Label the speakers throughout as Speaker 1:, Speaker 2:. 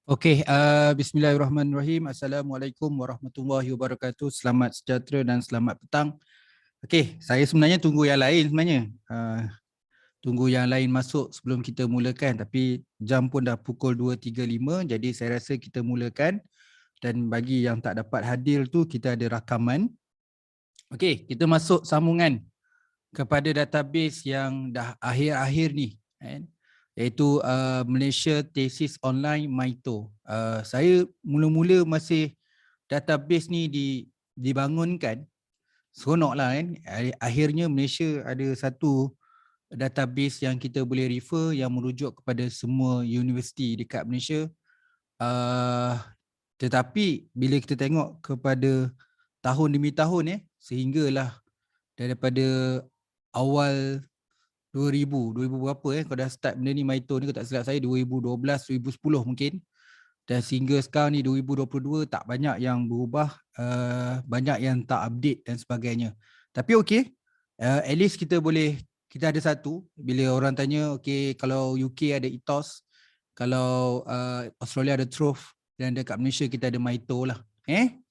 Speaker 1: Bismillahirrahmanirrahim. Assalamualaikum warahmatullahi wabarakatuh. Selamat sejahtera dan selamat petang. Okey, saya sebenarnya tunggu yang lain sebenarnya. Tunggu yang lain masuk sebelum kita mulakan, tapi jam pun dah pukul 2.35, jadi saya rasa kita mulakan. Dan bagi yang tak dapat hadir tu, kita ada rakaman. Okey, kita masuk sambungan kepada database yang dah akhir-akhir ni, iaitu Malaysia Thesis Online MAITO. Saya mula-mula masih database ni dibangunkan, seronoklah kan. Akhirnya Malaysia ada satu database yang kita boleh refer yang merujuk kepada semua universiti dekat Malaysia. Tetapi bila kita tengok kepada tahun demi tahun sehinggalah daripada awal 2000 berapa kalau dah start benda ni MAITO ni, kalau tak silap saya 2012 2010 mungkin, dan sehingga sekarang ni 2022 tak banyak yang berubah, banyak yang tak update dan sebagainya. Tapi okey, at least kita ada satu. Bila orang tanya, okey, kalau UK ada ETHOS, kalau Australia ada Truth, dan dekat Malaysia kita ada MAITO lah. Okay,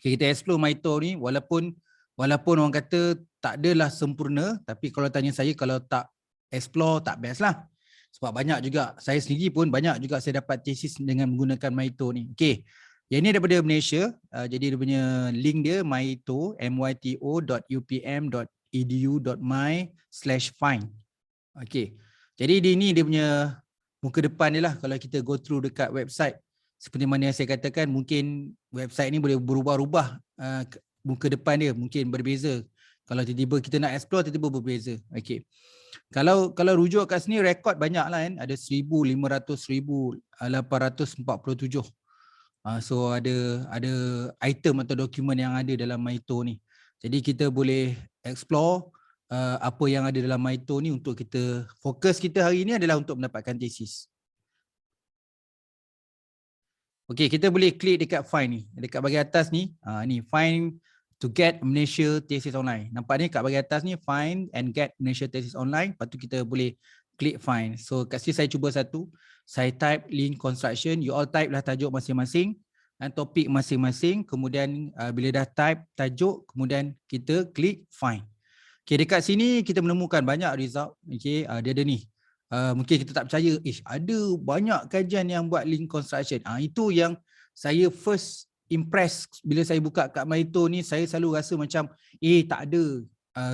Speaker 1: kita explore MAITO ni, walaupun orang kata tak adalah sempurna, tapi kalau tanya saya, kalau tak explore tak best lah. Sebab banyak juga, saya sendiri pun banyak juga saya dapat tesis dengan menggunakan MAITO ni. Okay, yang ni daripada Malaysia, jadi dia punya link dia MAITO, myto.upm.edu.my/find. Okay, jadi ini dia punya muka depan dia lah. Kalau kita go through dekat website, seperti mana yang saya katakan, mungkin website ni boleh berubah-ubah, muka depan dia mungkin berbeza. Kalau tiba-tiba kita nak explore, tiba-tiba berbeza. Okay. Kalau rujuk kat sini, rekod banyak lah kan. Ada 1,500,847. So ada item atau dokumen yang ada dalam MAITO ni. Jadi kita boleh explore apa yang ada dalam MAITO ni untuk kita, fokus kita hari ni adalah untuk mendapatkan tesis. Okey, kita boleh klik dekat find ni. Dekat bahagian atas ni, ni find to get Malaysia Thesis Online. Nampak ni kat bahagian atas ni, find and get Malaysia Thesis Online. Lepas tu kita boleh klik find. So kat sini saya cuba satu. Saya type link construction. You all type lah tajuk masing-masing dan topik masing-masing. Kemudian bila dah type tajuk, kemudian kita klik find. Okey, dekat sini kita menemukan banyak result. Okey, dia ada ni. Mungkin kita tak percaya, ada banyak kajian yang buat link construction. Itu yang saya first impress bila saya buka kat MAITO ni. Saya selalu rasa macam tak ada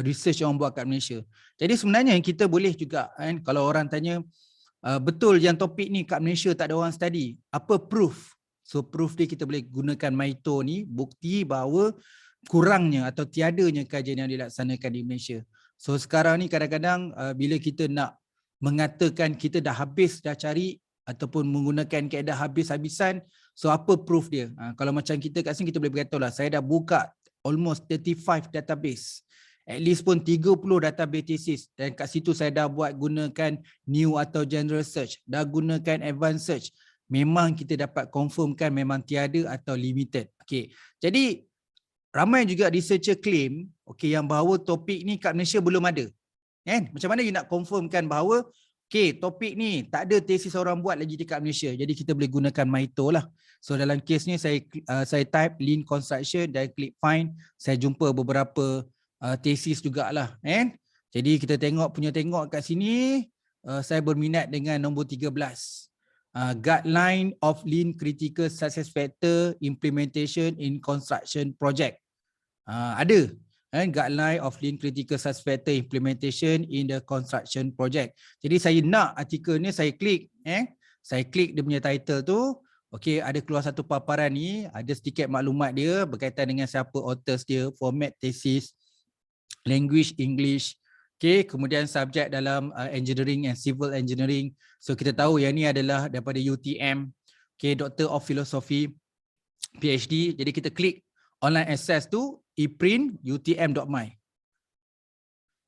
Speaker 1: research yang buat kat Malaysia. Jadi sebenarnya kita boleh juga kan, kalau orang tanya betul yang topik ni kat Malaysia tak ada orang study, apa proof? So proof dia kita boleh gunakan MAITO ni, bukti bahawa kurangnya atau tiadanya kajian yang dilaksanakan di Malaysia. So sekarang ni kadang-kadang bila kita nak mengatakan kita dah cari ataupun menggunakan kaedah habis-habisan, so apa proof dia? Kalau macam kita kat sini, kita boleh berkata lah, saya dah buka almost 35 database, at least pun 30 database thesis, dan kat situ saya dah buat gunakan new atau general search, dah gunakan advanced search. Memang kita dapat confirmkan memang tiada atau limited. Okay, jadi ramai juga researcher claim yang bahawa topik ni kat Malaysia belum ada. Macam mana you nak confirmkan bahawa topik ni tak ada tesis orang buat lagi dekat Malaysia. Jadi kita boleh gunakan MAITO lah. So dalam kes ni saya type link construction dan klik find. Saya jumpa beberapa tesis jugalah. Jadi kita tengok kat sini, saya berminat dengan nombor 13. Guideline of Lean Critical Success Factor Implementation in Construction Project. Ada guideline of Lean Critical Success Factor Implementation in the Construction Project. Jadi saya nak artikel ni, saya klik dia punya title tu. Okey, ada keluar satu paparan ni, ada sedikit maklumat dia berkaitan dengan siapa authors dia, format thesis, language English. Okey, kemudian subjek dalam engineering and civil engineering. So kita tahu yang ni adalah daripada UTM. Okey, Doctor of Philosophy, PhD. Jadi kita klik online access tu, ePrint utm.my.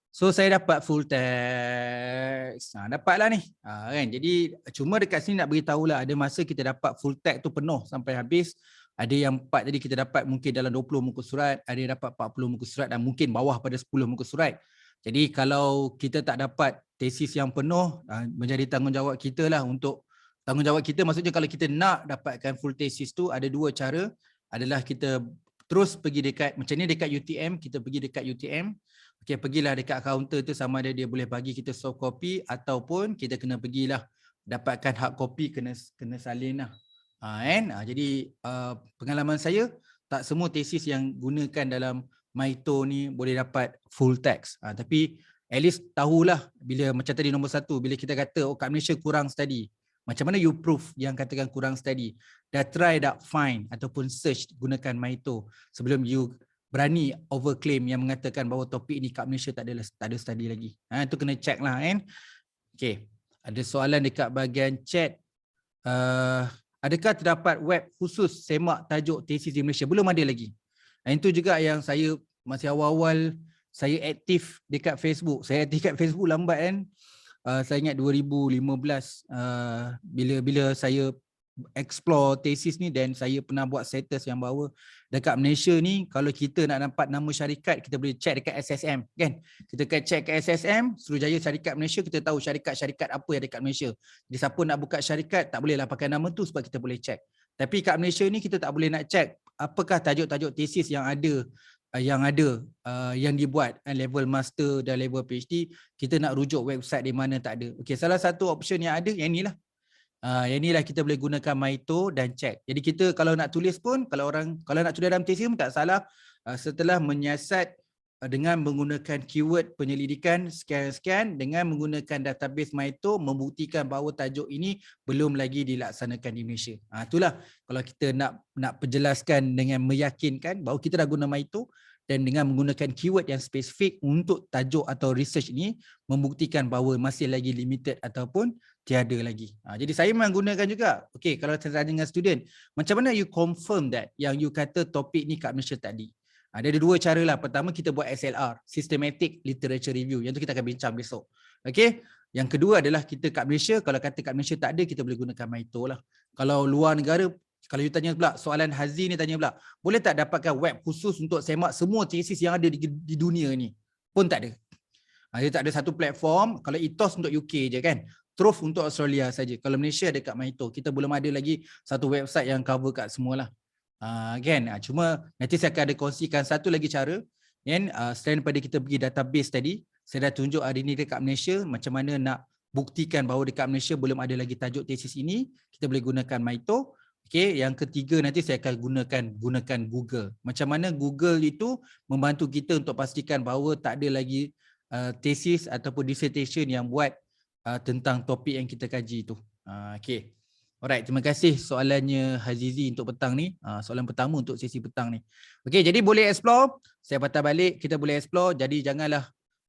Speaker 1: So saya dapat full text. Dapatlah ni. Kan? Jadi cuma dekat sini nak beritahulah, ada masa kita dapat full text tu penuh sampai habis. Ada yang 4 tadi kita dapat mungkin dalam 20 muka surat, ada yang dapat 40 muka surat dan mungkin bawah pada 10 muka surat. Jadi kalau kita tak dapat tesis yang penuh, menjadi tanggungjawab kita lah untuk tanggungjawab kita maksudnya kalau kita nak dapatkan full thesis tu ada dua cara, adalah kita terus pergi dekat macam ni dekat UTM, kita pergi dekat UTM. Okey, pergilah dekat kaunter tu sama ada dia boleh bagi kita soft copy ataupun kita kena pergilah dapatkan hard copy, kena salin lah. Jadi pengalaman saya tak semua tesis yang gunakan dalam Maito ni boleh dapat full text. Tapi at least tahulah bila macam tadi nombor 1 bila kita kata kat Malaysia kurang study. Macam mana you prove yang katakan kurang study? Dah try tak find ataupun search gunakan Maito sebelum you berani overclaim yang mengatakan bahawa topik ni kat Malaysia tak ada study lagi. Itu kena check lah kan. Okay. Ada soalan dekat bahagian chat. Adakah terdapat web khusus semak tajuk tesis di Malaysia? Belum ada lagi. Itu juga yang saya masih awal-awal saya aktif dekat Facebook. Saya aktif dekat Facebook lambat kan. Saya ingat 2015 bila saya explore tesis ni dan saya pernah buat status yang bahawa dekat Malaysia ni kalau kita nak dapat nama syarikat kita boleh check dekat SSM kan. Kita check kat SSM, Suruhjaya Syarikat Malaysia, kita tahu syarikat-syarikat apa yang dekat Malaysia. Jadi siapa nak buka syarikat tak bolehlah pakai nama tu sebab kita boleh check. Tapi kat Malaysia ni kita tak boleh nak check apakah tajuk-tajuk tesis yang dibuat level master dan level PhD. Kita nak rujuk website di mana tak ada. Okey, salah satu option yang ada yang inilah. Yang inilah kita boleh gunakan Maito dan check. Jadi kita kalau nak tulis pun kalau nak tulis dalam tesis pun tak salah, setelah menyiasat dengan menggunakan keyword penyelidikan sekian-sekian dengan menggunakan database Maito membuktikan bahawa tajuk ini belum lagi dilaksanakan di Malaysia. Itulah kalau kita nak perjelaskan dengan meyakinkan bahawa kita dah guna Maito dan dengan menggunakan keyword yang spesifik untuk tajuk atau research ini membuktikan bahawa masih lagi limited ataupun tiada lagi. Jadi saya memang gunakan juga. Okey, kalau saya tanya dengan student, macam mana you confirm that yang you kata topik ni kat Malaysia tadi? Dia ada dua cara lah. Pertama kita buat SLR, Systematic Literature Review. Yang tu kita akan bincang besok. Okey. Yang kedua adalah kita kat Malaysia, kalau kata kat Malaysia tak ada, kita boleh gunakan Maito lah. Kalau luar negara, kalau you tanya pula, soalan Hazi ni tanya pula, boleh tak dapatkan web khusus untuk semak semua tesis yang ada di dunia ni? Pun tak ada. Dia tak ada satu platform. Kalau Ethos untuk UK je kan. Truth untuk Australia saja. Kalau Malaysia ada kat Maito. Kita belum ada lagi satu website yang cover kat semualah. Cuma nanti saya akan ada kongsikan satu lagi cara. Selain daripada kita pergi database tadi, saya dah tunjuk hari ni dekat Malaysia macam mana nak buktikan bahawa dekat Malaysia belum ada lagi tajuk tesis ini. Kita boleh gunakan Maito. Okey, yang ketiga nanti saya akan gunakan Google. Macam mana Google itu membantu kita untuk pastikan bahawa tak ada lagi tesis ataupun dissertation yang buat tentang topik yang kita kaji itu. Okey. Alright, terima kasih soalannya Hazizi untuk petang ni. Soalan pertama untuk sesi petang ni. Okey, jadi boleh explore. Saya patah balik, kita boleh explore. Jadi janganlah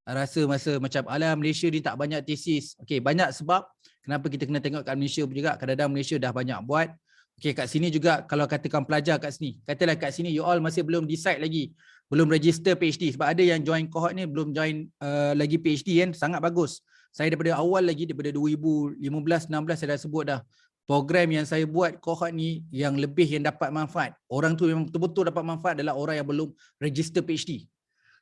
Speaker 1: rasa masa macam alah Malaysia ni tak banyak tesis. Okey, banyak sebab kenapa kita kena tengok kat Malaysia juga. Kadang-kadang Malaysia dah banyak buat. Okey, kat sini juga kalau katakan pelajar kat sini. Katalah kat sini you all masih belum decide lagi. Belum register PhD. Sebab ada yang join cohort ni belum join lagi PhD kan. Sangat bagus. Saya daripada awal lagi, daripada 2015-16 saya dah sebut dah. Program yang saya buat cohort ni yang lebih yang dapat manfaat. Orang tu memang betul-betul dapat manfaat adalah orang yang belum register PhD.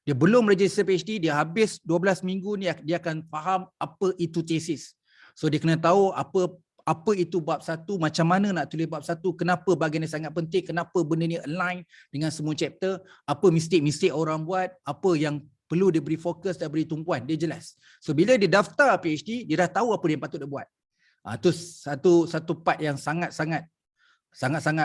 Speaker 1: Dia belum register PhD, dia habis 12 minggu ni dia akan faham apa itu tesis. So dia kena tahu apa itu bab 1, macam mana nak tulis bab 1, kenapa bahagian ni sangat penting, kenapa benda ni align dengan semua chapter, apa mistake-mistake orang buat, apa yang perlu dia beri fokus dan beri tumpuan, dia jelas. So bila dia daftar PhD, dia dah tahu apa dia patut dia buat. Itu satu part yang sangat-sangat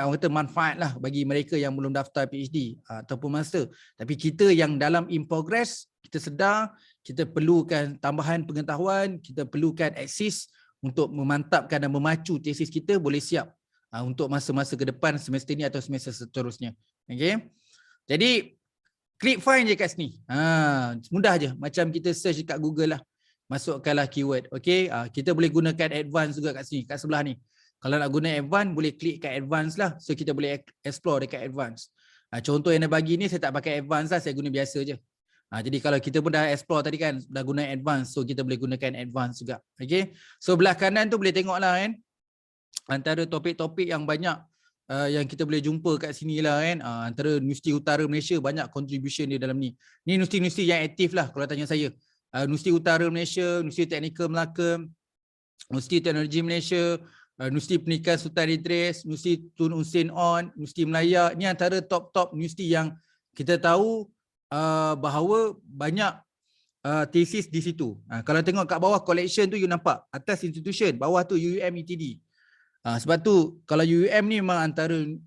Speaker 1: orang kata manfaat lah bagi mereka yang belum daftar PhD ataupun master. Tapi kita yang dalam in progress, kita sedar kita perlukan tambahan pengetahuan, kita perlukan akses untuk memantapkan dan memacu tesis kita boleh siap untuk masa-masa ke depan, semester ni atau semester seterusnya. Okay? Jadi klik find je kat sini. Mudah je, macam kita search kat Google lah. Masukkanlah keyword. Okay? Kita boleh gunakan advance juga kat sini, kat sebelah ni. Kalau nak guna advance, boleh klik kat advance lah. So kita boleh explore dekat advance. Contoh yang dia bagi ni, saya tak pakai advance lah, saya guna biasa je. Jadi kalau kita pun dah explore tadi kan, dah guna advance, so kita boleh gunakan advance juga. Okay? So belah kanan tu boleh tengok lah kan. Antara topik-topik yang banyak yang kita boleh jumpa kat sini lah kan. Antara Universiti Utara Malaysia banyak contribution dia dalam ni. Ni universiti-universiti yang aktif lah kalau tanya saya. Universiti Utara Malaysia, Universiti Teknikal Melaka, Universiti Teknologi Malaysia, Universiti Pendidikan Sultan Idris, Universiti Tun Hussein On, Universiti Melaya. Ni antara top-top universiti yang kita tahu bahawa banyak tesis di situ. Kalau tengok kat bawah collection tu you nampak, atas institution, bawah tu UUM ETD. Sebab tu kalau UUM ni memang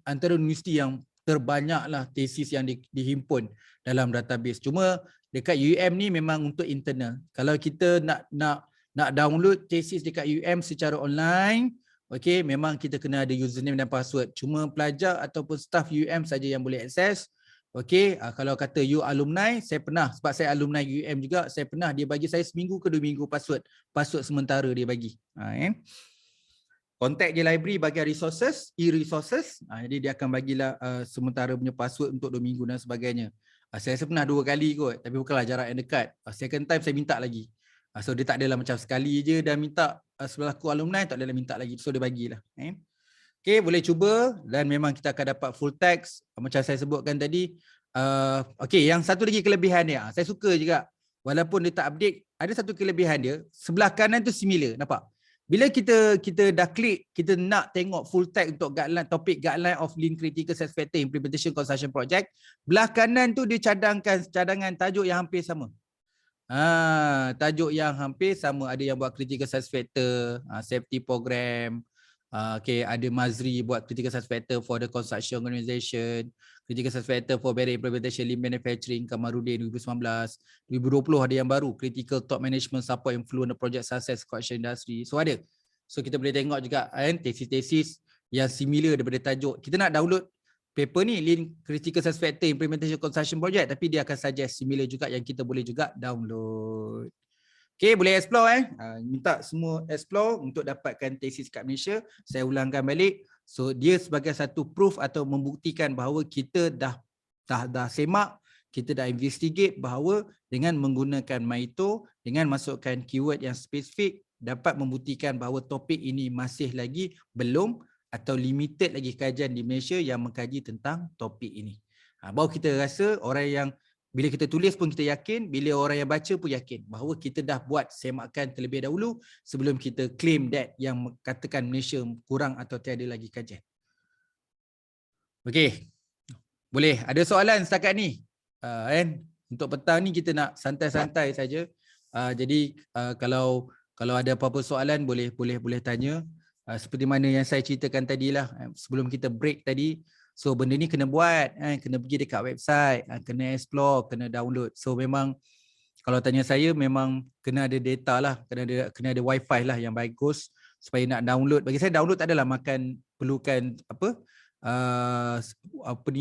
Speaker 1: antara universiti yang terbanyaklah tesis yang dihimpun dalam database. Cuma dekat UUM ni memang untuk internal. Kalau kita nak download tesis dekat UUM secara online, okey, memang kita kena ada username dan password. Cuma pelajar ataupun staff UUM saja yang boleh akses. Okey, kalau kata you alumni, saya pernah, sebab saya alumni UUM juga, saya pernah dia bagi saya seminggu ke 2 minggu password sementara dia bagi. Contact je library bagian resources, e-resources. Jadi dia akan bagilah sementara punya password untuk 2 minggu dan sebagainya. Saya rasa pernah 2 kali kot, tapi bukanlah jarak yang dekat. Second time saya minta lagi. So dia tak adalah macam sekali je dah minta sebelahku alumni, tak adalah minta lagi. So dia bagilah. Okay, boleh cuba dan memang kita akan dapat full text macam saya sebutkan tadi. Okay, yang satu lagi kelebihan dia, saya suka juga walaupun dia tak update, ada satu kelebihan dia, sebelah kanan tu similar, nampak? Bila kita dah klik, kita nak tengok full text untuk guideline of Lean Critical Success Factor Implementation Construction Project, belah kanan tu dia cadangan tajuk yang hampir sama. Tajuk yang hampir sama, ada yang buat Critical Success Factor, safety program. Okay, ada Mazri buat Critical Success Factor for the Construction Organisation, Critical Success Factor for Better Implementation Lean Manufacturing, Kamarudin 2019. 2020 ada yang baru, Critical Top Management Support Influence the Project Success Construction Industry. So ada. So kita boleh tengok juga tesis-tesis yang similar daripada tajuk. Kita nak download paper ni, Lean Critical Success Factor Implementation Construction Project, tapi dia akan suggest similar juga yang kita boleh juga download. Okay, boleh explore minta semua explore untuk dapatkan tesis kat Malaysia. Saya ulangkan balik. So dia sebagai satu proof atau membuktikan bahawa kita dah semak, kita dah investigate bahawa dengan menggunakan Maito, dengan masukkan keyword yang spesifik, dapat membuktikan bahawa topik ini masih lagi belum atau limited lagi kajian di Malaysia yang mengkaji tentang topik ini. Baru kita rasa orang yang bila kita tulis pun kita yakin, bila orang yang baca pun yakin bahawa kita dah buat semakan terlebih dahulu sebelum kita claim that yang katakan Malaysia kurang atau tiada lagi kajian. Okey. Boleh ada soalan setakat ni? Untuk petang ni kita nak santai-santai saja. Jadi kalau ada apa-apa soalan boleh tanya. Seperti mana yang saya ceritakan tadilah sebelum kita break tadi. So benda ni kena buat, kena pergi dekat website, kena explore, kena download. So memang kalau tanya saya memang kena ada data lah, kena ada wifi lah yang bagus supaya nak download. Bagi saya download tak adalah perlukan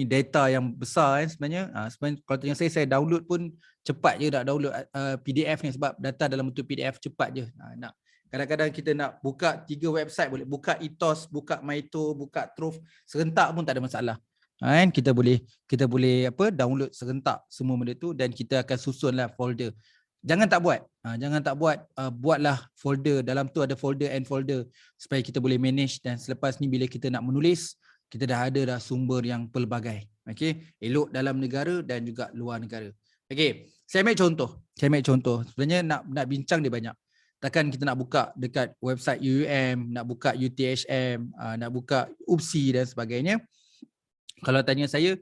Speaker 1: data yang besar sebenarnya. Sebenarnya kalau tanya saya download pun cepat je nak download PDF ni sebab data dalam bentuk PDF cepat je. Kadang-kadang kita nak buka 3 website boleh, buka Ethos, buka Maito, buka Truth, serentak pun tak ada masalah. Kita boleh download serentak semua benda tu dan kita akan susunlah folder. Jangan tak buat. Buatlah folder. Dalam tu ada folder and folder supaya kita boleh manage dan selepas ni bila kita nak menulis, kita dah ada sumber yang pelbagai. Okey, elok dalam negara dan juga luar negara. Okey, saya ambil contoh. Sebenarnya nak bincang dia banyak. Takkan kita nak buka dekat website UUM, nak buka UTHM, nak buka UPSI dan sebagainya. Kalau tanya saya,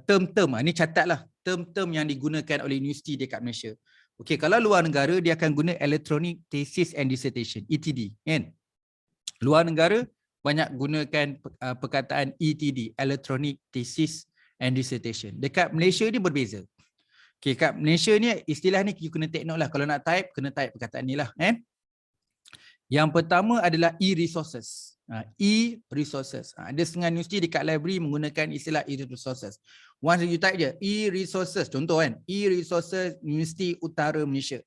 Speaker 1: term-term, ini catatlah, term-term yang digunakan oleh universiti dekat Malaysia. Okey, kalau luar negara, dia akan guna Electronic Thesis and Dissertation, ETD. Kan? Luar negara, banyak gunakan perkataan ETD, Electronic Thesis and Dissertation. Dekat Malaysia ni berbeza. Okay, kat Malaysia ni istilah ni you kena take note lah. Kalau nak type, kena type perkataan ni lah. Yang pertama adalah e-resources. E-resources. Ada setengah universiti dekat library menggunakan istilah e-resources. Once you type je, e-resources. Contoh kan, e-resources Universiti Utara Malaysia.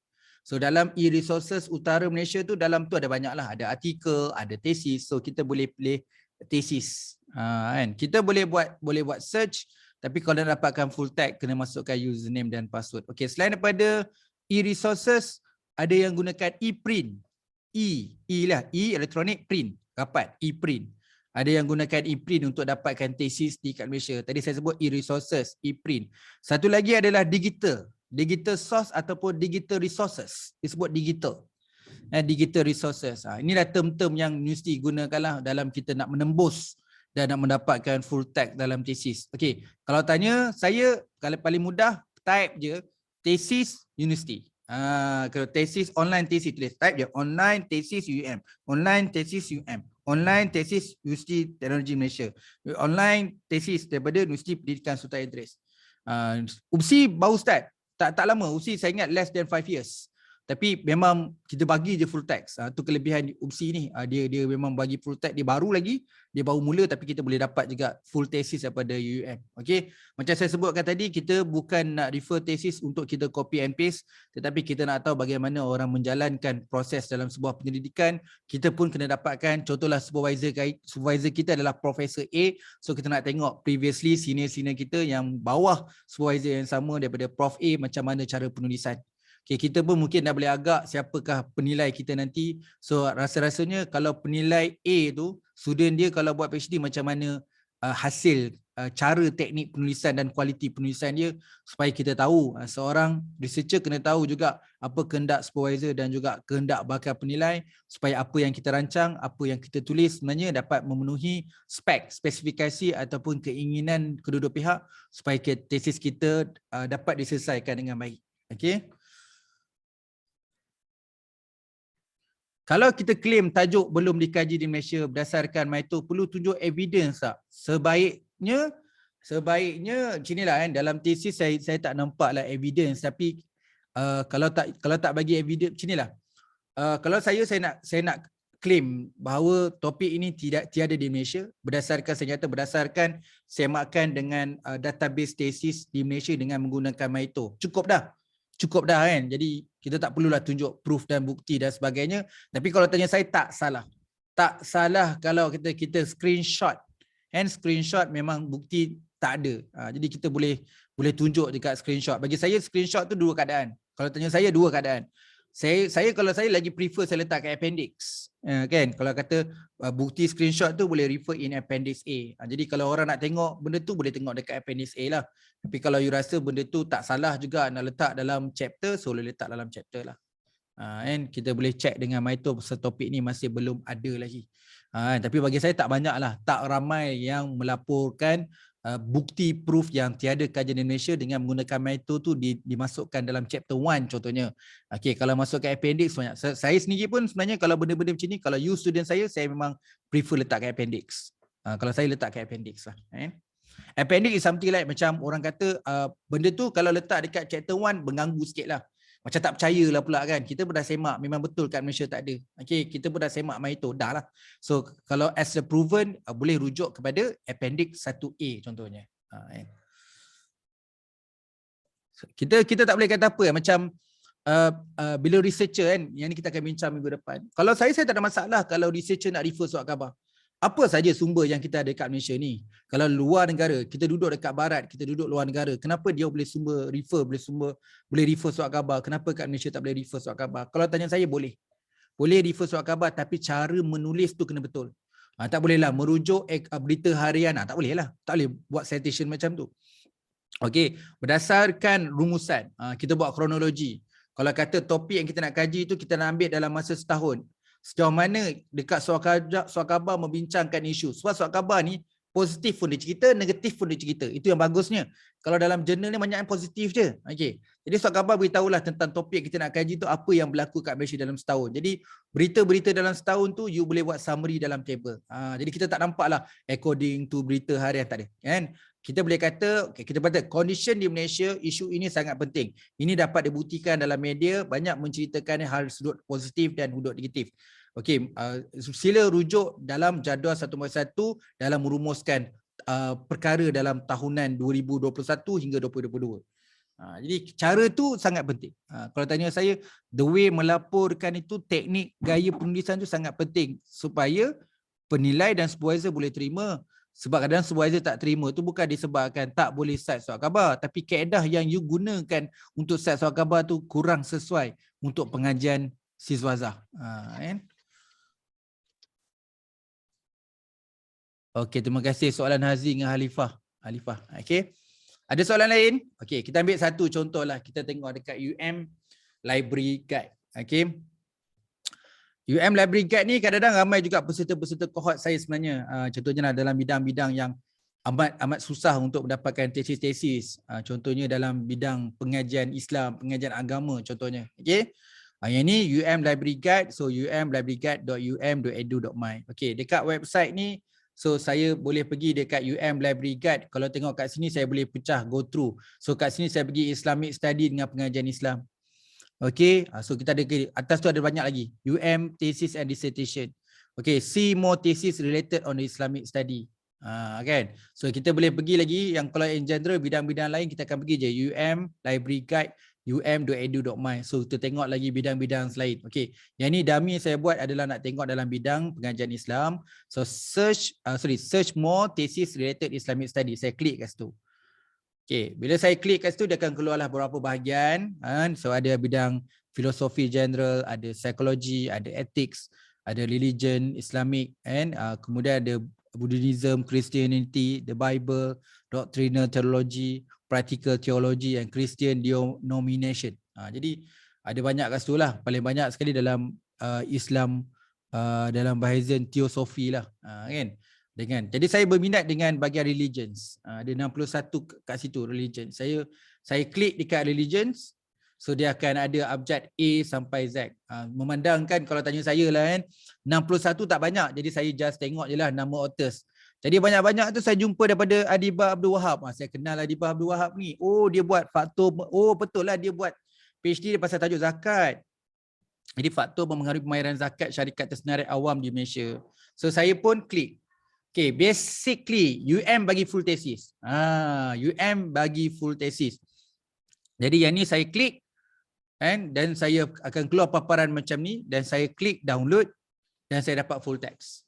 Speaker 1: So dalam e-resources Utara Malaysia tu, dalam tu ada banyak lah. Ada artikel, ada tesis. So kita boleh pilih tesis. Kita boleh buat search. Tapi kalau nak dapatkan full tag, kena masukkan username dan password. Okey, selain daripada e-resources, ada yang gunakan e-print. Electronic print. Rapat, e-print. Ada yang gunakan e-print untuk dapatkan tesis di kat Malaysia. Tadi saya sebut e-resources, e-print. Satu lagi adalah digital. Digital source ataupun digital resources. Disebut digital. digital resources. Inilah term-term yang mesti gunakanlah dalam kita nak menembus dan nak mendapatkan full tag dalam tesis. Okey, kalau tanya saya, kalau paling mudah type je tesis university. Kalau tesis online tesis, tulis type je online tesis UM, online tesis UM, online tesis Universiti Teknologi Malaysia, online tesis daripada Universiti Pendidikan Sultan Idris. UPSI baru start, tak lama. UPSI saya ingat less than 5 years. Tapi memang kita bagi je full text. Tu kelebihan UPSI ni. Dia memang bagi full text. Dia baru lagi. Dia baru mula tapi kita boleh dapat juga full tesis daripada UUM. Okey. Macam saya sebutkan tadi, kita bukan nak refer tesis untuk kita copy and paste. Tetapi kita nak tahu bagaimana orang menjalankan proses dalam sebuah penyelidikan. Kita pun kena dapatkan, contohlah supervisor kita adalah Profesor A. So kita nak tengok previously senior-senior kita yang bawah supervisor yang sama daripada Prof A, macam mana cara penulisan. Okay, kita pun mungkin dah boleh agak siapakah penilai kita nanti. So rasa-rasanya kalau penilai A tu, student dia kalau buat PhD macam mana hasil, cara teknik penulisan dan kualiti penulisan dia, supaya kita tahu. Seorang researcher kena tahu juga apa kehendak supervisor dan juga kehendak bakal penilai, supaya apa yang kita rancang, apa yang kita tulis sebenarnya dapat memenuhi spesifikasi ataupun keinginan kedua-dua pihak, supaya tesis kita dapat diselesaikan dengan baik. Okay. Kalau kita claim tajuk belum dikaji di Malaysia berdasarkan MITO, perlu tunjuk evidence tak? Sebaiknya sinilah kan, dalam tesis saya tak nampaklah evidence, tapi kalau tak bagi evidence sinilah. Kalau saya nak claim bahawa topik ini tiada di Malaysia berdasarkan semakan dengan database tesis di Malaysia dengan menggunakan MITO. Cukup dah kan. Jadi kita tak perlulah tunjuk proof dan bukti dan sebagainya. Tapi kalau tanya saya, tak salah kalau kita screenshot. And screenshot memang bukti tak ada. Jadi kita boleh tunjuk dekat screenshot. Bagi saya screenshot tu dua keadaan. Kalau tanya saya, dua keadaan. Kalau saya lagi prefer saya letak kat appendix. Kan? Kalau kata bukti screenshot tu boleh refer in appendix A. Jadi kalau orang nak tengok benda tu, boleh tengok dekat appendix A lah. Tapi kalau you rasa benda tu tak salah juga nak letak dalam chapter, so boleh letak dalam chapter lah. And kita boleh check dengan MITO pasal topik ni masih belum ada lagi. Tapi bagi saya tak banyak lah. Tak ramai yang melaporkan bukti proof yang tiada kajian di Malaysia dengan menggunakan MITO tu dimasukkan dalam chapter 1 contohnya. Okay, kalau masuk ke appendix banyak. Saya sendiri pun sebenarnya kalau benda-benda macam ni, kalau you student saya memang prefer letak ke appendix. Kalau saya letak ke appendix lah. Appendix is something like macam orang kata benda tu kalau letak dekat chapter 1 mengganggu sikit lah. Macam tak percayalah pula kan. Kita pun dah semak, memang betul kat Malaysia tak ada. Okay, kita pun dah semak MITO, dah lah. So kalau as a proven, boleh rujuk kepada appendix 1A contohnya. Kita tak boleh kata apa macam bila researcher kan, yang ni kita akan bincang minggu depan. Kalau saya tak ada masalah kalau researcher nak refer surat khabar. Apa saja sumber yang kita ada dekat Malaysia ni? Kalau luar negara, kita duduk dekat barat, kita duduk luar negara, kenapa dia boleh boleh refer surat khabar? Kenapa kat Malaysia tak boleh refer surat khabar? Kalau tanya saya, boleh refer surat khabar, tapi cara menulis tu kena betul. Tak bolehlah merujuk berita harian, tak boleh buat citation macam tu. Okey, berdasarkan rumusan, kita buat kronologi. Kalau kata topik yang kita nak kaji tu kita nak ambil dalam masa setahun, sejauh mana dekat surat khabar membincangkan isu. Sebab surat khabar ni positif pun dia cerita, negatif pun dia cerita. Itu yang bagusnya. Kalau dalam jurnal ni banyak yang positif je. Okey. Jadi surat khabar beritahulah tentang topik kita nak kaji tu apa yang berlaku kat Malaysia dalam setahun. Jadi berita-berita dalam setahun tu you boleh buat summary dalam table. Jadi kita tak nampaklah according to berita harian, tak ada. Kan? Kita boleh kata, kita kata condition di Malaysia, isu ini sangat penting. Ini dapat dibuktikan dalam media, banyak menceritakan hal sudut positif dan sudut negatif. Okey, sila rujuk dalam jadual 1.1 dalam merumuskan perkara dalam tahunan 2021 hingga 2022. Jadi cara tu sangat penting. Kalau tanya saya, the way melaporkan itu, teknik gaya penulisan tu sangat penting supaya penilai dan supervisor boleh terima. Sebab kadang supervisor tak terima tu bukan disebabkan tak boleh cite surat khabar, tapi kaedah yang you gunakan untuk cite surat khabar tu kurang sesuai untuk pengajian siswazah. Okey, terima kasih soalan Hazi dengan Halifah. Okey. Ada soalan lain? Okey, kita ambil satu contoh lah. Kita tengok dekat UM Library Guide. Okey. Library Guide ni kadang-kadang ramai juga peserta-peserta kohort saya sebenarnya. Contohnya dalam bidang-bidang yang amat susah untuk mendapatkan tesis-tesis. Contohnya dalam bidang pengajian Islam, pengajian agama contohnya. Okey. Yang ni Library Guide, so umlibraryguide.um.edu.my. Okey, dekat website ni so saya boleh pergi dekat Library Guide. Kalau tengok kat sini saya boleh pecah go through. So kat sini saya pergi Islamic Study dengan pengajian Islam. Okey, so kita ada atas tu ada banyak lagi. Thesis and Dissertation. Okay, see more thesis related on the Islamic study. Kan? So kita boleh pergi lagi yang kalau in general bidang-bidang lain kita akan pergi je Library Guide um.edu.my. So kita tengok lagi bidang-bidang lain. Okay, yang ni dummy saya buat adalah nak tengok dalam bidang pengajian Islam. So search more thesis related Islamic study. Saya klik kat situ. Okay, bila saya klik kat situ dia akan keluarlah beberapa bahagian. So ada bidang filosofi general, ada psikologi, ada ethics, ada religion, Islamic, and kemudian ada Buddhism, Christianity, the Bible, doctrinal theology, practical theology, and Christian denomination. Jadi ada banyak kat situ lah. Paling banyak sekali dalam Islam, dalam bahagian teosofi lah, kan? Jadi saya berminat dengan bahagian religions. Ada 61 kat situ religion. Saya klik dekat religions. So dia akan ada abjad A sampai Z. Memandangkan kalau tanya saya lah kan, 61 tak banyak. Jadi saya just tengok je lah nama authors. Jadi banyak-banyak tu saya jumpa daripada Adibah Abdul Wahab. Saya kenal Adibah Abdul Wahab ni. Oh dia buat faktor, oh betul lah dia buat PhD dia pasal tajuk zakat. Jadi faktor mempengaruhi pembayaran zakat syarikat tersenarai awam di Malaysia. So saya pun klik. Okay, basically bagi full thesis. Bagi full thesis. Jadi yang ni saya klik dan saya akan keluar paparan macam ni dan saya klik download dan saya dapat full text.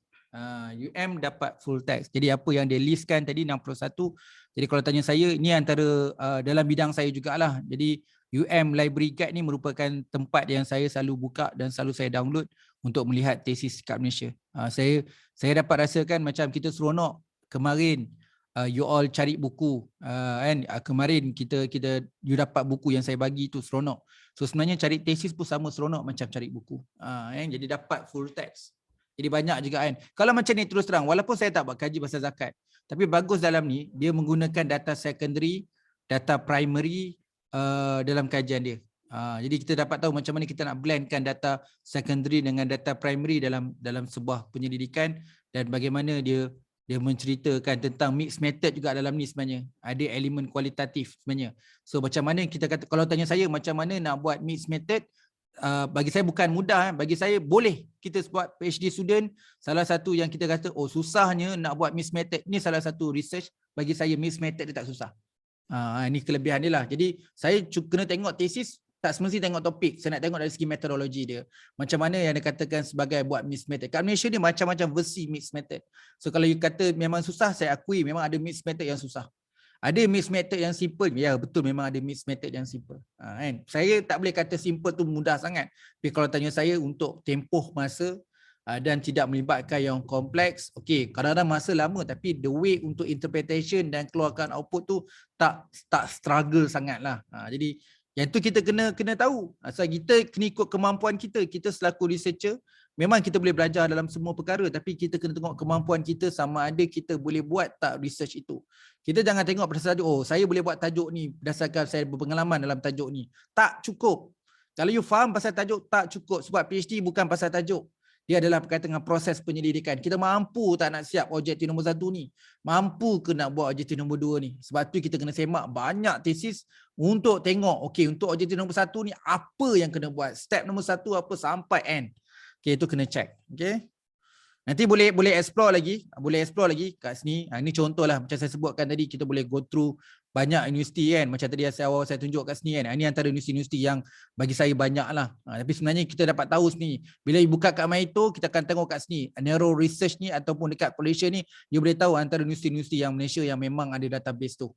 Speaker 1: Dapat full text. Jadi apa yang dia listkan tadi 61. Jadi kalau tanya saya, ini antara dalam bidang saya jugalah. Jadi Library Guide ni merupakan tempat yang saya selalu buka dan selalu saya download untuk melihat tesis kat Malaysia. Saya dapat rasakan macam kita seronok kemarin you all cari buku kan, kemarin you dapat buku yang saya bagi tu seronok. So sebenarnya cari tesis pun sama seronok macam cari buku. Jadi dapat full text. Jadi banyak juga kan. Kalau macam ni terus terang, walaupun saya tak buat kaji pasal zakat, tapi bagus dalam ni dia menggunakan data secondary, data primary dalam kajian dia. Jadi kita dapat tahu macam mana kita nak blendkan data secondary dengan data primary dalam sebuah penyelidikan dan bagaimana dia menceritakan tentang mixed method juga dalam ni sebenarnya. Ada elemen kualitatif sebenarnya. So macam mana kita kata, kalau tanya saya macam mana nak buat mixed method, bagi saya bukan mudah. Bagi saya boleh kita buat PhD student. Salah satu yang kita kata susahnya nak buat mixed method ni, salah satu research bagi saya mixed method dia tak susah. Ini kelebihan dia lah. Jadi saya kena tengok tesis, tak semestinya tengok topik. Saya nak tengok dari segi metodologi dia. Macam mana yang dikatakan sebagai buat mixed method. Kat Malaysia ni macam-macam versi mixed method. So kalau you kata memang susah, saya akui memang ada mixed method yang susah. Ada mixed method yang simple. Ya betul, memang ada mixed method yang simple. Kan? Saya tak boleh kata simple tu mudah sangat. Tapi kalau tanya saya untuk tempoh masa dan tidak melibatkan yang kompleks, okey, kadang-kadang masa lama tapi the way untuk interpretation dan keluarkan output tu tak struggle sangatlah. Jadi yang tu kita kena tahu. Asal kita kena ikut kemampuan kita. Kita selaku researcher, memang kita boleh belajar dalam semua perkara, tapi kita kena tengok kemampuan kita sama ada kita boleh buat tak research itu. Kita jangan tengok berdasarkan tajuk, saya boleh buat tajuk ni berdasarkan saya berpengalaman dalam tajuk ni. Tak cukup. Kalau you faham pasal tajuk, tak cukup. Sebab PhD bukan pasal tajuk. Dia adalah berkaitan dengan proses penyelidikan. Kita mampu tak nak siap objektif nombor 1 ni? Mampu ke nak buat objektif nombor 2 ni? Sebab tu kita kena semak banyak tesis untuk tengok, okey, untuk objektif nombor 1 ni apa yang kena buat? Step nombor 1 apa sampai end. Okey, itu kena check. Okey. Nanti boleh explore lagi kat sini. Ini contohlah macam saya sebutkan tadi, kita boleh go through banyak universiti kan. Macam tadi awal saya tunjuk kat sini kan. Ini antara universiti-universiti yang bagi saya banyak lah. Tapi sebenarnya kita dapat tahu sini. Bila you buka kat Maito, kita akan tengok kat sini. Narrow research ni ataupun dekat Malaysia ni, you boleh tahu antara universiti-universiti yang Malaysia yang memang ada database tu.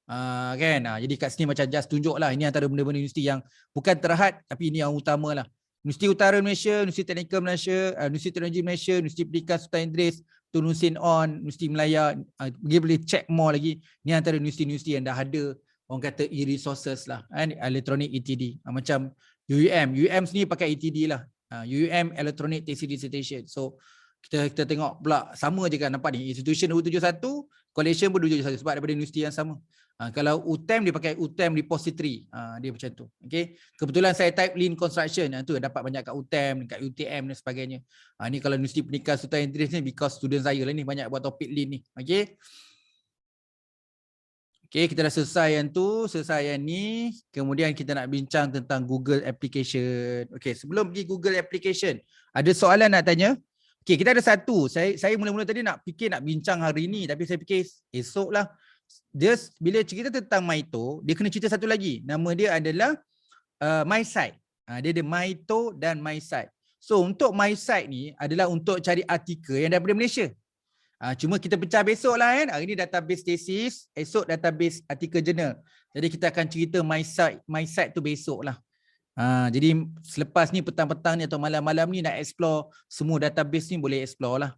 Speaker 1: Kan. Jadi kat sini macam just tunjuk lah. Ini antara benda-benda universiti yang bukan terhad, tapi ini yang utama lah. Universiti Utara Malaysia, Universiti Teknikal Malaysia, Universiti Teknologi Malaysia, Universiti Pendidikan Sultan Idris, Tun Hussein On, Universiti Melaya, boleh check more lagi. Ni antara universiti-universiti yang dah ada orang kata e-resources lah, electronic ETD. Macam UM sendiri pakai ETD lah. UUM Electronic Thesis Dissertation. So kita tengok pula sama je kan, nampak ni institution 271, collection pun 271 sebab daripada universiti yang sama. Kalau UTM dia pakai UTM repository, dia macam tu. Okay, kebetulan saya type Lean Construction, tu dapat banyak kat UTM, kat UTM dan sebagainya. Ni kalau Universiti Pendidikan Sultan Idris ni, because student saya lah ni banyak buat topik Lean ni. Okay. Okay, kita dah selesai yang tu, selesai yang ni. Kemudian kita nak bincang tentang Google Application. Okay, sebelum pergi Google Application, ada soalan nak tanya? Okay, kita ada satu. Saya mula-mula tadi nak fikir nak bincang hari ni, tapi saya fikir esok lah. Dia bila cerita tentang Maito, dia kena cerita satu lagi. Nama dia adalah MySite. Dia ada Maito dan MySite. So untuk MySite ni adalah untuk cari artikel yang daripada Malaysia. Cuma kita pecah besok lah kan. Hari ni database tesis, esok database artikel jurnal. Jadi kita akan cerita MySite tu besok lah. Jadi selepas ni petang-petang ni atau malam-malam ni nak explore semua database ni boleh explore lah.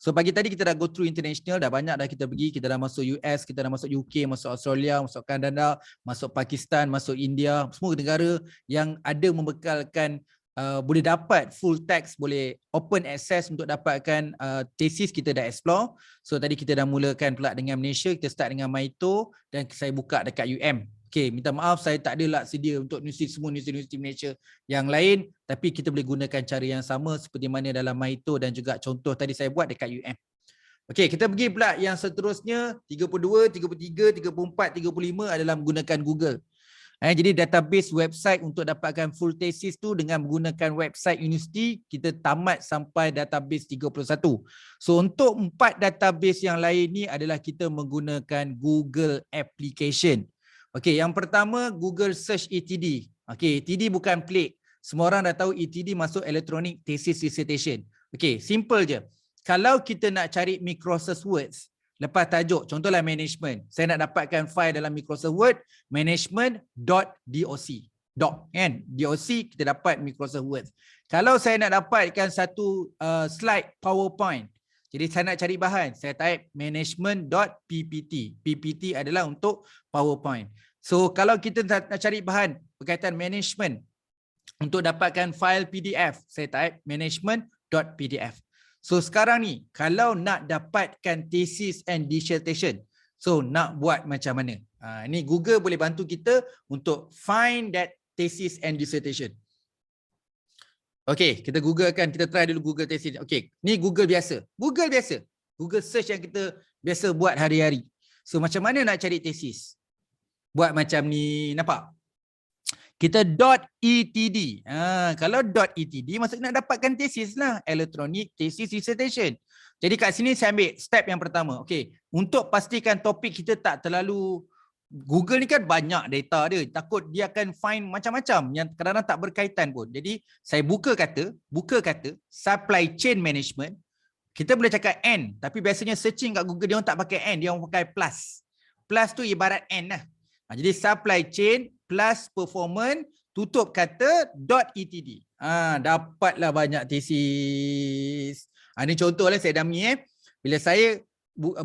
Speaker 1: So pagi tadi kita dah go through international, dah banyak dah kita pergi, kita dah masuk US, kita dah masuk UK, masuk Australia, masuk Kanada, masuk Pakistan, masuk India, semua negara yang ada membekalkan boleh dapat full text, boleh open access untuk dapatkan tesis, kita dah explore. So tadi kita dah mulakan pula dengan Malaysia, kita start dengan Maito dan saya buka dekat UM. Okay, minta maaf saya tak ada lah sedia untuk semua universiti Malaysia yang lain, tapi kita boleh gunakan cara yang sama seperti mana dalam Maito dan juga contoh tadi saya buat dekat UM. Okay, kita pergi pula yang seterusnya, 32, 33, 34, 35 adalah menggunakan Google. Jadi database website untuk dapatkan full thesis tu dengan menggunakan website universiti, kita tamat sampai database 31. So untuk 4 database yang lain ni adalah kita menggunakan Google Application. Okey, yang pertama Google Search ETD. Okey, ETD bukan pelik. Semua orang dah tahu ETD masuk Electronic Thesis Dissertation. Okey, simple je. Kalau kita nak cari Microsoft Word, lepas tajuk, contohlah management. Saya nak dapatkan file dalam Microsoft Word, management.doc. Kan? DOC kita dapat Microsoft Word. Kalau saya nak dapatkan satu slide PowerPoint, jadi saya nak cari bahan, saya type management.ppt. PPT adalah untuk PowerPoint. So kalau kita nak cari bahan berkaitan management untuk dapatkan file PDF, saya type management.pdf. So sekarang ni kalau nak dapatkan thesis and dissertation, so nak buat macam mana? Ini Google boleh bantu kita untuk find that thesis and dissertation. Okey, kita googlekan, kita try dulu Google thesis. Okey, ni Google biasa. Google biasa. Google search yang kita biasa buat hari-hari. So macam mana nak cari thesis? Buat macam ni, nampak? Kita .etd. Kalau .etd maksudnya nak dapatkan thesis lah, Electronic Thesis Dissertation. Jadi kat sini saya ambil step yang pertama. Okey, untuk pastikan topik kita tak terlalu, Google ni kan banyak data dia, takut dia akan find macam-macam yang kadang-kadang tak berkaitan pun. Jadi saya buka kata supply chain management. Kita boleh cakap N, tapi biasanya searching kat Google dia orang tak pakai N, dia orang pakai plus. Plus tu ibarat N lah. Jadi supply chain plus performance tutup kata .etd. Dapatlah banyak tesis. Ini contohlah saya dummy bila saya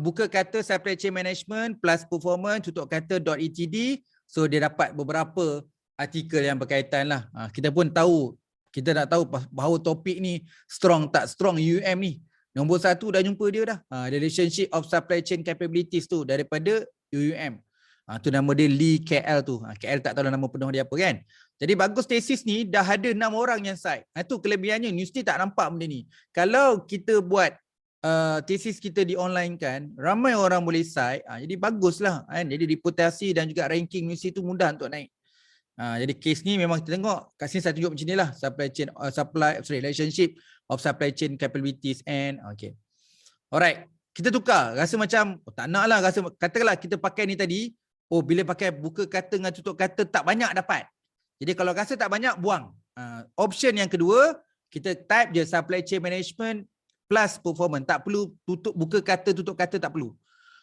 Speaker 1: buka kata supply chain management plus performance tutup kata .etd, so dia dapat beberapa artikel yang berkaitan lah. Kita pun tahu, kita nak tahu bahawa topik ni strong tak strong UM ni. Nombor 1 dah jumpa dia dah. Relationship of supply chain capabilities tu daripada UUM. Tu nama dia Lee KL tu. KL tak tahu nama penuh dia apa kan. Jadi bagus tesis ni dah ada 6 orang yang cite. Itu kelebihannya, universiti tak nampak benda ni. Kalau kita buat tesis kita di online kan, ramai orang boleh cite, jadi baguslah kan. Jadi reputasi dan juga ranking universiti tu mudah untuk naik. Jadi case ni memang kita tengok kat sini saya tunjuk macam ni lah, supply chain relationship of supply chain capabilities and okay. Alright, kita tukar, rasa macam tak nak lah, rasa katakanlah kita pakai ni tadi, bila pakai buka kata dengan tutup kata tak banyak dapat. Jadi kalau rasa tak banyak buang. Option yang kedua, kita type je supply chain management plus performance, tak perlu buka kata tutup kata, tak perlu.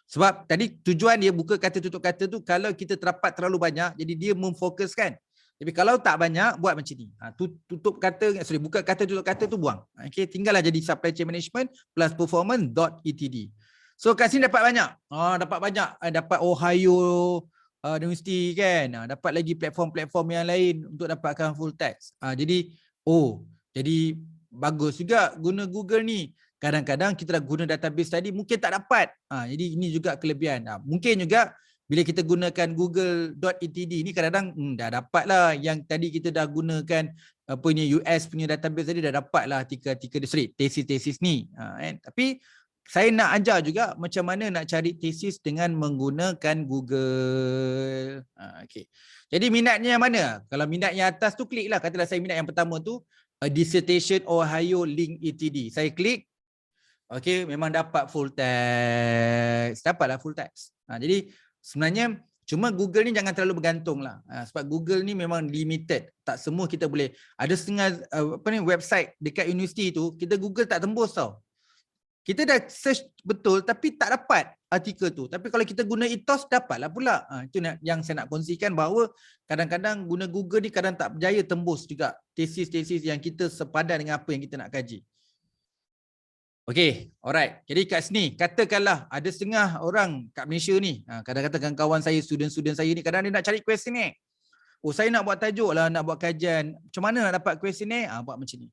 Speaker 1: Sebab tadi tujuan dia buka kata tutup kata tu kalau kita terdapat terlalu banyak, jadi dia memfokuskan. Tapi kalau tak banyak, buat macam ni. Tutup kata, buka kata tutup kata tu buang. Okay, tinggallah jadi supply chain management plus performance.etd. So kat sini dapat banyak. Dapat banyak. Dapat Ohio University kan. Dapat lagi platform-platform yang lain untuk dapatkan full text. Jadi Jadi bagus juga guna Google ni. Kadang-kadang kita dah guna database tadi mungkin tak dapat. Jadi ini juga kelebihan. Mungkin juga bila kita gunakan google.etd ni kadang-kadang dah dapat lah yang tadi kita dah gunakan apa ni US punya database tadi dah dapat lah artikel-artikel tesis-tesis ni. Tapi saya nak ajar juga macam mana nak cari tesis dengan menggunakan Google. Okay. Jadi minatnya yang mana? Kalau minat yang atas tu klik lah. Katalah saya minat yang pertama tu Dissertation Ohio Link ETD. Saya klik. Okay, memang dapat full text. Dapatlah full text. Jadi sebenarnya cuma Google ni jangan terlalu bergantung lah. Sebab Google ni memang limited. Tak semua kita boleh. Ada setengah website dekat universiti tu, kita Google tak tembus tau. Kita dah search betul tapi tak dapat artikel tu. Tapi kalau kita guna Ethos dapatlah pula. Itu yang saya nak kongsikan bahawa kadang-kadang guna Google ni kadang tak berjaya tembus juga tesis-tesis yang kita sepadan dengan apa yang kita nak kaji. Okey, alright. Jadi kat sini katakanlah ada setengah orang kat Malaysia ni. Kadang-kadang kawan saya, student-student saya ni kadang dia nak cari questionnaire. Oh, saya nak buat tajuk lah, nak buat kajian. Macam mana nak dapat questionnaire? Buat macam ni.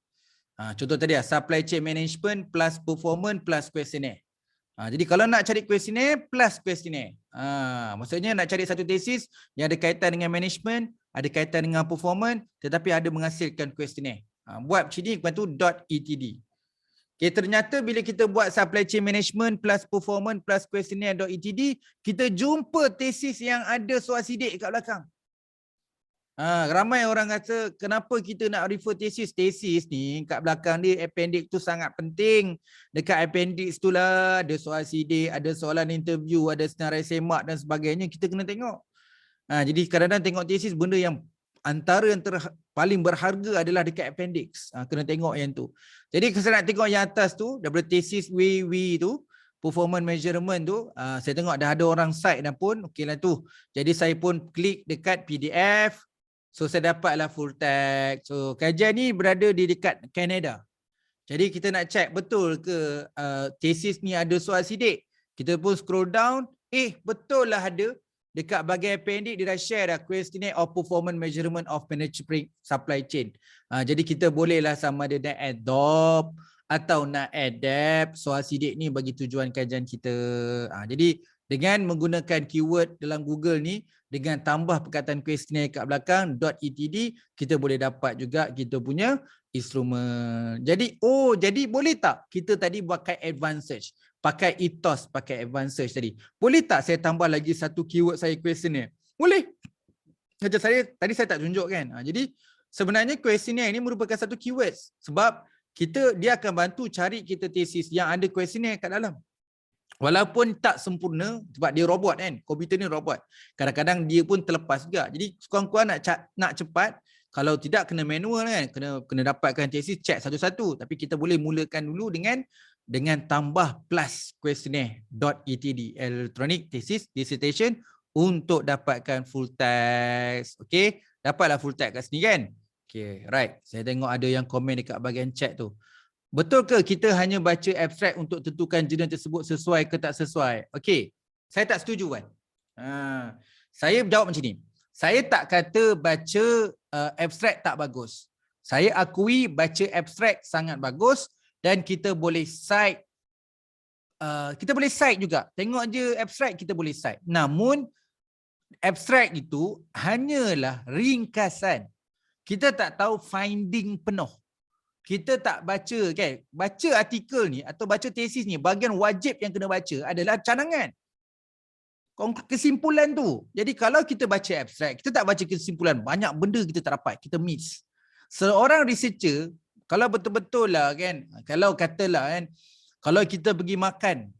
Speaker 1: Contoh tadi supply chain management plus performance plus questionnaire. Jadi kalau nak cari questionnaire plus questionnaire. Maksudnya nak cari satu tesis yang ada kaitan dengan management, ada kaitan dengan performance tetapi ada menghasilkan questionnaire. Buat macam ni lepas tu .etd. Okay, ternyata bila kita buat supply chain management plus performance plus questionnaire.etd, kita jumpa tesis yang ada soal sidik kat belakang. Ramai orang kata kenapa kita nak refer tesis. Tesis ni kat belakang dia appendix tu sangat penting. Dekat appendix tu lah ada soal sidik, ada soalan interview, ada senarai semak dan sebagainya. Kita kena tengok. Jadi kadang-kadang tengok tesis benda yang antara yang paling berharga adalah dekat appendix. Kena tengok yang tu. Jadi saya nak tengok yang atas tu daripada tesis WW tu, performance measurement tu, saya tengok dah ada orang cite dah pun. Okey lah tu. Jadi saya pun klik dekat PDF. So saya dapatlah full text. So kajian ni berada di dekat Canada. Jadi kita nak check betul ke tesis ni ada soal sidik. Kita pun scroll down, betul lah ada. Dekat bahagian appendix dia dah share dah questionnaire of performance measurement of management supply chain. Jadi kita bolehlah sama ada nak adopt atau nak adapt soal sidik ni bagi tujuan kajian kita. Jadi dengan menggunakan keyword dalam Google ni, dengan tambah perkataan questionnaire kat belakang .etd, kita boleh dapat juga kita punya instrumen. Jadi jadi boleh tak kita tadi pakai advanced search, pakai Ethos, pakai advanced search tadi. Boleh tak saya tambah lagi satu keyword saya questionnaire? Boleh. Macam saya tadi saya tak tunjuk kan. Jadi sebenarnya questionnaire ini merupakan satu keyword sebab dia akan bantu cari kita tesis yang ada questionnaire kat dalam. Walaupun tak sempurna sebab dia robot kan, komputer ni robot. Kadang-kadang dia pun terlepas juga. Jadi kurang-kurang nak cepat, kalau tidak kena manual kan, kena dapatkan tesis check satu-satu. Tapi kita boleh mulakan dulu dengan tambah plus questionnaire.etd, electronic thesis dissertation untuk dapatkan full text. Okey, dapatlah full text kat sini kan. Okey, right. Saya tengok ada yang komen dekat bahagian chat tu. Betul ke kita hanya baca abstrak untuk tentukan jurnal tersebut sesuai ke tak sesuai? Okey, saya tak setuju kan. Saya jawab macam ni. Saya tak kata baca abstrak tak bagus. Saya akui baca abstrak sangat bagus dan kita boleh cite. Kita boleh cite juga. Tengok je abstrak kita boleh cite. Namun abstrak itu hanyalah ringkasan. Kita tak tahu finding penuh. Kita tak baca kan, baca artikel ni atau baca tesis ni, bahagian wajib yang kena baca adalah cadangan. Kesimpulan tu. Jadi kalau kita baca abstrak, kita tak baca kesimpulan, banyak benda kita tak dapat, kita miss. Seorang researcher, kalau betul-betul lah kan, kalau katalah kan, kalau kita pergi makan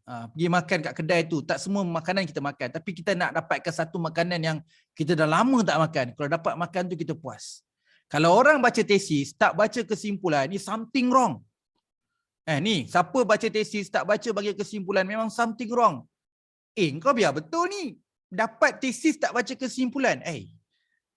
Speaker 1: kat kedai tu, tak semua makanan kita makan, tapi kita nak dapatkan satu makanan yang kita dah lama tak makan. Kalau dapat makan tu kita puas. Kalau orang baca tesis, tak baca kesimpulan, ni something wrong. Ni, siapa baca tesis, tak baca bagi kesimpulan, memang something wrong. Kau biar betul ni. Dapat tesis, tak baca kesimpulan.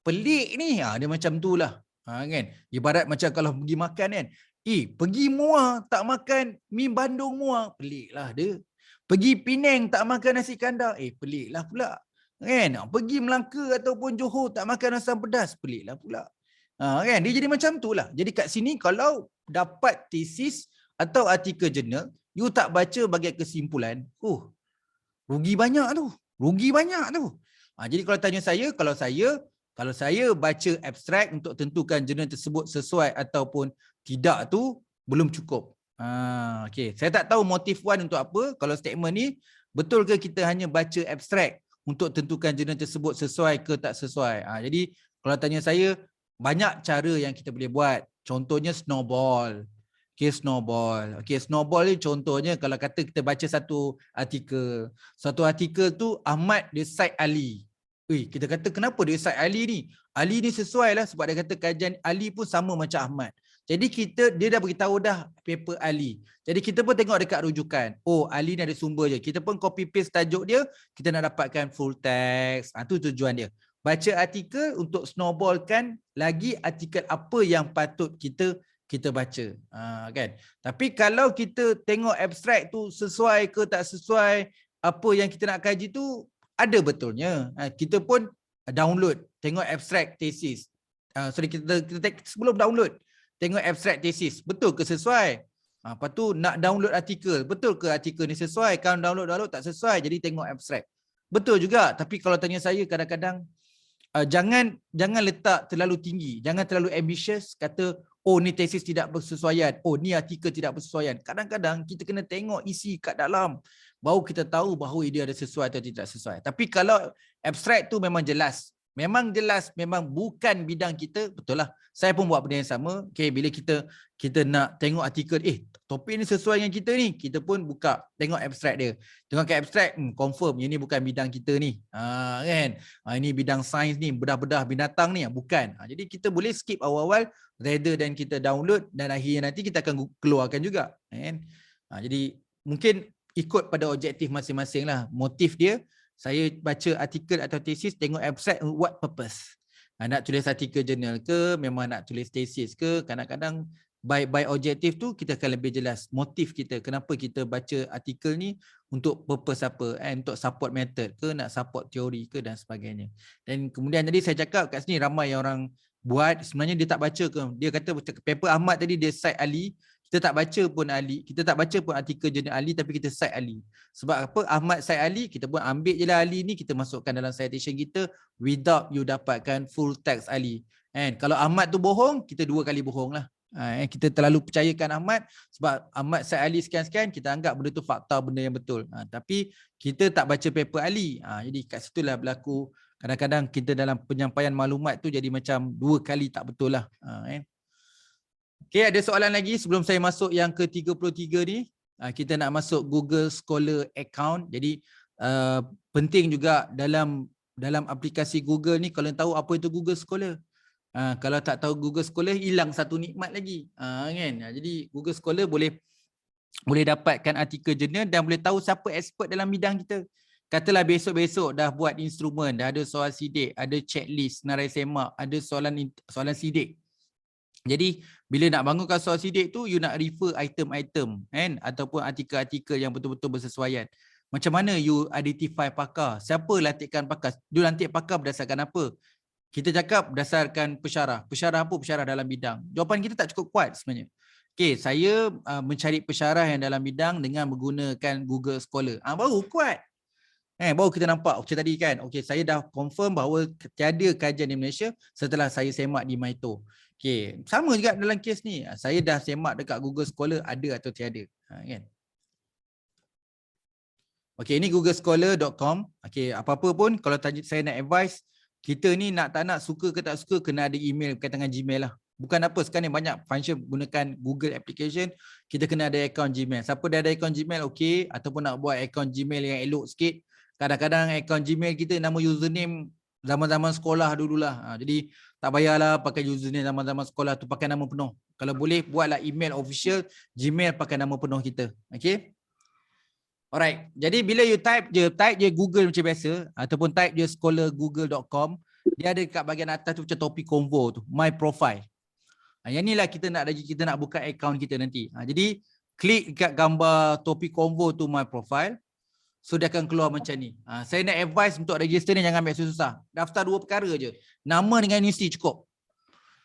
Speaker 1: Pelik ni. Dia macam tu lah. Kan? Ibarat macam kalau pergi makan kan. Pergi Muar, tak makan mi Bandung Muar. Pelik lah dia. Pergi Penang, tak makan nasi kandar. Pelik lah pula. Kan? Pergi Melaka ataupun Johor, tak makan asam pedas. Pelik lah pula. Kan dia jadi macam tu lah. Jadi kat sini kalau dapat tesis atau artikel jurnal, you tak baca bagi kesimpulan, rugi banyak tu. Rugi banyak tu. Jadi kalau tanya saya, kalau saya baca abstrak untuk tentukan jurnal tersebut sesuai ataupun tidak tu belum cukup. Okay. Saya tak tahu motif Wan untuk apa. Kalau statement ni, betul ke kita hanya baca abstrak untuk tentukan jurnal tersebut sesuai ke tak sesuai. Jadi kalau tanya saya, banyak cara yang kita boleh buat. Contohnya snowball. Okay, snowball. Okay, snowball ni contohnya kalau kata kita baca satu artikel. Satu artikel tu Ahmad dia cite Ali. Kita kata kenapa dia cite Ali ni? Ali ni sesuai lah sebab dia kata kajian Ali pun sama macam Ahmad. Jadi dia dah beritahu dah paper Ali. Jadi kita pun tengok dekat rujukan. Ali ni ada sumber je. Kita pun copy paste tajuk dia, kita nak dapatkan full text. Tu tujuan dia. Baca artikel untuk snowballkan lagi artikel apa yang patut kita baca. Kan? Tapi kalau kita tengok abstrak tu sesuai ke tak sesuai apa yang kita nak kaji tu, ada betulnya. Kita pun download, tengok abstrak tesis. Kita sebelum download, tengok abstrak tesis, betul ke sesuai? Lepas tu nak download artikel, betul ke artikel ni sesuai? Kalau download tak sesuai, jadi tengok abstrak. Betul juga, tapi kalau tanya saya kadang-kadang jangan letak terlalu tinggi, jangan terlalu ambitious, kata ni tesis tidak bersesuaian, ni artikel tidak bersesuaian. Kadang-kadang kita kena tengok isi kat dalam, baru kita tahu bahawa dia ada sesuai atau tidak sesuai. Tapi kalau abstrak tu memang jelas, memang bukan bidang kita, betul lah. Saya pun buat benda yang sama. Okay, bila kita nak tengok artikel, topik ni sesuai dengan kita ni, kita pun buka, tengok abstrak dia. Tengok ke abstrak, confirm ini bukan bidang kita ni. Kan? Ini bidang sains ni, bedah-bedah binatang ni, bukan. Jadi kita boleh skip awal-awal rather than kita download dan akhirnya nanti kita akan keluarkan juga. Kan? Jadi mungkin ikut pada objektif masing-masing lah. Motif dia, saya baca artikel atau tesis, tengok abstrak, what purpose? Nak tulis artikel jurnal ke, memang nak tulis tesis ke, kadang-kadang by objektif tu kita akan lebih jelas motif kita, kenapa kita baca artikel ni, untuk purpose apa, untuk support method ke, nak support teori ke dan sebagainya. Dan kemudian tadi saya cakap kat sini ramai yang orang buat, sebenarnya dia tak baca ke, dia kata paper Ahmad tadi dia cite Ali, kita tak baca pun Ali, kita tak baca pun artikel jurnal Ali, tapi kita cite Ali. Sebab apa? Ahmad cite Ali, kita pun ambil je lah Ali ni, kita masukkan dalam citation kita without you dapatkan full text Ali. Kalau Ahmad tu bohong, kita 2 kali bohong lah. Kita terlalu percayakan Ahmad sebab Ahmad cite Ali sekian-sekian, kita anggap benda tu fakta, benda yang betul. Tapi kita tak baca paper Ali. Jadi kat situlah berlaku kadang-kadang kita dalam penyampaian maklumat tu jadi macam 2 kali tak betul lah. Okay, ada soalan lagi sebelum saya masuk yang ke-33 ni. Kita nak masuk Google Scholar account. Jadi penting juga dalam aplikasi Google ni, kalau tahu apa itu Google Scholar. Kalau tak tahu Google Scholar, hilang satu nikmat lagi. Kan? Jadi Google Scholar boleh dapatkan artikel jurnal dan boleh tahu siapa expert dalam bidang kita. Katalah besok-besok dah buat instrumen, dah ada soal sidik, ada checklist, senarai semak, ada soalan sidik. Jadi bila nak bangunkan soal sidik tu, you nak refer item-item kan, ataupun artikel-artikel yang betul-betul bersesuaian. Macam mana you identify pakar? Siapa lantikkan pakar? You lantik pakar berdasarkan apa? Kita cakap berdasarkan pesyarah. Pesyarah apa? Pesyarah dalam bidang. Jawapan kita tak cukup kuat sebenarnya. Okay, saya mencari pesyarah yang dalam bidang dengan menggunakan Google Scholar. Baru kuat. Baru kita nampak macam tadi kan. Okay, saya dah confirm bahawa tiada kajian di Malaysia setelah saya semak di Maito. Okay, sama juga dalam kes ni. Saya dah semak dekat Google Scholar ada atau tiada. Kan? Okay, ini googlescholar.com. Okay, apa-apa pun kalau saya nak advise, kita ni tak nak, suka ke tak suka, kena ada email berkaitan dengan Gmail lah. Bukan apa, sekarang ni banyak function gunakan Google application, kita kena ada akaun Gmail. Siapa dah ada akaun Gmail, okay. Ataupun nak buat akaun Gmail yang elok sikit, kadang-kadang akaun Gmail kita nama username zaman-zaman sekolah dululah. Jadi tak payahlah pakai username zaman-zaman sekolah tu, pakai nama penuh. Kalau boleh buatlah email official Gmail pakai nama penuh kita. Okay. Alright. Jadi bila you type je Google macam biasa ataupun type je scholargoogle.com, dia ada dekat bahagian atas tu macam topi convo tu, my profile. Yang ni lah kita nak buka akaun kita nanti. Jadi klik dekat gambar topi convo tu, my profile. So dia akan keluar macam ni. Saya nak advise untuk register ni jangan ambil susah. Daftar 2 perkara je. Nama dengan universiti cukup.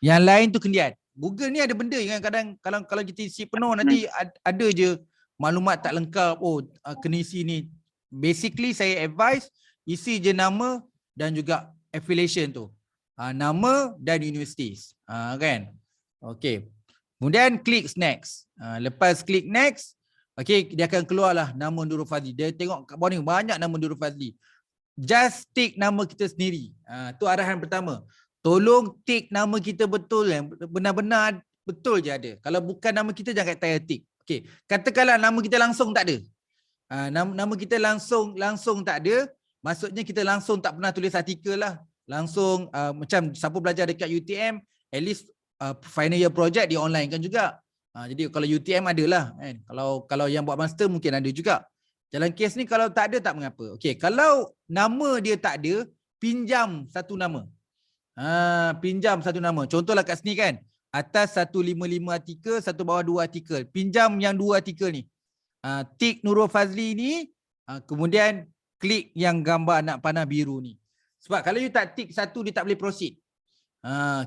Speaker 1: Yang lain tu keliat. Google ni ada benda yang kadang kalau kita isi penuh nanti ada je maklumat tak lengkap. Oh, kena isi ni. Basically saya advise isi je nama dan juga affiliation tu. Nama dan universities. Kan? Okey. Kemudian klik next. Lepas klik next, okey, dia akan keluarlah nama Nurul Fazli. Dia tengok kat bawah ni banyak nama Nurul Fazli. Just tick nama kita sendiri. Tu arahan pertama. Tolong tick nama kita betul, yang benar-benar betul je ada. Kalau bukan nama kita jangan tayar tick. Okey, katakanlah nama kita langsung tak ada. Nama kita langsung tak ada, maksudnya kita langsung tak pernah tulis artikel lah. Langsung macam siapa belajar dekat UTM, at least final year project dia online kan juga. Jadi kalau UTM adalah kan. Kalau yang buat master mungkin ada juga. Dalam kes ni kalau tak ada tak mengapa. Okey, kalau nama dia tak ada, pinjam satu nama. Pinjam satu nama. Contohlah kat sini kan, atas 155 artikel, satu bawah 2 artikel. Pinjam yang 2 artikel ni. Tik Nurul Fazli ni, kemudian klik yang gambar anak panah biru ni. Sebab kalau you tak tik satu, dia tak boleh proceed.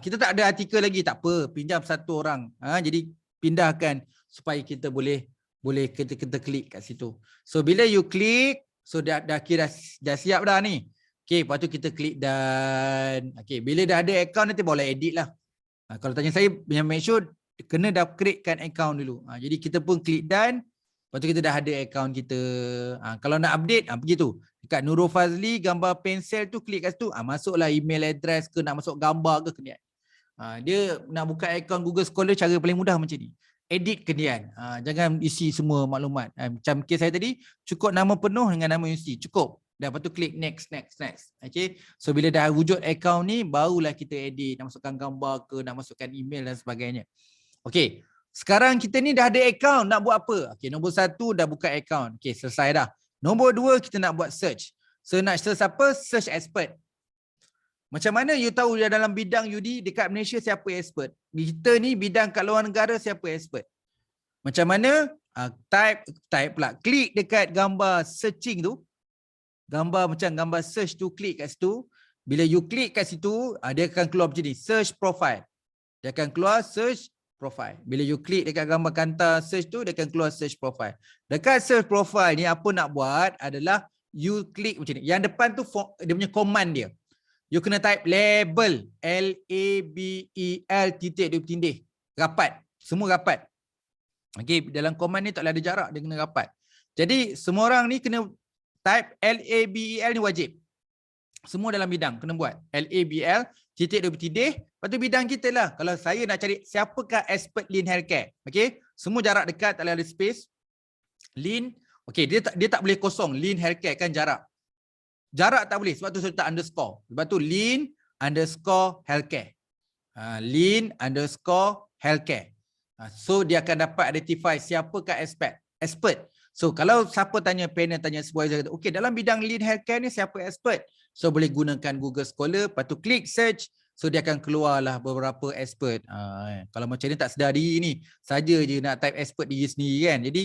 Speaker 1: Kita tak ada artikel lagi, tak apa, pinjam satu orang. Jadi pindahkan supaya kita boleh kita klik kat situ. So bila you klik, so dah kira dah siap dah ni. Okey, lepas tu kita klik dan okey, bila dah ada account nanti boleh edit lah. Kalau tanya saya, make sure kena dah createkan account dulu. Jadi kita pun klik dan lepas tu kita dah ada account kita. Kalau nak update, pergi tu. Dekat Nurul Fazli, gambar pensel tu, klik kat situ. Masuklah email address ke, nak masuk gambar ke, kena. Dia nak buka account Google Scholar, cara paling mudah macam ni. Edit kenian. Jangan isi semua maklumat. Macam kes saya tadi, cukup nama penuh dengan nama universiti. Cukup. Dan lepas tu klik next. Okay. So bila dah wujud account ni, barulah kita edit. Nak masukkan gambar ke, nak masukkan email dan sebagainya. Okay. Sekarang kita ni dah ada account, nak buat apa? Okay, nombor 1 dah buka account. Okay, selesai dah. Nombor 2 kita nak buat search. So nak search apa? Search expert. Macam mana you tahu dalam bidang UD dekat Malaysia siapa expert? Kita ni bidang kat luar negara siapa expert? Macam mana? Type pula. Klik dekat gambar searching tu. Gambar macam gambar search tu, klik kat situ. Bila you klik kat situ, dia akan keluar macam ni. Search profile. Dia akan keluar search profile. Bila you klik dekat gambar kantar search tu, dia akan keluar search profile. Dekat search profile ni, apa nak buat adalah you klik macam ni. Yang depan tu dia punya command dia. You kena type label. L-A-B-E-L titik dua tindih. Rapat. Semua rapat. Okay, dalam command ni tak ada jarak. Dia kena rapat. Jadi semua orang ni kena type L-A-B-E-L ni wajib. Semua dalam bidang kena buat. L-A-B-L titik dua tindih. Lepas tu bidang kita lah. Kalau saya nak cari siapakah expert lean healthcare. Okay. Semua jarak dekat, tak ada space. Lean. Okay, dia tak boleh kosong. Lean healthcare kan jarak. Jarak tak boleh. Sebab tu saya letak underscore. Lepas tu lean underscore healthcare. Lean underscore healthcare. So dia akan dapat identify siapakah expert. So kalau siapa tanya panel, tanya supervisor, okay, dalam bidang lean healthcare ni siapa expert? So boleh gunakan Google Scholar, lepas tu klik search. So dia akan keluarlah beberapa expert. Kalau macam ni tak sedar diri ni, saja je nak type expert diri sendiri kan. Jadi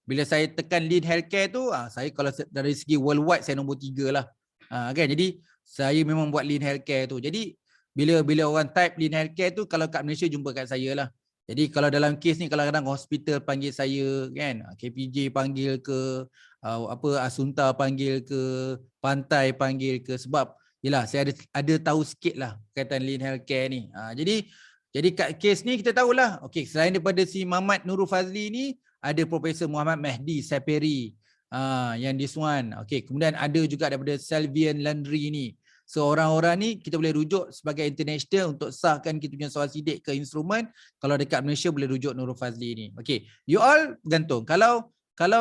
Speaker 1: bila saya tekan lean healthcare tu, saya kalau dari segi worldwide saya nombor 3 lah. Kan? Jadi saya memang buat lean healthcare tu. Jadi bila orang type lean healthcare tu, kalau kat Malaysia jumpa kat saya lah. Jadi kalau dalam kes ni kadang-kadang hospital panggil saya kan, KPJ panggil ke, Asunta panggil ke, Pantai panggil ke, sebab yelah saya ada tahu sikit lah berkaitan lean healthcare ni. Jadi kat kes ni kita tahulah, okey, selain daripada si Muhammad Nurul Fazli ni, ada Profesor Muhammad Mahdi Saperi, yang this one. Okey, kemudian ada juga daripada Salvian Landry ni. So orang-orang ni kita boleh rujuk sebagai international untuk sahkan kita punya soal sidik ke instrumen. Kalau dekat Malaysia boleh rujuk Nurul Fazli ni. Okey, you all gantung. Kalau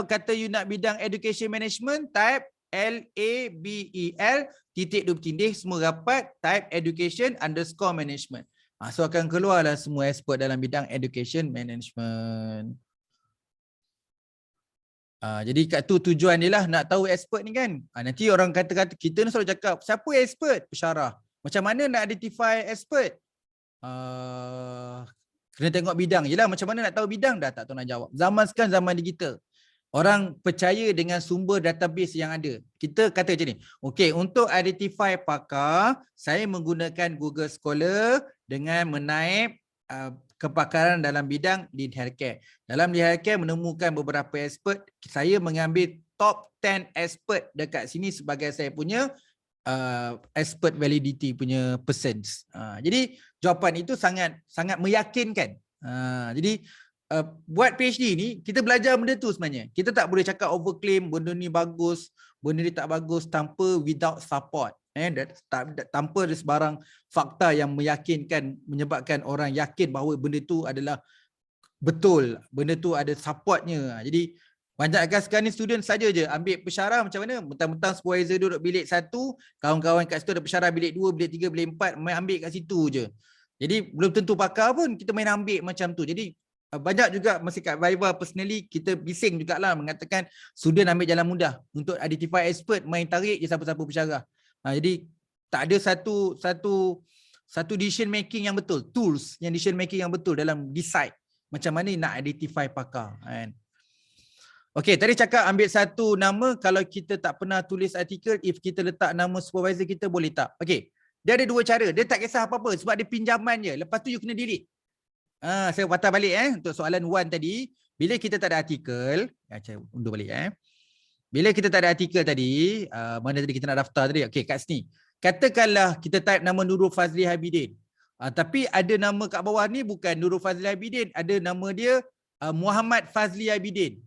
Speaker 1: kata you nak bidang education management, type L-A-B-E-L titik dua tindih semua rapat, type education underscore management. So akan keluarlah semua expert dalam bidang education management. Jadi kat tu tujuan dia lah nak tahu expert ni kan. Nanti orang kata kita ni selalu cakap siapa expert? Pensyarah. Macam mana nak identify expert? Kena tengok bidang. Yelah, macam mana nak tahu bidang? Dah tak tahu nak jawab. Zaman sekarang zaman digital. Orang percaya dengan sumber database yang ada. Kita kata macam ni. Okey, untuk identify pakar, saya menggunakan Google Scholar dengan menaip kepakaran dalam bidang lead healthcare. Dalam lead healthcare menemukan beberapa expert, saya mengambil top 10 expert dekat sini sebagai saya punya expert validity punya persons. Jadi jawapan itu sangat meyakinkan. Jadi buat PhD ni kita belajar benda tu sebenarnya. Kita tak boleh cakap overclaim benda ni bagus, benda ni tak bagus tanpa without support. Tanpa ada sebarang fakta yang meyakinkan, menyebabkan orang yakin bahawa benda tu adalah betul, benda tu ada supportnya. Jadi banyakkan sekarang ni student saja je ambil pensyarah macam mana, mentang-mentang supervisor duduk bilik 1, kawan-kawan kat situ ada pensyarah bilik 2, bilik 3, bilik 4, main ambil kat situ je. Jadi belum tentu pakar pun, kita main ambil macam tu. Jadi banyak juga masa kat Viva personally kita bising jugalah mengatakan student ambil jalan mudah untuk identify expert, main tarik je siapa-siapa pensyarah. Jadi tak ada satu decision making yang betul, tools yang decision making yang betul dalam decide macam mana nak identify pakar kan. Okey, tadi cakap ambil satu nama kalau kita tak pernah tulis artikel, if kita letak nama supervisor kita boleh tak? Okey, dia ada dua cara, dia tak kisah apa-apa sebab dia pinjaman je, lepas tu you kena delete. Saya patah balik untuk soalan 1 tadi, bila kita tak ada artikel, saya undur balik bila kita tak ada artikel tadi, mana tadi kita nak daftar tadi? Okey, kat sini. Katakanlah kita type nama Nurul Fazli Habidin. Tapi ada nama kat bawah ni bukan Nurul Fazli Habidin, ada nama dia Muhammad Fazli Habidin.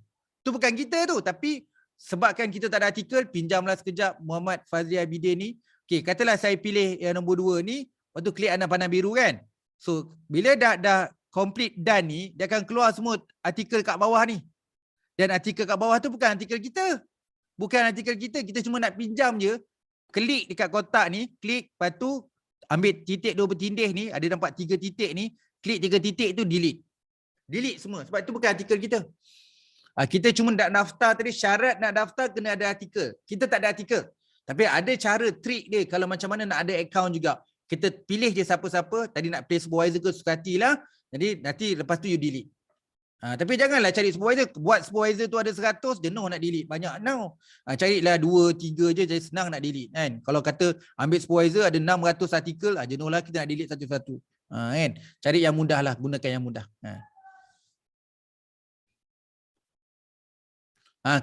Speaker 1: Tu bukan kita tu, tapi sebabkan kita tak ada artikel, pinjamlah sekejap Muhammad Fazli Habidin ni. Okey, katalah saya pilih yang nombor 2 ni, lepas tu klik panah biru kan. So, bila dah complete done ni, dia akan keluar semua artikel kat bawah ni. Dan artikel kat bawah tu bukan artikel kita. Bukan artikel kita, kita cuma nak pinjam je. Klik dekat kotak ni, klik, lepas tu ambil titik 2 bertindih ni, ada nampak 3 titik ni, klik 3 titik tu delete. Delete semua, sebab itu bukan artikel kita. Kita cuma nak daftar tadi, syarat nak daftar kena ada artikel. Kita tak ada artikel. Tapi ada cara, trik dia, kalau macam mana nak ada account juga. Kita pilih je siapa-siapa, tadi nak play supervisor ke suka hatilah, jadi nanti lepas tu you delete. Tapi janganlah cari supervisor, buat supervisor tu ada 100, jenuh nak delete, banyak now. Carilah 2, 3 je, jadi senang nak delete kan. Kalau kata ambil supervisor ada 600 artikel, jenuhlah kita nak delete satu-satu. Kan? Cari yang mudah lah, gunakan yang mudah.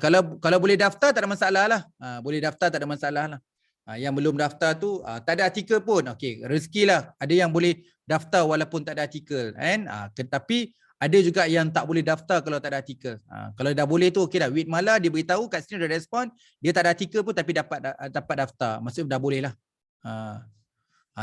Speaker 1: Kalau boleh daftar tak ada masalah lah. Boleh daftar tak ada masalah lah. Yang belum daftar tu tak ada artikel pun, okey, rezekilah. Ada yang boleh daftar walaupun tak ada artikel kan. Tetapi ada juga yang tak boleh daftar kalau tak ada artikel. Kalau dah boleh tu okey dah. Wit Mala dia beritahu kat sini dah respon, dia tak ada artikel pun tapi dapat daftar. Maksudnya dah boleh lah.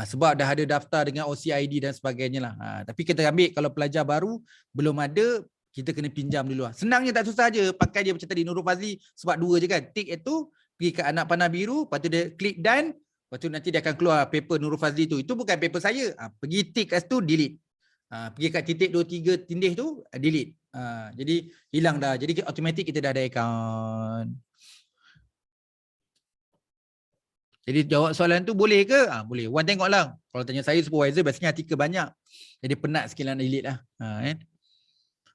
Speaker 1: Sebab dah ada daftar dengan OCID dan sebagainya lah. Tapi kita ambil kalau pelajar baru belum ada, kita kena pinjam dulu lah. Senangnya tak susah je, pakai je macam tadi Nurul Fazli sebab 2 je kan. Tik itu pergi ke anak panah biru, lepas tu dia klik done, lepas tu nanti dia akan keluar paper Nurul Fazli tu. Itu bukan paper saya. Pergi tik kat situ delete. Pergi kat titik 2, 3 tindih tu delete. Jadi hilang dah. Jadi automatic kita dah ada account. Jadi jawab soalan tu boleh ke? Boleh. Wan tengoklah. Kalau tanya saya supervisor biasanya artikel banyak. Jadi penat sikit lah nak delete lah. Kan?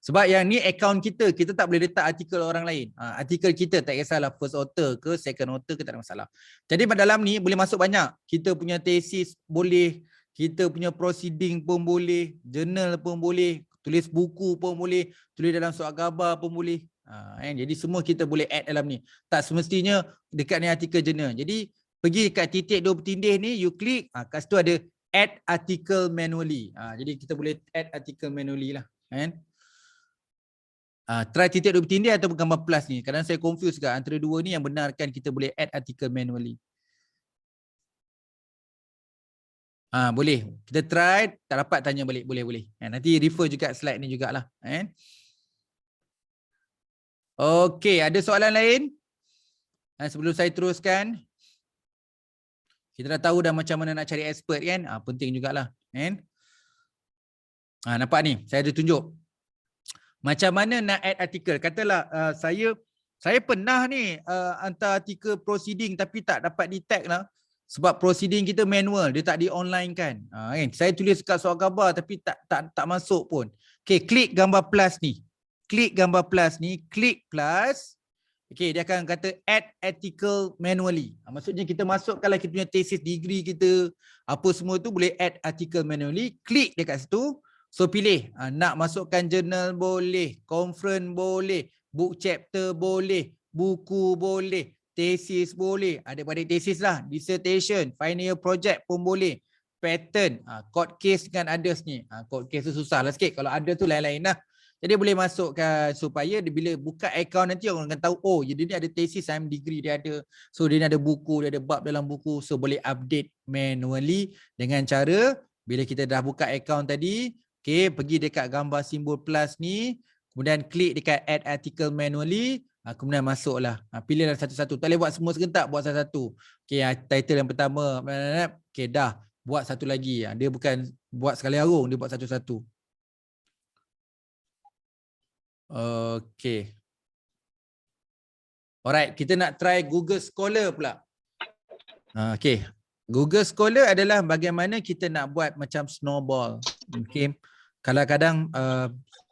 Speaker 1: Sebab yang ni account kita, kita tak boleh letak artikel orang lain. Artikel kita tak kisahlah first author ke second author ke tak ada masalah. Jadi dalam ni boleh masuk banyak. Kita punya thesis boleh, kita punya proceeding pun boleh, journal pun boleh, tulis buku pun boleh, tulis dalam surat khabar pun boleh. Jadi semua kita boleh add dalam ni. Tak semestinya dekat ni artikel journal. Jadi pergi kat titik 2 bertindih ni, you klik, kat situ ada add article manually. Jadi kita boleh add article manually lah. Try titik 2 bertindih atau gambar plus ni. Kadang saya confuse juga antara dua ni yang benarkan kita boleh add article manually. Boleh. Kita try, tak dapat tanya balik. Boleh. Nanti refer juga slide ni jugalah. Okey, ada soalan lain? Sebelum saya teruskan. Kita dah tahu dah macam mana nak cari expert kan? Penting jugalah. Nampak ni, saya ada tunjuk. Macam mana nak add artikel? Katalah saya pernah ni hantar artikel proceeding tapi tak dapat detect lah. Sebab proceeding kita manual, dia tak di-online kan. Saya tulis kat surat khabar tapi tak masuk pun. Okay, klik gambar plus ni. Klik gambar plus ni, klik plus. Okay, dia akan kata add article manually. Maksudnya kita masukkanlah kita punya thesis degree kita, apa semua tu boleh add article manually. Klik dekat situ. So pilih, nak masukkan journal boleh, conference boleh, book chapter boleh, buku boleh, thesis boleh. Adik-adik thesis lah, dissertation, final year project pun boleh. Pattern, court case dengan others ni. Court case tu susah lah sikit. Kalau ada tu lain-lain lah. Jadi boleh masukkan supaya dia bila buka account nanti orang akan tahu, oh dia ni ada thesis, time degree dia ada. So dia ni ada buku, dia ada bab dalam buku. So boleh update manually dengan cara bila kita dah buka account tadi, okay, pergi dekat gambar simbol plus ni, kemudian klik dekat add article manually, kemudian masuklah. Pilihlah satu-satu. Tak boleh buat semua serentak, buat satu-satu. Okay, title yang pertama, okay dah, buat satu lagi. Dia bukan buat sekali arung, dia buat satu-satu. Okay. Alright, kita nak try Google Scholar pula. Okay. Google Scholar adalah bagaimana kita nak buat macam snowball. Okay. Kadang-kadang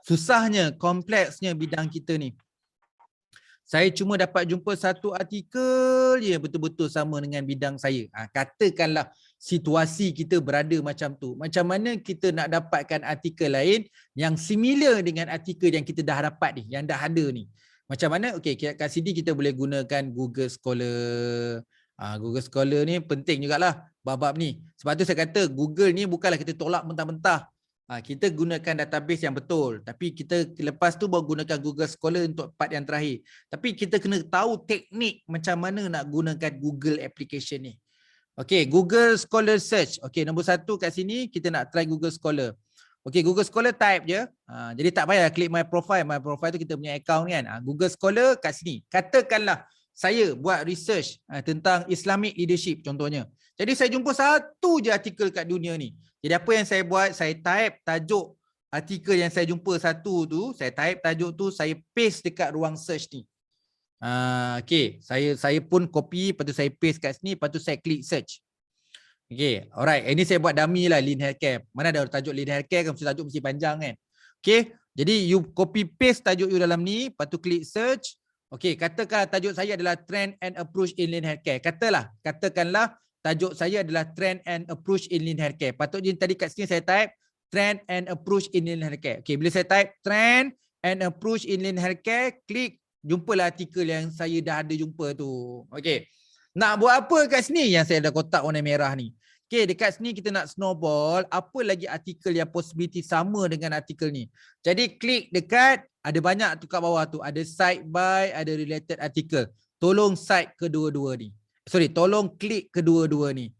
Speaker 1: susahnya, kompleksnya bidang kita ni. Saya cuma dapat jumpa satu artikel je betul-betul sama dengan bidang saya. Katakanlah situasi kita berada macam tu. Macam mana kita nak dapatkan artikel lain yang similar dengan artikel yang kita dah dapat ni, yang dah ada ni. Macam mana? Okey, kat sini kita boleh gunakan Google Scholar. Google Scholar ni penting jugalah bab-bab ni. Sebab tu saya kata Google ni bukanlah kita tolak mentah-mentah. Kita gunakan database yang betul, tapi kita lepas tu baru gunakan Google Scholar untuk part yang terakhir. Tapi kita kena tahu teknik macam mana nak gunakan Google application ni. Okey, Google Scholar search. Okey, nombor 1 kat sini kita nak try Google Scholar. Okey, Google Scholar type je. Jadi tak payah klik my profile. My profile tu kita punya account kan. Google Scholar kat sini. Katakanlah saya buat research tentang Islamic leadership contohnya. Jadi saya jumpa satu je artikel kat dunia ni. Jadi apa yang saya buat, saya type tajuk artikel yang saya jumpa satu tu, saya type tajuk tu, saya paste dekat ruang search ni. Okay, saya pun copy, lepas tu saya paste kat sini, lepas tu saya klik search. Okay, alright. Ini saya buat dummy lah, Lean Healthcare. Mana ada tajuk Lean Healthcare kan, tajuk mesti panjang kan. Okay, jadi you copy paste tajuk you dalam ni, lepas tu klik search. Okay, katakanlah tajuk saya adalah Trend and Approach in Lean Healthcare. Katakanlah tajuk saya adalah Trend and Approach in Lean Healthcare. Patutnya tadi kat sini saya type Trend and Approach in Lean Healthcare. Okay, bila saya type Trend and Approach in Lean Healthcare, klik, jumpalah artikel yang saya dah ada jumpa tu. Okay, nak buat apa kat sini yang saya dah kotak warna merah ni? Okay, dekat sini kita nak snowball, apa lagi artikel yang possibility sama dengan artikel ni. Jadi klik dekat, ada banyak tu kat bawah tu, ada cite by, ada related article. Tolong cite kedua-dua ni. Tolong klik kedua-dua ni.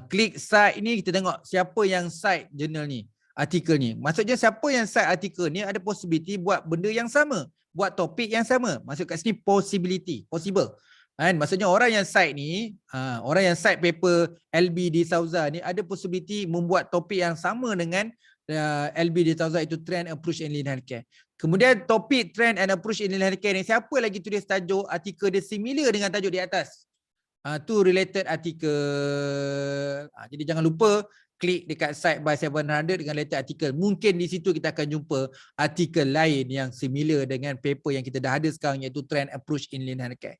Speaker 1: Klik cite ni, kita tengok siapa yang cite jurnal ni, artikel ni. Maksudnya siapa yang cite artikel ni ada possibility buat benda yang sama, buat topik yang sama. Maksud kat sini possibility, possible. Maksudnya orang yang cite ni, orang yang cite paper LB de Souza ni ada possibility membuat topik yang sama dengan LB de Souza, itu Trend Approach in Lean Healthcare. Kemudian topik Trend and Approach in Lean Healthcare ni, siapa lagi tulis tajuk artikel dia similar dengan tajuk di atas? Tu related artikel. Jadi jangan lupa klik dekat site by 700 dengan related artikel. Mungkin di situ kita akan jumpa artikel lain yang similar dengan paper yang kita dah ada sekarang, iaitu Trend Approach in Lean Healthcare.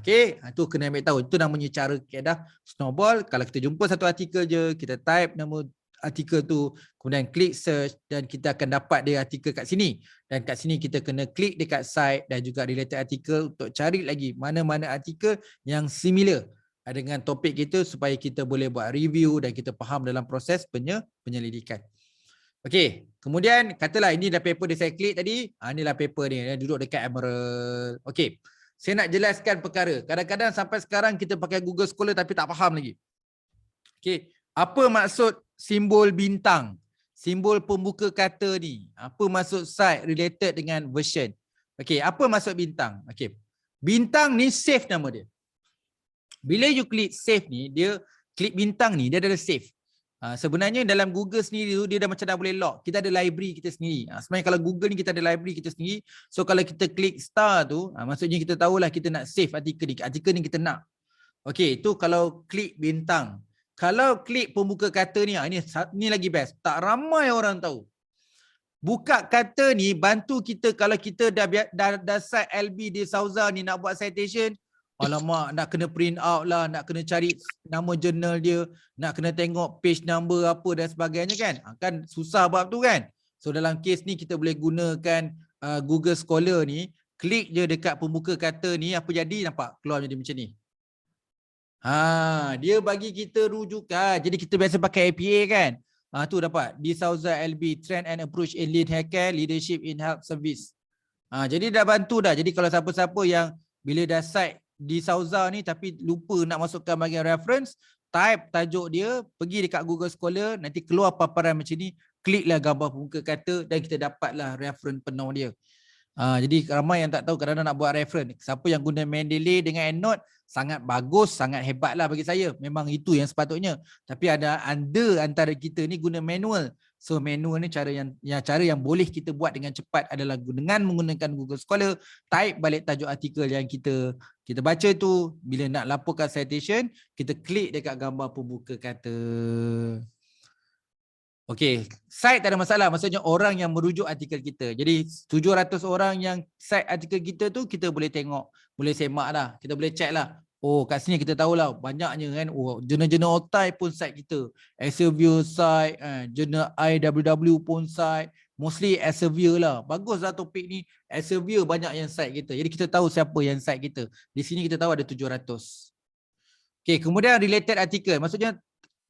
Speaker 1: Okay, tu kena ambil tahu. Itu namanya cara kaedah snowball. Kalau kita jumpa satu artikel je, kita type nama artikel tu, kemudian klik search dan kita akan dapat dia artikel kat sini. Dan kat sini kita kena klik dekat site dan juga related artikel untuk cari lagi mana-mana artikel yang similar dengan topik kita supaya kita boleh buat review dan kita faham dalam proses penyelidikan. Okey, kemudian katalah ini dah paper dia saya klik tadi. Inilah paper ni, dia duduk dekat Emerald. Okey. Saya nak jelaskan perkara. Kadang-kadang sampai sekarang kita pakai Google Scholar tapi tak faham lagi. Okey, apa maksud simbol bintang? Simbol pembuka kata ni. Apa maksud site related dengan version? Okey, apa maksud bintang? Okey. Bintang ni save nama dia. Bila you klik save ni, dia klik bintang ni, dia adalah save. Sebenarnya dalam Google sendiri tu dia dah macam dah boleh lock. Kita ada library kita sendiri. Sebenarnya kalau Google ni kita ada library kita sendiri. So kalau kita klik star tu, maksudnya kita tahulah kita nak save artikel ni. Artikel ni kita nak. Okey, itu kalau klik bintang. Kalau klik pembuka kata ni, ini lagi best. Tak ramai orang tahu. Buka kata ni bantu kita kalau kita dah site LB di Sauza ni nak buat citation. Alamak, nak kena print out lah, nak kena cari nama jurnal dia, nak kena tengok page number apa dan sebagainya kan. Kan susah buat tu kan. So dalam kes ni kita boleh gunakan Google Scholar ni. Klik je dekat pembuka kata ni, apa jadi nampak keluar jadi macam ni. Dia bagi kita rujukan. Jadi kita biasa pakai APA kan. Tu dapat di Sauza LB Trend and Approach in Lean Healthcare Leadership in Health Service. Jadi dah bantu dah. Jadi kalau siapa-siapa yang bila dah site di Sauza ni tapi lupa nak masukkan bahagian reference, type tajuk dia, pergi dekat Google Scholar, nanti keluar paparan macam ni, kliklah gambar pembuka kata dan kita dapatlah reference penuh dia. Jadi ramai yang tak tahu kadang-kadang nak buat reference. Siapa yang guna Mendeley dengan EndNote sangat bagus, sangat hebat lah bagi saya. Memang itu yang sepatutnya. Tapi ada antara kita ni guna manual. So manual ni cara yang boleh kita buat dengan cepat adalah dengan menggunakan Google Scholar, type balik tajuk artikel yang kita baca tu. Bila nak laporkan citation, kita klik dekat gambar pembuka kata. Okey, site tak ada masalah. Maksudnya orang yang merujuk artikel kita. Jadi 700 orang yang site artikel kita tu kita boleh tengok, boleh semak lah. Kita boleh check lah. Oh, kat sini kita tahulah banyaknya kan. Oh, jurnal-jurnal otai pun site kita. Elsevier site, jurnal IWW pun site. Mostly Elsevier lah. Baguslah topik ni. Elsevier banyak yang site kita. Jadi kita tahu siapa yang site kita. Di sini kita tahu ada 700. Okey, kemudian related artikel. Maksudnya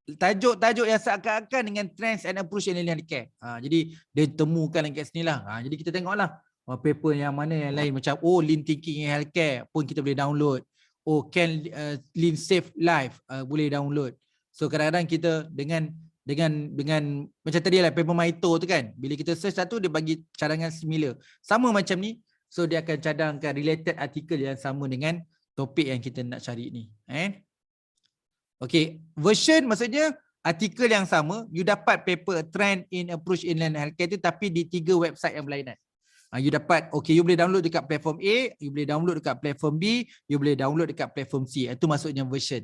Speaker 1: tajuk-tajuk yang seakan-akan dengan trends and approach in healthcare. Jadi dia temukan kat sini lah. Jadi kita tengoklah paper yang mana yang lain macam lean thinking in healthcare pun kita boleh download. Can lean save life boleh download. So kadang-kadang kita dengan macam tadi lah paper Maito tu kan. Bila kita search satu dia bagi cadangan similar. Sama macam ni. So dia akan cadangkan related artikel yang sama dengan topik yang kita nak cari ni. Okay, version maksudnya artikel yang sama, you dapat paper trend in approach in healthcare tu tapi di 3 website yang berlainan. You dapat, okay, you boleh download dekat platform A, you boleh download dekat platform B, you boleh download dekat platform C. Itu maksudnya version.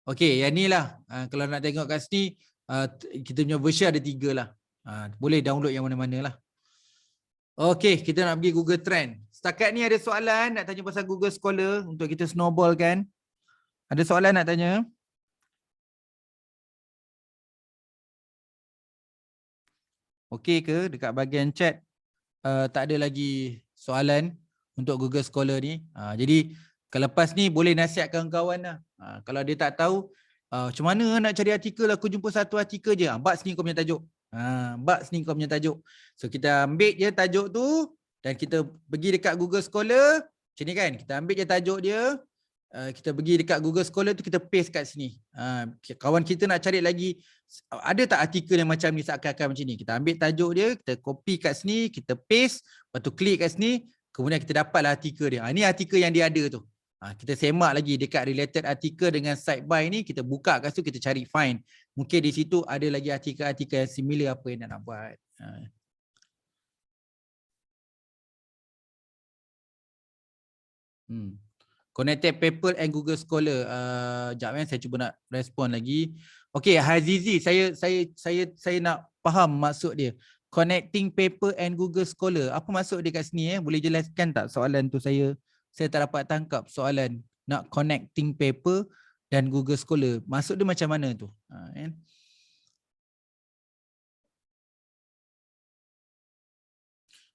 Speaker 1: Okay, yang ni lah. Kalau nak tengok kat sini, kita punya version ada 3 lah. Boleh download yang mana-mana lah. Okay, kita nak pergi Google Trend. Setakat ni ada soalan nak tanya pasal Google Scholar untuk kita snowball kan? Ada soalan nak tanya? Okey ke dekat bahagian chat tak ada lagi soalan untuk Google Scholar ni. Jadi lepas ni boleh nasihat kawan-kawan lah. Kalau dia tak tahu macam mana nak cari artikel, aku jumpa satu artikel je. Bab sini kau punya tajuk. Bab sini kau punya tajuk. So kita ambil je tajuk tu dan kita pergi dekat Google Scholar. Macam ni kan, kita ambil je tajuk dia. Kita pergi dekat Google Scholar tu kita paste kat sini. Kawan kita nak cari lagi ada tak artikel yang macam ni seakan-akan macam ni. Kita ambil tajuk dia, kita copy kat sini, kita paste, lepas tu klik kat sini, kemudian kita dapatlah artikel dia. Ini artikel yang dia ada tu. Kita semak lagi dekat related artikel dengan site by ni, kita buka kat situ, kita cari find. Mungkin di situ ada lagi artikel-artikel yang similar apa yang nak buat. Connected paper and Google Scholar. Sekejap saya cuba nak respon lagi. Okey, Hazizi, saya nak faham maksud dia. Connecting paper and Google Scholar. Apa maksud dia kat sini Boleh jelaskan tak soalan tu saya tak dapat tangkap soalan nak connecting paper dan Google Scholar. Maksud dia macam mana tu?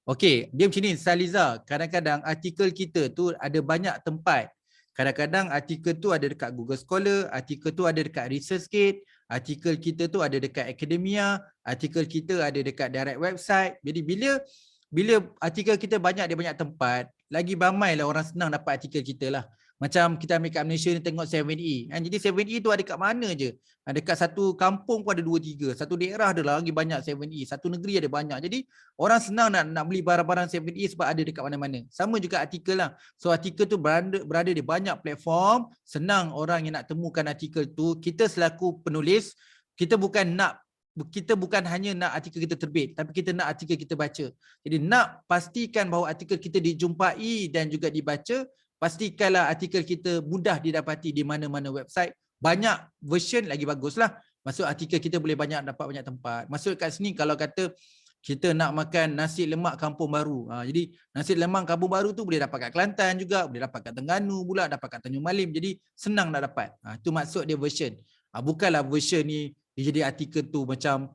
Speaker 1: Okey, dia macam ni Saliza, kadang-kadang artikel kita tu ada banyak tempat. Kadang-kadang artikel tu ada dekat Google Scholar, artikel tu ada dekat ResearchGate, artikel kita tu ada dekat Academia, artikel kita ada dekat direct website. Jadi bila artikel kita banyak di banyak tempat, lagi ramailah orang senang dapat artikel kita lah. Macam kita ambil kat Malaysia ni tengok 7E. Jadi 7E tu ada kat mana je? Dekat satu kampung pun ada 2-3. Satu daerah ada lagi banyak 7E. Satu negeri ada banyak. Jadi orang senang nak beli barang-barang 7E sebab ada dekat mana-mana. Sama juga artikel lah. So artikel tu berada di banyak platform. Senang orang yang nak temukan artikel tu. Kita selaku penulis, kita bukan hanya nak artikel kita terbit, tapi kita nak artikel kita baca. Jadi nak pastikan bahawa artikel kita dijumpai dan juga dibaca. Pastikanlah artikel kita mudah didapati di mana-mana website. Banyak version lagi baguslah. Maksud artikel kita boleh dapat banyak tempat. Maksud kat sini kalau kata kita nak makan nasi lemak Kampung Baru. Jadi nasi lemak Kampung Baru tu boleh dapat kat Kelantan juga, boleh dapat kat Terengganu pula, dapat kat Tanjung Malim. Jadi senang nak dapat. Tu maksud dia version. Bukanlah version ni dia jadi artikel tu macam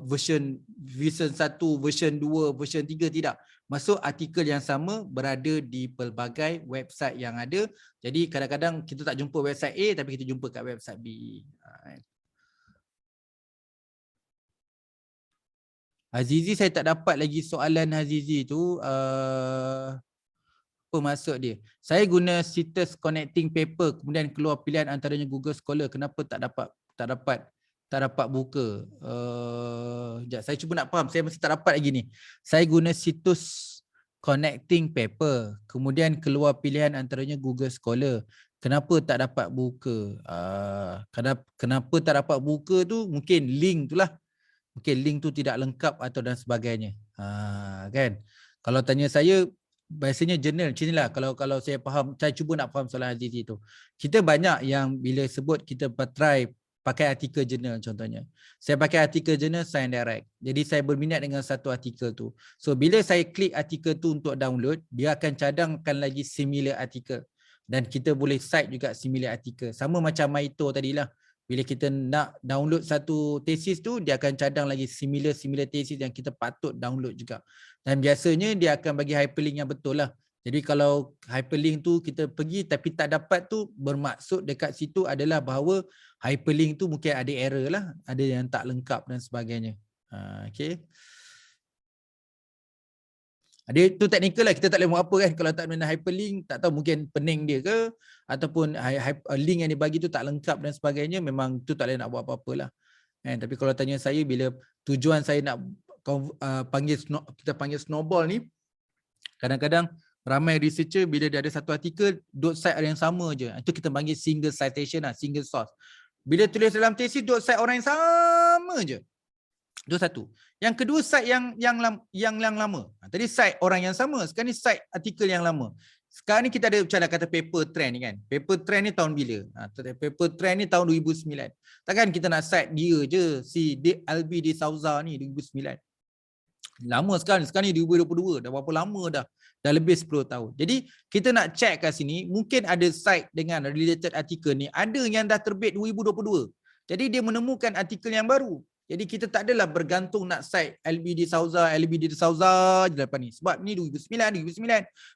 Speaker 1: version 1, version 2, version 3, tidak. Maksud artikel yang sama berada di pelbagai website yang ada. Jadi kadang-kadang kita tak jumpa website A tapi kita jumpa kat website B. Azizi, saya tak dapat lagi soalan Azizi tu. Apa maksud dia? Saya guna situs connecting paper kemudian keluar pilihan antaranya Google Scholar. Kenapa tak dapat buka? Sekejap, saya cuba nak faham. Saya masih tak dapat lagi ni. Saya guna situs connecting paper kemudian keluar pilihan antaranya Google Scholar. Kenapa tak dapat buka? Kenapa tak dapat buka tu mungkin link tu lah. Mungkin link tu tidak lengkap atau dan sebagainya. Kan? Kalau tanya saya, biasanya jurnal macam inilah. Kalau saya faham, saya cuba nak faham soalan Azizi tu. Kita banyak yang bila sebut kita try pakai artikel jurnal contohnya. Saya pakai artikel jurnal Science Direct. Jadi saya berminat dengan satu artikel tu. So bila saya klik artikel tu untuk download, dia akan cadangkan lagi similar artikel. Dan kita boleh cite juga similar artikel. Sama macam Maito tadilah. Bila kita nak download satu tesis tu, dia akan cadang lagi similar tesis yang kita patut download juga. Dan biasanya dia akan bagi hyperlink yang betul lah. Jadi kalau hyperlink tu kita pergi tapi tak dapat tu, bermaksud dekat situ adalah bahawa hyperlink tu mungkin ada error lah. Ada yang tak lengkap dan sebagainya. Okay. Dia tu teknikal lah, kita tak boleh buat apa kan kalau tak guna hyperlink, tak tahu mungkin pening dia ke ataupun link yang dibagi tu tak lengkap dan sebagainya, memang tu tak boleh nak buat apa-apa lah. Tapi kalau tanya saya, bila tujuan saya nak kita panggil snowball ni, kadang-kadang ramai researcher bila dia ada satu artikel dot site ada yang sama je, itu kita panggil single citation lah, single source. Bila tulis dalam tesis dot site orang yang sama je. Itu satu. Yang kedua, site yang lama. Tadi site orang yang sama, sekarang ni site artikel yang lama. Sekarang ni kita ada macam kata paper trend ni kan. Paper trend ni tahun bila? Paper trend ni tahun 2009. Takkan kita nak cite dia je, si Albi de Souza ni 2009. Lama sekarang ni 2022. Dah berapa lama dah? Dah lebih 10 tahun. Jadi kita nak check kat sini, mungkin ada site dengan related artikel ni, ada yang dah terbit 2022. Jadi dia menemukan artikel yang baru. Jadi kita tak adalah bergantung nak cite LB de Souza je lepas ni. Sebab ni 2009.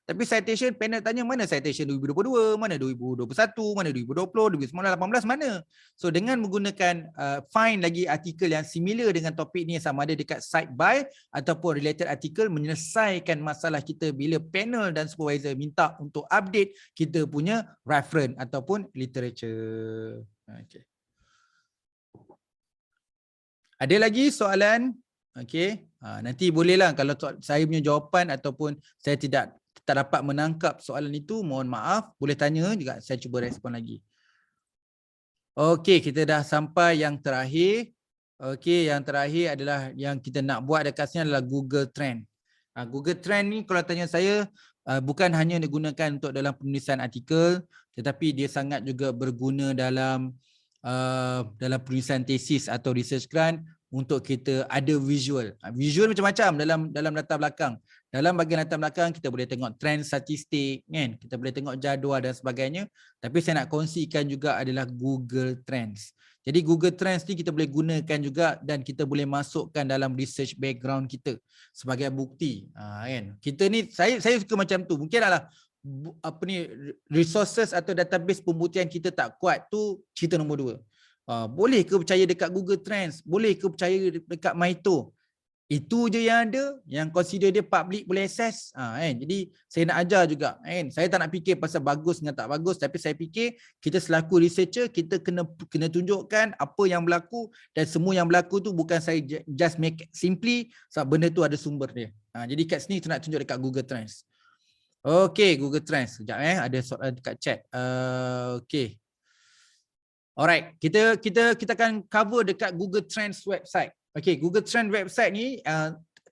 Speaker 1: Tapi citation, panel tanya mana citation 2022, mana 2021, mana 2020, 2019, 18, mana? So dengan menggunakan find lagi artikel yang similar dengan topik ni, sama ada dekat site by ataupun related artikel, menyelesaikan masalah kita bila panel dan supervisor minta untuk update kita punya reference ataupun literature. Okay. Ada lagi soalan? Okey. Nanti bolehlah kalau saya punya jawapan ataupun saya tak dapat menangkap soalan itu, mohon maaf, boleh tanya juga, saya cuba respon lagi. Okey, kita dah sampai yang terakhir. Okey, yang terakhir adalah yang kita nak buat dekat sini adalah Google Trend. Google Trend ni kalau tanya saya, bukan hanya digunakan untuk dalam penulisan artikel, tetapi dia sangat juga berguna dalam penulisan tesis atau research grant untuk kita ada visual. Visual macam-macam dalam latar belakang. Dalam bahagian latar belakang kita boleh tengok trend statistik kan, kita boleh tengok jadual dan sebagainya. Tapi saya nak kongsikan juga adalah Google Trends. Jadi Google Trends ni kita boleh gunakan juga dan kita boleh masukkan dalam research background kita sebagai bukti. Kan. Kita ni saya suka macam tu. Mungkin adalah resources atau database pembuktian kita tak kuat tu cerita nombor 2. Boleh ke percaya dekat Google Trends? Boleh ke percaya dekat Maito? Itu je yang ada, yang consider dia public boleh access. Kan? Jadi saya nak ajar juga. Kan? Saya tak nak fikir pasal bagus dengan tak bagus, tapi saya fikir kita selaku researcher, kita kena tunjukkan apa yang berlaku, dan semua yang berlaku tu bukan saya just make it simply, sebab benda tu ada sumber dia. Jadi kat sini kita nak tunjuk dekat Google Trends. Okay, Google Trends. Sekejap ada soalan dekat chat. Okay. Alright, kita akan cover dekat Google Trends website. Okay, Google Trends website ni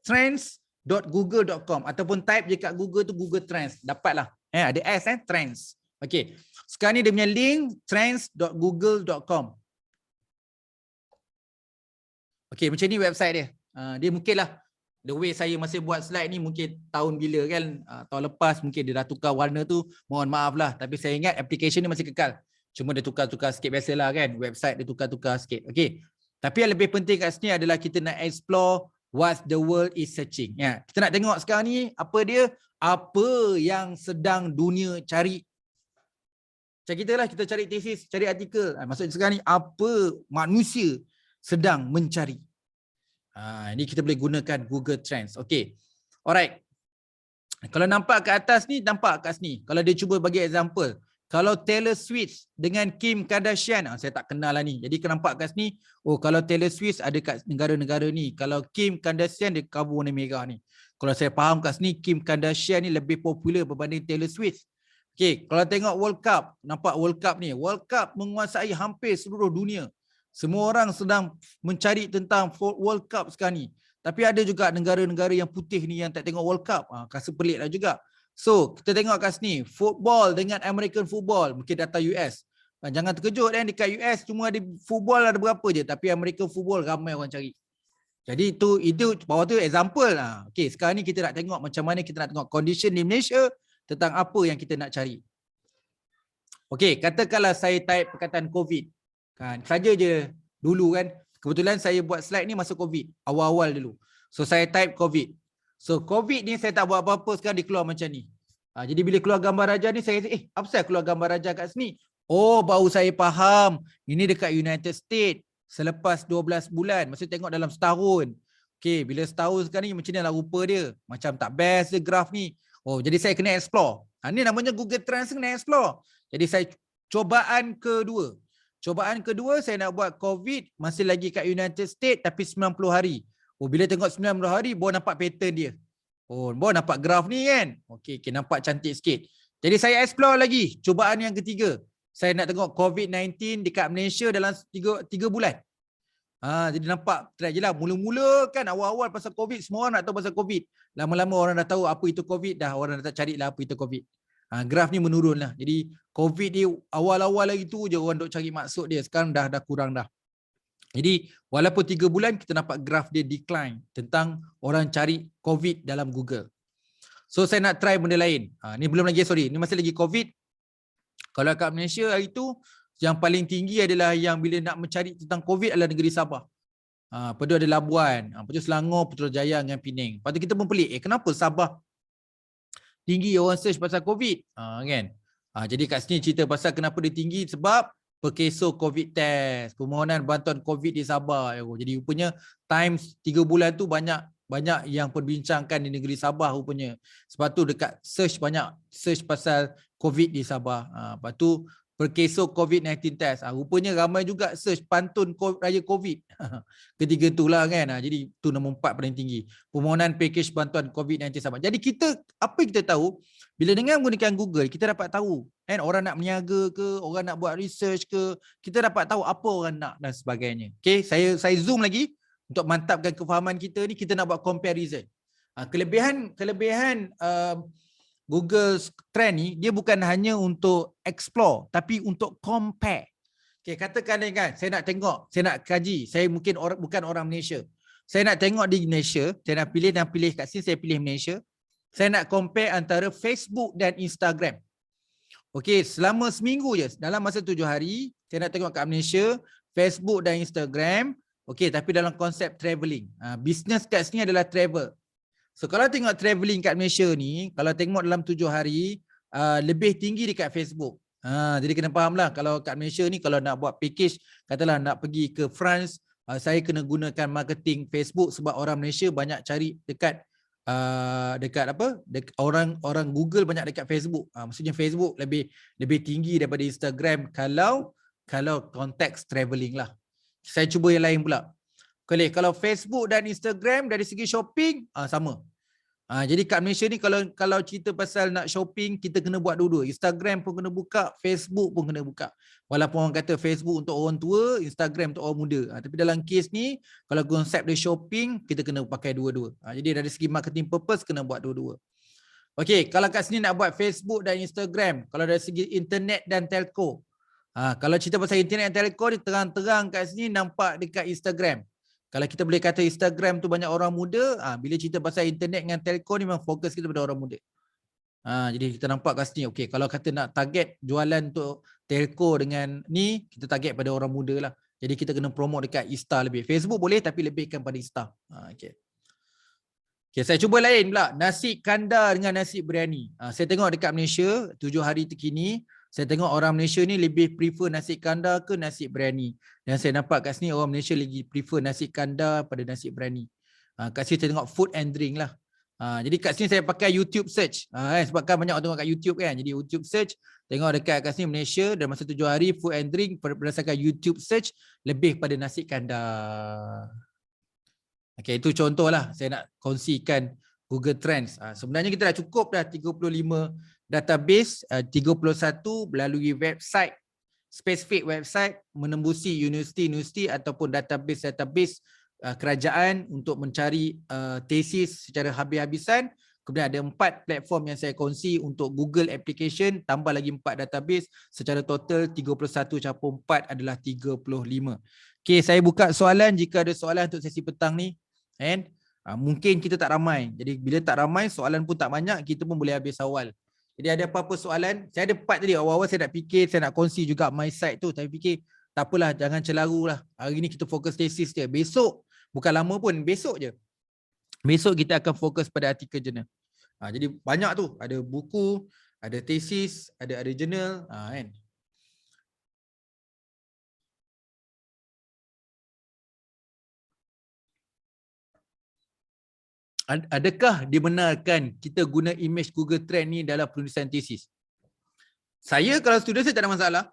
Speaker 1: trends.google.com ataupun type je kat Google tu Google Trends. Dapatlah. Ada S Trends. Okay. Sekarang ni dia punya link trends.google.com. Okey, macam ni website dia. Dia mungkinlah the way saya masih buat slide ni mungkin tahun bila kan, tahun lepas mungkin dia dah tukar warna tu, mohon maaf lah. Tapi saya ingat application ni masih kekal. Cuma dia tukar-tukar sikit biasalah kan, website dia tukar-tukar sikit. Okey. Tapi yang lebih penting kat sini adalah kita nak explore what the world is searching. Ya, kita nak tengok sekarang ni apa dia, apa yang sedang dunia cari. Macam kita lah, kita cari tesis, cari artikel. Maksudnya sekarang ni apa manusia sedang mencari. Ini kita boleh gunakan Google Trends. Okey. Alright. Kalau nampak kat atas ni, nampak kat sini. Kalau dia cuba bagi example. Kalau Taylor Swift dengan Kim Kardashian, saya tak kenal lah ni. Jadi nampak kat sini, oh kalau Taylor Swift ada kat negara-negara ni. Kalau Kim Kardashian dia cover warna merah ni. Kalau saya faham kat sini, Kim Kardashian ni lebih popular berbanding Taylor Swift. Okey, kalau tengok World Cup, nampak World Cup ni. World Cup menguasai hampir seluruh dunia. Semua orang sedang mencari tentang World Cup sekarang ni. Tapi ada juga negara-negara yang putih ni yang tak tengok World Cup. Rasa pelik lah juga. So, kita tengok kat sini. Football dengan American football. Mungkin data US. Jangan terkejut kan, dekat US cuma ada football ada berapa je. Tapi American football ramai orang cari. Jadi itu bawah tu example lah. Okay, sekarang ni kita nak tengok macam mana kita nak tengok condition di Malaysia tentang apa yang kita nak cari. Okay, katakanlah saya type perkataan COVID. Kan, saja je dulu kan. Kebetulan saya buat slide ni masa COVID. Awal-awal dulu. So saya type COVID. So COVID ni saya tak buat apa-apa, sekarang dia keluar macam ni. Jadi bila keluar gambar raja ni saya kata, apa saya keluar gambar raja kat sini? Oh, baru saya faham. Ini dekat United States. Selepas 12 bulan. Maksudnya tengok dalam setahun. Okay, bila setahun sekarang ni macam ni lah rupa dia. Macam tak best dia graf ni. Oh, jadi saya kena explore. Ni namanya Google Trends kena explore. Jadi saya cobaan kedua. Cobaan kedua saya nak buat COVID masih lagi kat United States tapi 90 hari. Oh, bila tengok 90 hari baru nampak pattern dia. Oh, baru nampak graf ni kan. Okey, nampak cantik sikit. Jadi saya explore lagi. Cobaan yang ketiga. Saya nak tengok COVID-19 dekat Malaysia dalam 3 bulan. Jadi nampak track je lah. Mula-mula kan awal-awal pasal COVID, semua orang nak tahu pasal COVID. Lama-lama orang dah tahu apa itu COVID dah. Orang dah tak carilah apa itu COVID. Graf ni menurun lah. Jadi COVID ni awal-awal lagi tu je orang duk cari maksud dia. Sekarang dah kurang dah. Jadi walaupun 3 bulan kita nampak graf dia decline tentang orang cari COVID dalam Google. So saya nak try benda lain. Ni belum lagi, sorry. Ni masih lagi COVID. Kalau kat Malaysia hari tu yang paling tinggi adalah yang bila nak mencari tentang COVID adalah negeri Sabah. Lepas tu ada Labuan. Lepas tu Selangor, Putrajaya dengan Penang. Lepas tu kita pun pelik. Kenapa Sabah tinggi orang search pasal COVID? Kan? Jadi kat sini cerita pasal kenapa dia tinggi sebab perkeso COVID test, permohonan bantuan COVID di Sabah. Jadi rupanya times 3 bulan tu banyak yang perbincangkan di negeri Sabah rupanya. Sebab tu dekat search banyak search pasal COVID di Sabah. Lepas tu perkeso COVID-19 test. Rupanya ramai juga search pantun raya COVID. Ketiga tu lah kan. Jadi tu nombor 4 paling tinggi. Permohonan package bantuan COVID-19 Sabah. Jadi apa yang kita tahu, bila dengan menggunakan Google, kita dapat tahu. Kan, orang nak berniaga ke, orang nak buat research ke, kita dapat tahu apa orang nak dan sebagainya. Okay, saya zoom lagi untuk mantapkan kefahaman kita ni, kita nak buat comparison. Kelebihan Google Trend ni, dia bukan hanya untuk explore, tapi untuk compare. Okay, katakan kan, saya nak tengok, saya nak kaji, saya mungkin bukan orang Malaysia. Saya nak tengok di Malaysia, saya nak pilih kat sini, saya pilih Malaysia. Saya nak compare antara Facebook dan Instagram. Okay, selama seminggu je, dalam masa 7 hari, saya nak tengok kat Malaysia, Facebook dan Instagram. Okay, tapi dalam konsep travelling. Business kat sini adalah travel. So kalau tengok travelling kat Malaysia ni, kalau tengok dalam 7 hari, lebih tinggi dekat Facebook. Jadi kena faham lah, kalau kat Malaysia ni kalau nak buat package, katalah nak pergi ke France, saya kena gunakan marketing Facebook sebab orang Malaysia banyak cari dekat orang Google banyak dekat Facebook. Maksudnya Facebook lebih tinggi daripada Instagram kalau konteks travelling lah. Saya cuba yang lain pula. Kalau Facebook dan Instagram dari segi shopping sama. Jadi kat Malaysia ni kalau cerita pasal nak shopping, kita kena buat dua-dua. Instagram pun kena buka, Facebook pun kena buka. Walaupun orang kata Facebook untuk orang tua, Instagram untuk orang muda. Tapi dalam kes ni, kalau konsep dia shopping, kita kena pakai dua-dua. Jadi dari segi marketing purpose, kena buat dua-dua. Okey, kalau kat sini nak buat Facebook dan Instagram, kalau dari segi internet dan telco. Kalau cerita pasal internet dan telco, dia terang-terang kat sini nampak dekat Instagram. Kalau kita boleh kata Instagram tu banyak orang muda, bila cerita pasal internet dengan telco ni memang fokus kita pada orang muda. Jadi kita nampak kat sini, okey, kalau kata nak target jualan untuk telco dengan ni, kita target pada orang muda lah. Jadi kita kena promote dekat Insta lebih. Facebook boleh tapi lebihkan pada Insta. Okey. Okay, saya cuba lain pula. Nasi kandar dengan nasi biryani. Saya tengok dekat Malaysia, 7 hari terkini, saya tengok orang Malaysia ni lebih prefer nasi kandar ke nasi biryani. Dan saya nampak kat sini orang Malaysia lagi prefer nasi kandar pada nasi biryani. Kat sini saya tengok food and drink lah. Jadi kat sini saya pakai YouTube search. Sebab kan banyak orang tengok kat YouTube kan. Jadi YouTube search, tengok dekat kat sini Malaysia dalam masa 7 hari food and drink berdasarkan YouTube search lebih pada nasi kandar. Okay, itu contohlah saya nak kongsikan Google Trends. Sebenarnya kita dah cukup dah 35 database, 31 melalui website, spesifik website menembusi universiti-universiti ataupun database-database kerajaan untuk mencari tesis secara habis-habisan. Kemudian ada 4 platform yang saya kongsi untuk Google application, tambah lagi 4 database, secara total 31 campur 4 adalah 35. Okay, saya buka soalan jika ada soalan untuk sesi petang ni. And mungkin kita tak ramai. Jadi bila tak ramai, soalan pun tak banyak, kita pun boleh habis awal. Jadi ada apa-apa soalan? Saya ada part tadi, awal-awal saya nak fikir, saya nak kongsi juga my site tu. Tapi fikir, tak apalah, jangan celaru lah. Hari ni kita fokus tesis je. Besok, bukan lama pun, besok je. Besok kita akan fokus pada artikel jurnal. Jadi banyak tu, ada buku, ada tesis, ada jurnal, kan. Adakah dibenarkan kita guna image Google Trend ni dalam penulisan tesis? Saya kalau student saya tak ada masalah.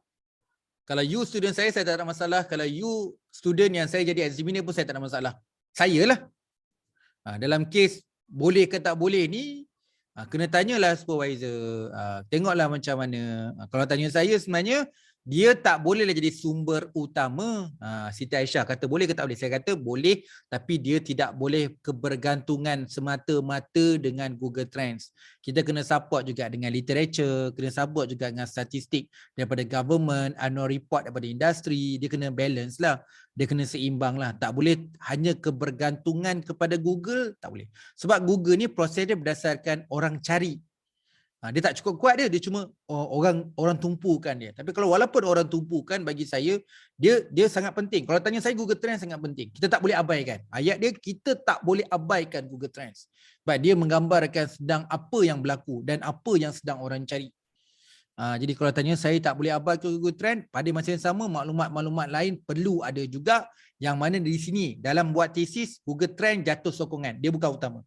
Speaker 1: Kalau you student saya tak ada masalah. Kalau you student yang saya jadi examiner pun saya tak ada masalah. Saya lah. Dalam kes boleh ke tak boleh ni, kena tanyalah supervisor. Tengoklah macam mana. Kalau tanya saya sebenarnya, dia tak bolehlah jadi sumber utama. Siti Aisyah kata boleh ke tak boleh? Saya kata boleh, tapi dia tidak boleh kebergantungan semata-mata dengan Google Trends. Kita kena support juga dengan literature, kena support juga dengan statistik daripada government, annual report daripada industri. Dia kena balance lah. Dia kena seimbang lah. Tak boleh hanya kebergantungan kepada Google, tak boleh. Sebab Google ni proses dia berdasarkan orang cari. Dia tak cukup kuat dia cuma orang tumpukan dia. Tapi kalau walaupun orang tumpukan, bagi saya dia sangat penting. Kalau tanya saya, Google Trends sangat penting. Kita tak boleh abaikan. Ayat dia, kita tak boleh abaikan Google Trends. Sebab dia menggambarkan sedang apa yang berlaku dan apa yang sedang orang cari. Jadi kalau tanya saya, tak boleh abaikan Google Trend. Pada masa yang sama, maklumat-maklumat lain perlu ada juga, yang mana di sini dalam buat tesis, Google Trend jatuh sokongan. Dia bukan utama.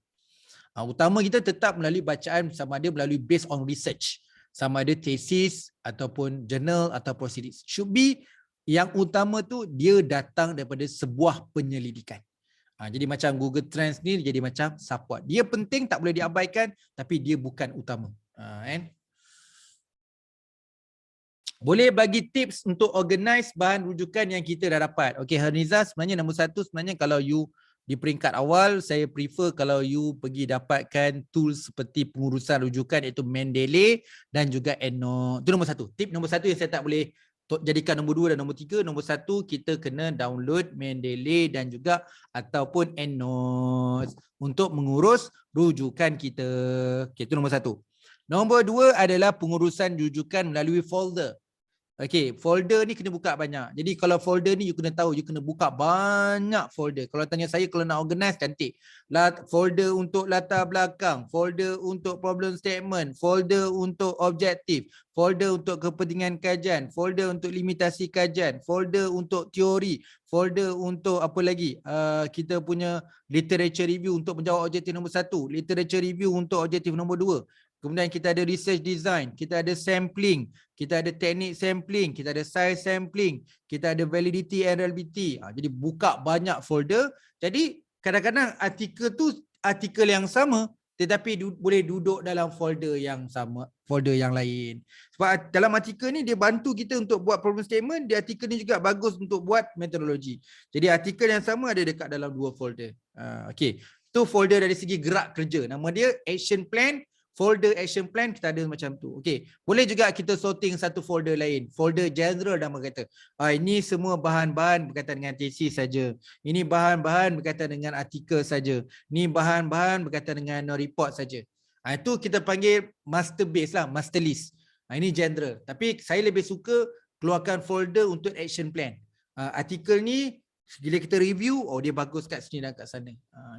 Speaker 1: Utama kita tetap melalui bacaan, sama ada melalui based on research, sama ada tesis ataupun journal atau proceedings. Should be yang utama tu dia datang daripada sebuah penyelidikan. Jadi macam Google Trends ni jadi macam support. Dia penting, tak boleh diabaikan, tapi dia bukan utama. Boleh bagi tips untuk organize bahan rujukan yang kita dah dapat. Okey, Harniza, sebenarnya nombor 1 sebenarnya kalau you di peringkat awal, saya prefer kalau you pergi dapatkan tools seperti pengurusan rujukan, iaitu Mendeley dan juga EndNote. Itu nombor 1. Tip nombor 1 yang saya tak boleh jadikan nombor 2 dan nombor 3. Nombor 1, kita kena download Mendeley dan juga ataupun EndNote untuk mengurus rujukan kita. Okay, itu nombor 1. Nombor 2 adalah pengurusan rujukan melalui folder. Okey, folder ni kena buka banyak. Jadi kalau folder ni you kena tahu, you kena buka banyak folder. Kalau tanya saya, kalau nak organize cantik. Folder untuk latar belakang, folder untuk problem statement, folder untuk objektif, folder untuk kepentingan kajian, folder untuk limitasi kajian, folder untuk teori, folder untuk apa lagi? Kita punya literature review untuk menjawab objektif nombor 1, literature review untuk objektif nombor 2. Kemudian kita ada research design, kita ada sampling, kita ada teknik sampling, kita ada size sampling, kita ada validity and reliability. Jadi buka banyak folder. Jadi kadang-kadang artikel tu artikel yang sama, tetapi boleh duduk dalam folder yang sama, folder yang lain. Sebab dalam artikel ni dia bantu kita untuk buat problem statement, di artikel ni juga bagus untuk buat metodologi. Jadi artikel yang sama ada dekat dalam 2 folder. Okey, tu folder dari segi gerak kerja. Nama dia action plan Folder action plan kita ada macam tu. Okey, boleh juga kita sorting satu folder lain. Folder general nama kata. Ini semua bahan-bahan berkaitan dengan tesis saja. Ini bahan-bahan berkaitan dengan artikel saja. Ini bahan-bahan berkaitan dengan report saja. Itu kita panggil master base lah, master list. Ini general. Tapi saya lebih suka keluarkan folder untuk action plan. Artikel ni bila kita review, dia bagus kat sini dan kat sana.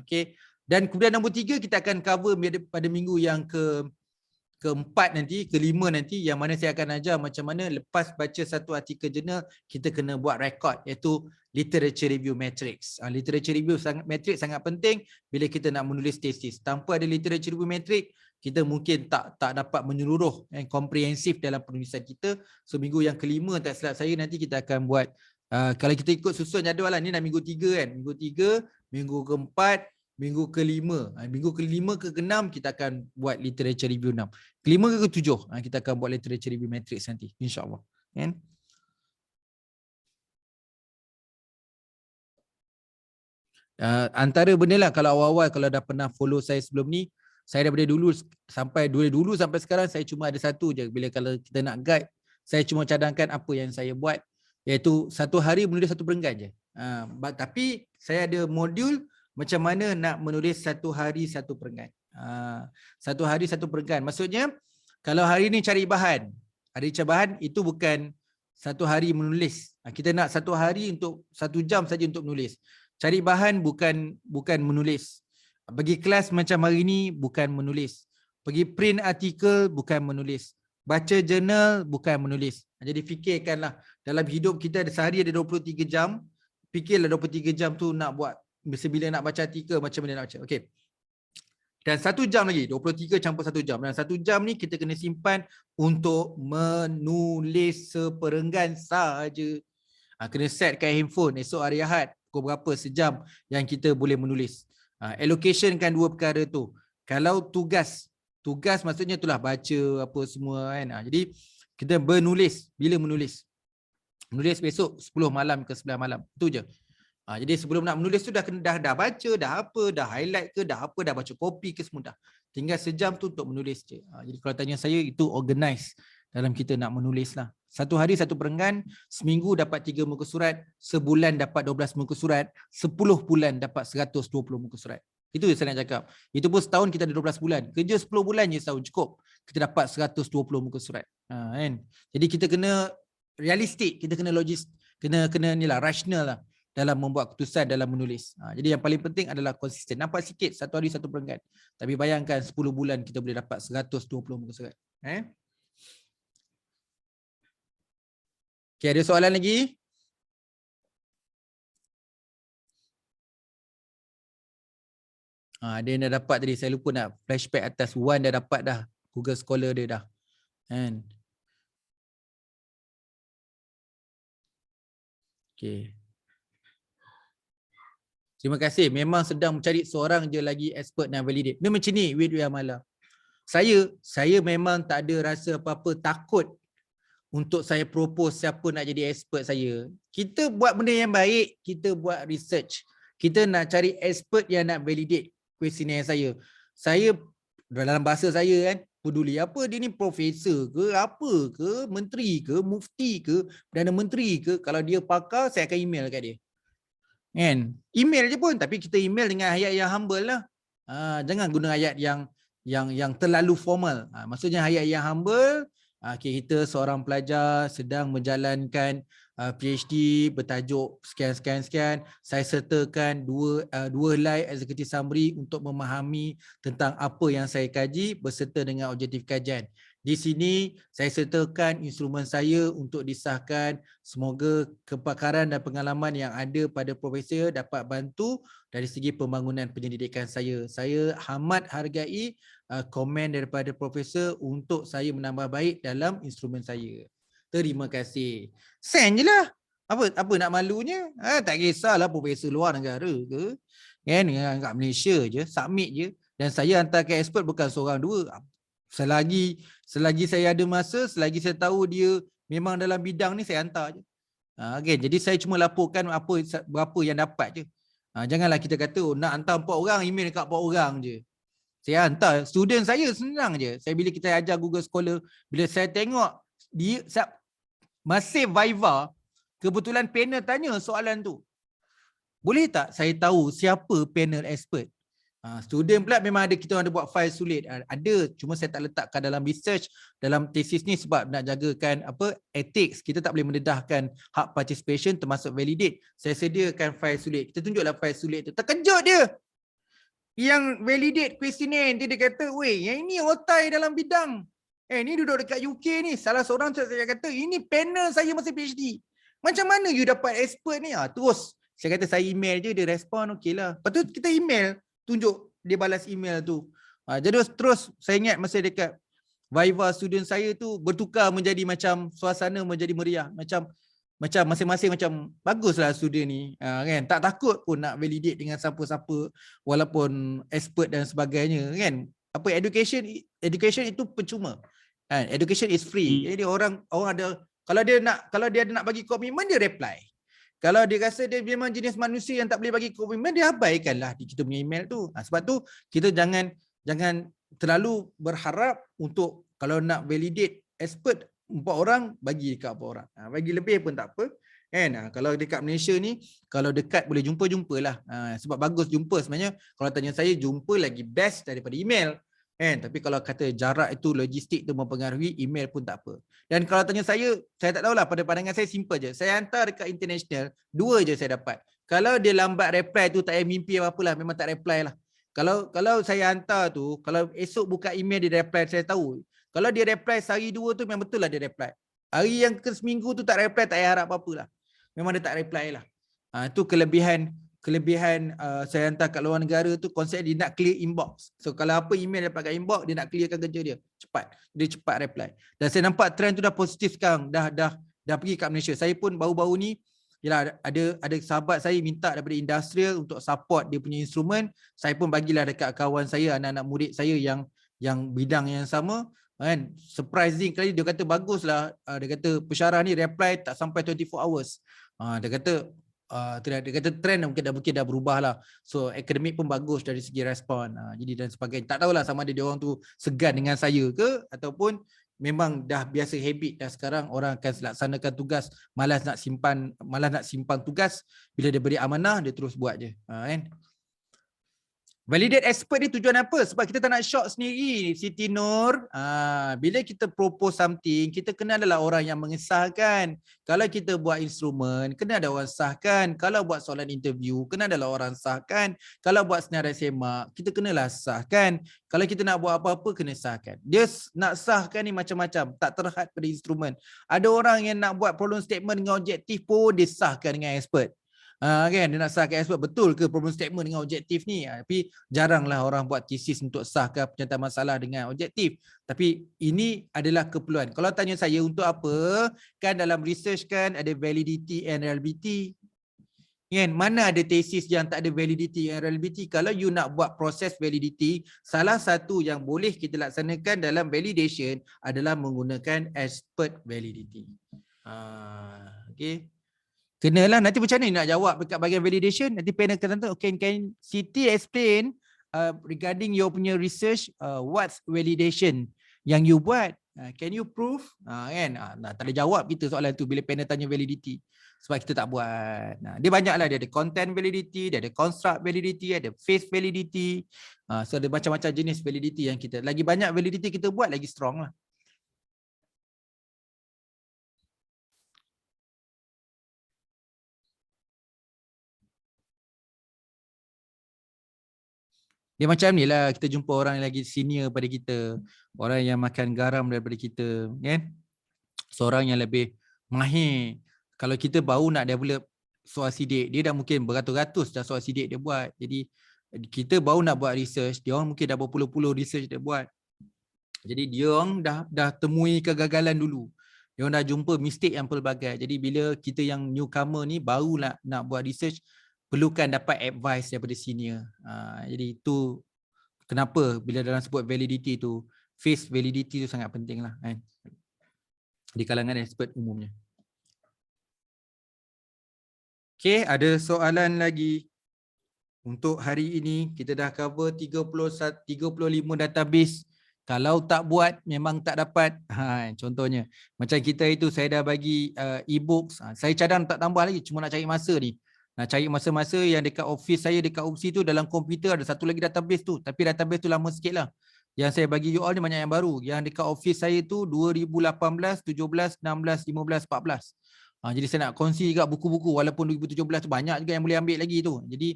Speaker 1: Okey. Dan kemudian nombor 3 kita akan cover pada minggu yang keempat nanti, kelima nanti, yang mana saya akan ajar macam mana lepas baca satu artikel jurnal kita kena buat rekod, iaitu literature review matrix. Literature review matrix sangat penting bila kita nak menulis tesis. Tanpa ada literature review matrix, kita mungkin tak dapat menyeluruh dan komprehensif dalam penulisan kita. So minggu yang kelima tak silap saya nanti kita akan buat, kalau kita ikut susun jadual lah, ni dah minggu 3 kan. Minggu 3, minggu keempat, minggu kelima. Minggu kelima ke keenam kita akan buat literature review 6. Kelima ke ketujuh kita akan buat literature review matrix nanti, insya-Allah. Kan? Antara benda lah, kalau awal-awal kalau dah pernah follow saya sebelum ni, saya daripada dulu sampai sekarang saya cuma ada satu je. Bila kalau kita nak guide, saya cuma cadangkan apa yang saya buat, iaitu satu hari menulis satu perenggan je. Tapi saya ada modul macam mana nak menulis satu hari satu perenggan. Satu hari satu perenggan. Maksudnya kalau hari ni cari bahan, hari cari bahan itu bukan satu hari menulis. Kita nak satu hari untuk 1 jam saja untuk menulis. Cari bahan bukan menulis. Pergi kelas macam hari ni bukan menulis. Pergi print artikel bukan menulis. Baca jurnal bukan menulis. Jadi fikirkanlah, dalam hidup kita sehari ada 23 jam. Fikirlah 23 jam tu nak buat, bila nak baca artikel macam mana nak baca. Okey. Dan 1 jam lagi, 23 campur 1 jam. Dan 1 jam ni kita kena simpan untuk menulis seperenggan sahaja. Kena set kat handphone esok hari Ahad pukul berapa sejam yang kita boleh menulis. Allocationkan 2 perkara tu. Kalau tugas maksudnya itulah baca apa semua kan. Jadi kita bernulis, bila menulis? Menulis besok 10 malam ke 9 malam. Itu je. Jadi sebelum nak menulis tu dah baca, dah highlight ke, dah baca kopi ke semua dah. Tinggal sejam tu untuk menulis je. Jadi kalau tanya saya, itu organize dalam kita nak menulis lah. Satu hari satu perenggan, seminggu dapat 3 muka surat, sebulan dapat 12 muka surat, 10 bulan dapat 120 muka surat. Itu yang saya nak cakap. Itu pun setahun kita ada 12 bulan. Kerja 10 bulan je setahun cukup. Kita dapat 120 muka surat. Kan? Jadi kita kena realistik, kita kena logis, kena ni lah, rational lah dalam membuat keputusan dalam menulis. Jadi yang paling penting adalah konsisten. Nampak sikit satu hari satu perenggan. Tapi bayangkan 10 bulan kita boleh dapat 120 muka surat. Okay, ada soalan lagi? Ada yang dah dapat tadi. Saya lupa nak flashback atas. Wan dah dapat dah. Google Scholar dia dah. Kan? Okay. Terima kasih. Memang sedang mencari seorang je lagi expert dan validate. Dia macam ni, Widya Mala. Saya memang tak ada rasa apa-apa takut untuk saya propose siapa nak jadi expert saya. Kita buat benda yang baik, kita buat research. Kita nak cari expert yang nak validate questionnaire saya. Saya dalam bahasa saya kan, peduli apa dia ni, profesor ke, apa ke, menteri ke, mufti ke, Perdana Menteri ke, kalau dia pakar saya akan email kat dia. Kan? Email je pun, tapi kita email dengan ayat yang humble lah. Jangan guna ayat yang terlalu formal. Maksudnya ayat yang humble. Okay, kita seorang pelajar sedang menjalankan PhD bertajuk sekian. Saya sertakan dua slide executive summary untuk memahami tentang apa yang saya kaji berserta dengan objektif kajian. Di sini saya sertakan instrumen saya untuk disahkan. Semoga kepakaran dan pengalaman yang ada pada profesor dapat bantu dari segi pembangunan penyelidikan saya. Saya amat hargai komen daripada profesor untuk saya menambah baik dalam instrumen saya. Terima kasih. Send je lah. Apa nak malunya? Tak kisahlah profesor luar negara ke. Kan, kat Malaysia je, submit je. Dan saya hantar ke expert bukan seorang dua. Selagi saya ada masa, selagi saya tahu dia memang dalam bidang ni, saya hantar je. Okay, jadi saya cuma laporkan berapa yang dapat je. Janganlah kita kata nak hantar 4 orang, email dekat 4 orang je. Saya hantar student saya, senang je. Saya bila kita ajar Google Scholar, bila saya tengok dia masih Viva, kebetulan panel tanya soalan tu. Boleh tak saya tahu siapa panel expert? Student pula memang ada, kita ada buat file sulit. Ada, cuma saya tak letakkan dalam research, dalam thesis ni sebab nak jagakan apa ethics. Kita tak boleh mendedahkan hak participation termasuk validate. Saya sediakan file sulit. Kita tunjuklah file sulit tu. Terkejut dia. Yang validate questionnaire dia kata, weh, yang ini otai dalam bidang. Ni duduk dekat UK ni. Salah seorang saya kata, ini panel saya masih PhD. Macam mana you dapat expert ni? Terus saya kata saya email je, dia respon, okey lah. Lepas tu kita email, tunjuk dia balas email tu. Jadi terus saya ingat masa dekat Viva student saya tu bertukar menjadi macam suasana menjadi meriah. Macam masing-masing macam baguslah student ni, kan, tak takut pun nak validate dengan siapa-siapa walaupun expert dan sebagainya, kan. Apa education itu percuma, kan. Education is free. Jadi orang ada, kalau dia ada nak bagi komitmen, dia reply. Kalau dia rasa dia memang jenis manusia yang tak boleh bagi komitmen, dia abaikanlah di kita punya email tu. Sebab tu kita jangan terlalu berharap untuk kalau nak validate expert 4 orang, bagi dekat 4 orang. Bagi lebih pun tak apa. Kan? Kalau dekat Malaysia ni, kalau dekat boleh jumpa-jumpalah. Sebab bagus jumpa sebenarnya. Kalau tanya saya, jumpa lagi best daripada email. Tapi kalau kata jarak itu, logistik tu mempengaruhi, email pun tak apa. Dan kalau tanya saya tak tahulah, pada pandangan saya simple je. Saya hantar dekat international, 2 je saya dapat. Kalau dia lambat reply tu, tak payah mimpi apa-apalah, memang tak reply lah. Kalau saya hantar tu, kalau esok buka email dia reply, saya tahu. Kalau dia reply sehari 2 tu, memang betul lah dia reply. Hari yang ke seminggu tu tak reply, tak payah harap apa-apalah. Memang dia tak reply lah. Itu kelebihan saya hantar kat luar negara tu, konsep dia nak clear inbox. So kalau apa email dapat kat inbox, dia nak clearkan kerja dia cepat. Dia cepat reply. Dan saya nampak trend tu dah positif sekarang, dah pergi kat Malaysia. Saya pun baru-baru ni, yalah, ada sahabat saya minta daripada industrial untuk support dia punya instrumen. Saya pun bagilah dekat kawan saya, anak-anak murid saya yang bidang yang sama, kan. Surprising kali dia kata baguslah. Dia kata pensyarah ni reply tak sampai 24 hours. Dia kata trend mungkin dah berubah lah. So akademik pun bagus dari segi respon. Jadi dan sebagainya. Tak tahulah sama ada dia orang tu segan dengan saya ke, ataupun memang dah biasa habit dah sekarang orang akan laksanakan tugas, malas nak simpan tugas. Bila dia beri amanah, dia terus buat je. Kan? Validate expert ni tujuan apa? Sebab kita tak nak short sendiri, Siti Nur. Bila kita propose something, kita kena adalah orang yang mengesahkan. Kalau kita buat instrumen, kena ada orang sahkan. Kalau buat soalan interview, kena adalah orang sahkan. Kalau buat senarai semak, kita kenalah sahkan. Kalau kita nak buat apa-apa, kena sahkan. Dia nak sahkan ni macam-macam, tak terhad pada instrumen. Ada orang yang nak buat problem statement dengan objektif pun disahkan dengan expert. Kan, dia nak sahkan expert, betul ke problem statement dengan objektif ni? Tapi jaranglah orang buat tesis untuk sahkan pernyataan masalah dengan objektif. Tapi ini adalah keperluan. Kalau tanya saya untuk apa, kan dalam research kan ada validity and reliability. Kan, mana ada tesis yang tak ada validity and reliability? Kalau you nak buat proses validity, salah satu yang boleh kita laksanakan dalam validation adalah menggunakan expert validity. Okay. Kenalah, nanti macam mana nak jawab dekat bahagian validation, nanti panel akan tanya, okay, can Siti explain regarding your punya research, what's validation yang you buat, can you prove, kan. Tak ada jawab kita soalan tu bila panel tanya validity, sebab kita tak buat. Dia banyaklah, dia ada content validity, dia ada construct validity, ada phase validity, so ada macam-macam jenis validity yang kita, lagi banyak validity kita buat, lagi strong lah. Dia macam ni lah, kita jumpa orang yang lagi senior pada kita, orang yang makan garam daripada kita, kan? Seorang yang lebih mahir. Kalau kita baru nak develop soal sidik, dia dah mungkin beratus-ratus dah soal sidik dia buat. Jadi kita baru nak buat research, dia orang mungkin dah berpuluh-puluh research dia buat. Jadi dia orang dah temui kegagalan dulu. Dia orang dah jumpa mistake yang pelbagai. Jadi bila kita yang newcomer ni baru nak buat research, perlukan dapat advice daripada senior. Jadi itu kenapa bila dalam sebut validity tu, phase validity tu sangat penting lah, kan, di kalangan expert umumnya. Okay, ada soalan lagi? Untuk hari ini kita dah cover 35 database. Kalau tak buat memang tak dapat. Contohnya macam kita itu saya dah bagi e-books. Saya cadang tak tambah lagi, cuma nak cari masa ni. Nak cari masa-masa yang dekat office saya, dekat UPSI tu dalam komputer ada satu lagi database tu. Tapi database tu lama sikit lah. Yang saya bagi you all ni banyak yang baru. Yang dekat office saya tu 2018, 17, 16, 15, 14. Jadi saya nak kongsi juga buku-buku walaupun 2017 tu banyak juga yang boleh ambil lagi tu. Jadi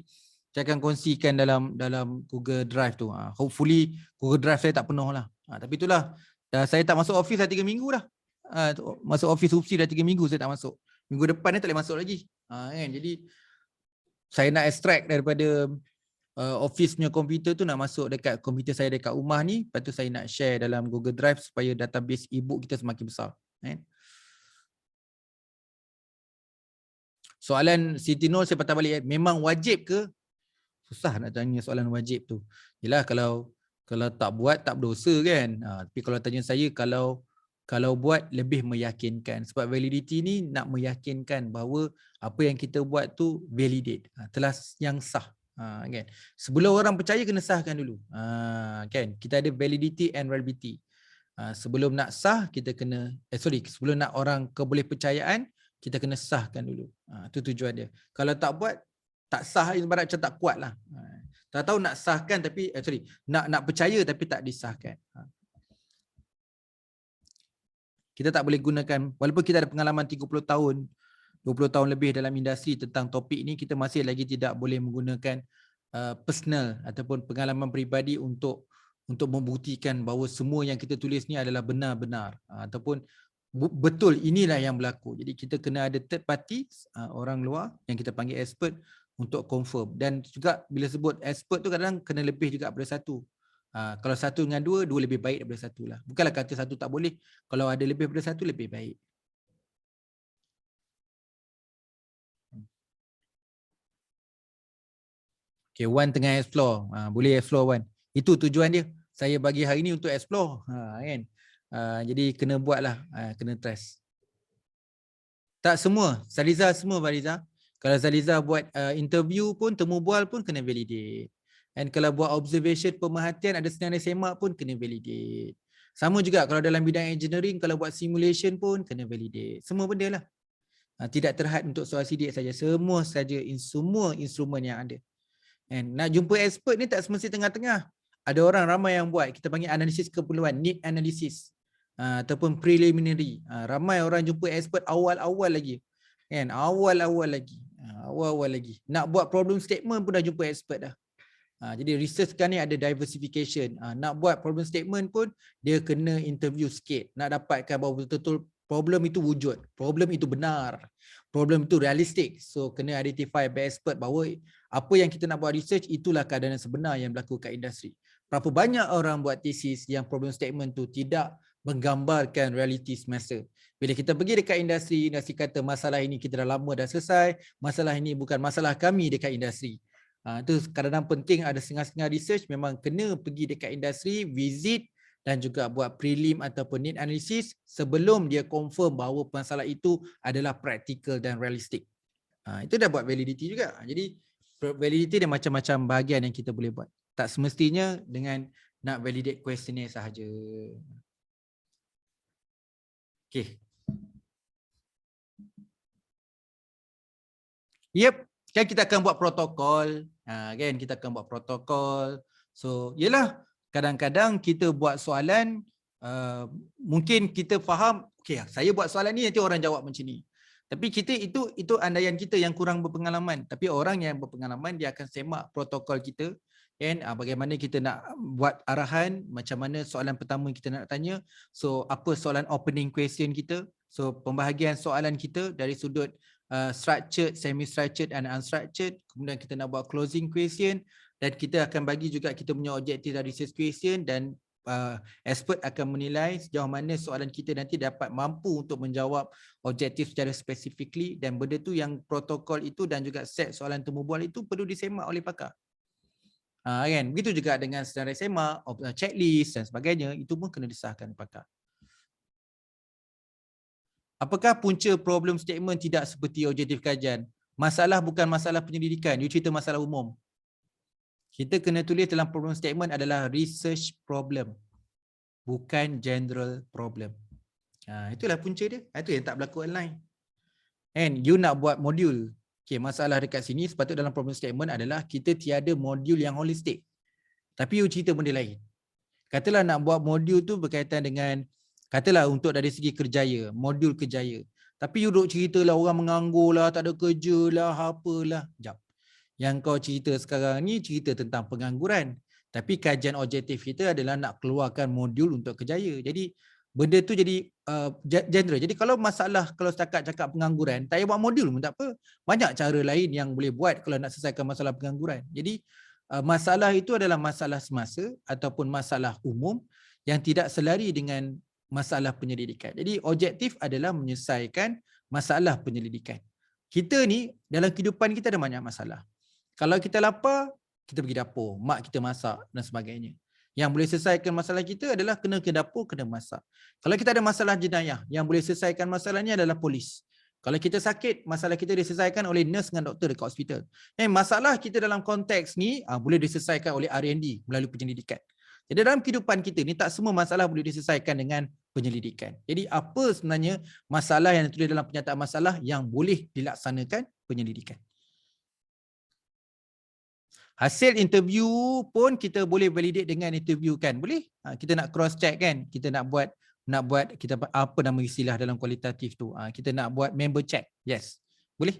Speaker 1: saya akan kongsikan dalam Google Drive tu. Hopefully Google Drive saya tak penuh lah. Tapi itulah, saya tak masuk office dah 3 minggu dah. Masuk office UPSI dah 3 minggu saya tak masuk. Minggu depan ni tak boleh masuk lagi. Kan? Jadi saya nak extract daripada office punya komputer tu nak masuk dekat komputer saya dekat rumah ni. Lepas tu saya nak share dalam Google Drive supaya database e-book kita semakin besar. Kan? Soalan Siti Nur saya patah balik. Memang wajib ke? Susah nak tanya soalan wajib tu. Yelah kalau tak buat tak berdosa kan. Tapi kalau tanya saya, kalau buat lebih meyakinkan. Sebab validity ni nak meyakinkan bahawa apa yang kita buat tu validate. Telah yang sah. Kan? Sebelum orang percaya kena sahkan dulu. Kan? Kita ada validity and reliability. Sebelum nak sah kita kena sebelum nak orang keboleh percayaan kita kena sahkan dulu. Itu tujuan dia. Kalau tak buat tak sah, ibarat macam tak kuat lah. Tak tahu nak sahkan tapi nak percaya tapi tak disahkan. Kita tak boleh gunakan, walaupun kita ada pengalaman 30 tahun, 20 tahun lebih dalam industri tentang topik ni, kita masih lagi tidak boleh menggunakan personal ataupun pengalaman peribadi untuk membuktikan bahawa semua yang kita tulis ni adalah benar-benar ataupun betul inilah yang berlaku. Jadi kita kena ada third party, orang luar yang kita panggil expert untuk confirm. Dan juga bila sebut expert tu kadang kena lebih juga daripada satu. Kalau satu dengan dua lebih baik daripada satu lah. Bukanlah kata satu tak boleh. Kalau ada lebih daripada satu lebih baik. Okay, Wan tengah explore. Boleh explore Wan. Itu tujuan dia. Saya bagi hari ni untuk explore. Kan? Jadi kena buat lah. Kena trust. Tak semua. Saliza semua Bariza. Kalau Saliza buat interview pun, temu bual pun kena validate. And kalau buat observation, pemerhatian, ada senarai semak pun kena validate. Sama juga kalau dalam bidang engineering, kalau buat simulation pun kena validate. Semua benda lah. Tidak terhad untuk soal sidik saja. Semua saja, semua instrumen yang ada. And nak jumpa expert ni tak semesti tengah-tengah. Ada orang ramai yang buat, kita panggil analisis keperluan, need analysis. Ataupun preliminary. Ramai orang jumpa expert awal-awal lagi. Kan? Awal-awal lagi. Nak buat problem statement pun dah jumpa expert dah. Jadi research sekarang ni ada diversification. Nak buat problem statement pun dia kena interview sikit. Nak dapatkan bahawa betul-betul problem itu wujud. Problem itu benar. Problem itu realistik. So kena identify by expert bahawa apa yang kita nak buat research itulah keadaan sebenar yang berlaku kat industri. Berapa banyak orang buat tesis yang problem statement tu tidak menggambarkan realiti semasa. Bila kita pergi dekat industri kata masalah ini kita dah lama dah selesai, masalah ini bukan masalah kami dekat industri. Itu kadang-kadang penting ada setengah-setengah research memang kena pergi dekat industri, visit dan juga buat prelim ataupun need analysis sebelum dia confirm bahawa masalah itu adalah praktikal dan realistik. Itu dah buat validity juga. Jadi validity dia macam-macam bahagian yang kita boleh buat. Tak semestinya dengan nak validate questionnaire sahaja. Okay. Yep. Kan kita akan buat protokol. Kan kita akan buat protokol. So, yelah. Kadang-kadang kita buat soalan, mungkin kita faham, okay, saya buat soalan ni nanti orang jawab macam ni. Tapi kita itu andaian kita yang kurang berpengalaman. Tapi orang yang berpengalaman dia akan semak protokol kita. And bagaimana kita nak buat arahan, macam mana soalan pertama kita nak tanya. So apa soalan opening question kita. So pembahagian soalan kita dari sudut structured, semi-structured and unstructured. Kemudian kita nak buat closing question. Dan kita akan bagi juga kita punya objektif dari research question dan expert akan menilai sejauh mana soalan kita nanti dapat mampu untuk menjawab objektif secara specifically dan benda tu yang protokol itu dan juga set soalan temu bual itu perlu disemak oleh pakar. Kan? Begitu juga dengan senarai semak, checklist dan sebagainya, itu pun kena disahkan pakar. Apakah punca problem statement tidak seperti objektif kajian? Masalah bukan masalah penyelidikan, you cerita masalah umum. Kita kena tulis dalam problem statement adalah research problem, bukan general problem. Itulah punca dia. Itu yang tak berlaku online. And you nak buat modul. Okay, masalah dekat sini sepatutnya dalam problem statement adalah kita tiada modul yang holistik. Tapi you cerita benda lain. Katalah nak buat modul tu berkaitan dengan, katalah untuk dari segi kerjaya, modul kerjaya. Tapi you duk cerita lah orang menganggur lah, tak ada kerja lah, apalah. Sekejap. Yang kau cerita sekarang ni cerita tentang pengangguran. Tapi kajian objektif kita adalah nak keluarkan modul untuk kerjaya. Jadi benda tu jadi genre. Jadi kalau setakat cakap pengangguran, tak payah buat modul pun tak apa. Banyak cara lain yang boleh buat kalau nak selesaikan masalah pengangguran. Jadi masalah itu adalah masalah semasa ataupun masalah umum yang tidak selari dengan masalah penyelidikan. Jadi objektif adalah menyelesaikan masalah penyelidikan. Kita ni dalam kehidupan kita ada banyak masalah. Kalau kita lapar, kita pergi dapur, mak kita masak dan sebagainya. Yang boleh selesaikan masalah kita adalah kena ke dapur, kena masak. Kalau kita ada masalah jenayah, yang boleh selesaikan masalahnya adalah polis. Kalau kita sakit, masalah kita diselesaikan oleh nurse dengan doktor dekat hospital. Masalah kita dalam konteks ni boleh diselesaikan oleh R&D melalui penyelidikan. Jadi dalam kehidupan kita ni tak semua masalah boleh diselesaikan dengan penyelidikan. Jadi apa sebenarnya masalah yang ditulis dalam pernyataan masalah yang boleh dilaksanakan penyelidikan? Hasil interview pun kita boleh validate dengan interview kan? Boleh? Kita nak cross check kan? Kita nak buat kita apa nama istilah dalam kualitatif tu? Kita nak buat member check. Yes. Boleh?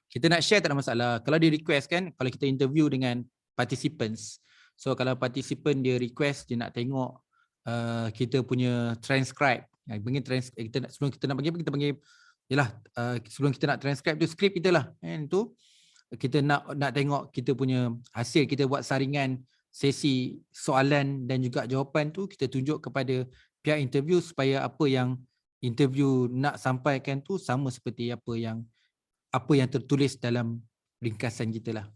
Speaker 1: Kita nak share tak ada masalah. Kalau dia request kan, kalau kita interview dengan participants. So kalau participant dia request dia nak tengok kita punya transcribe. Sebelum kita nak panggil, kita panggil yalah, sebelum kita nak transcribe tu skrip kita lah. And tu kita nak tengok kita punya hasil, kita buat saringan sesi soalan dan juga jawapan tu, kita tunjuk kepada pihak interview supaya apa yang interview nak sampaikan tu sama seperti apa yang tertulis dalam ringkasan kita lah.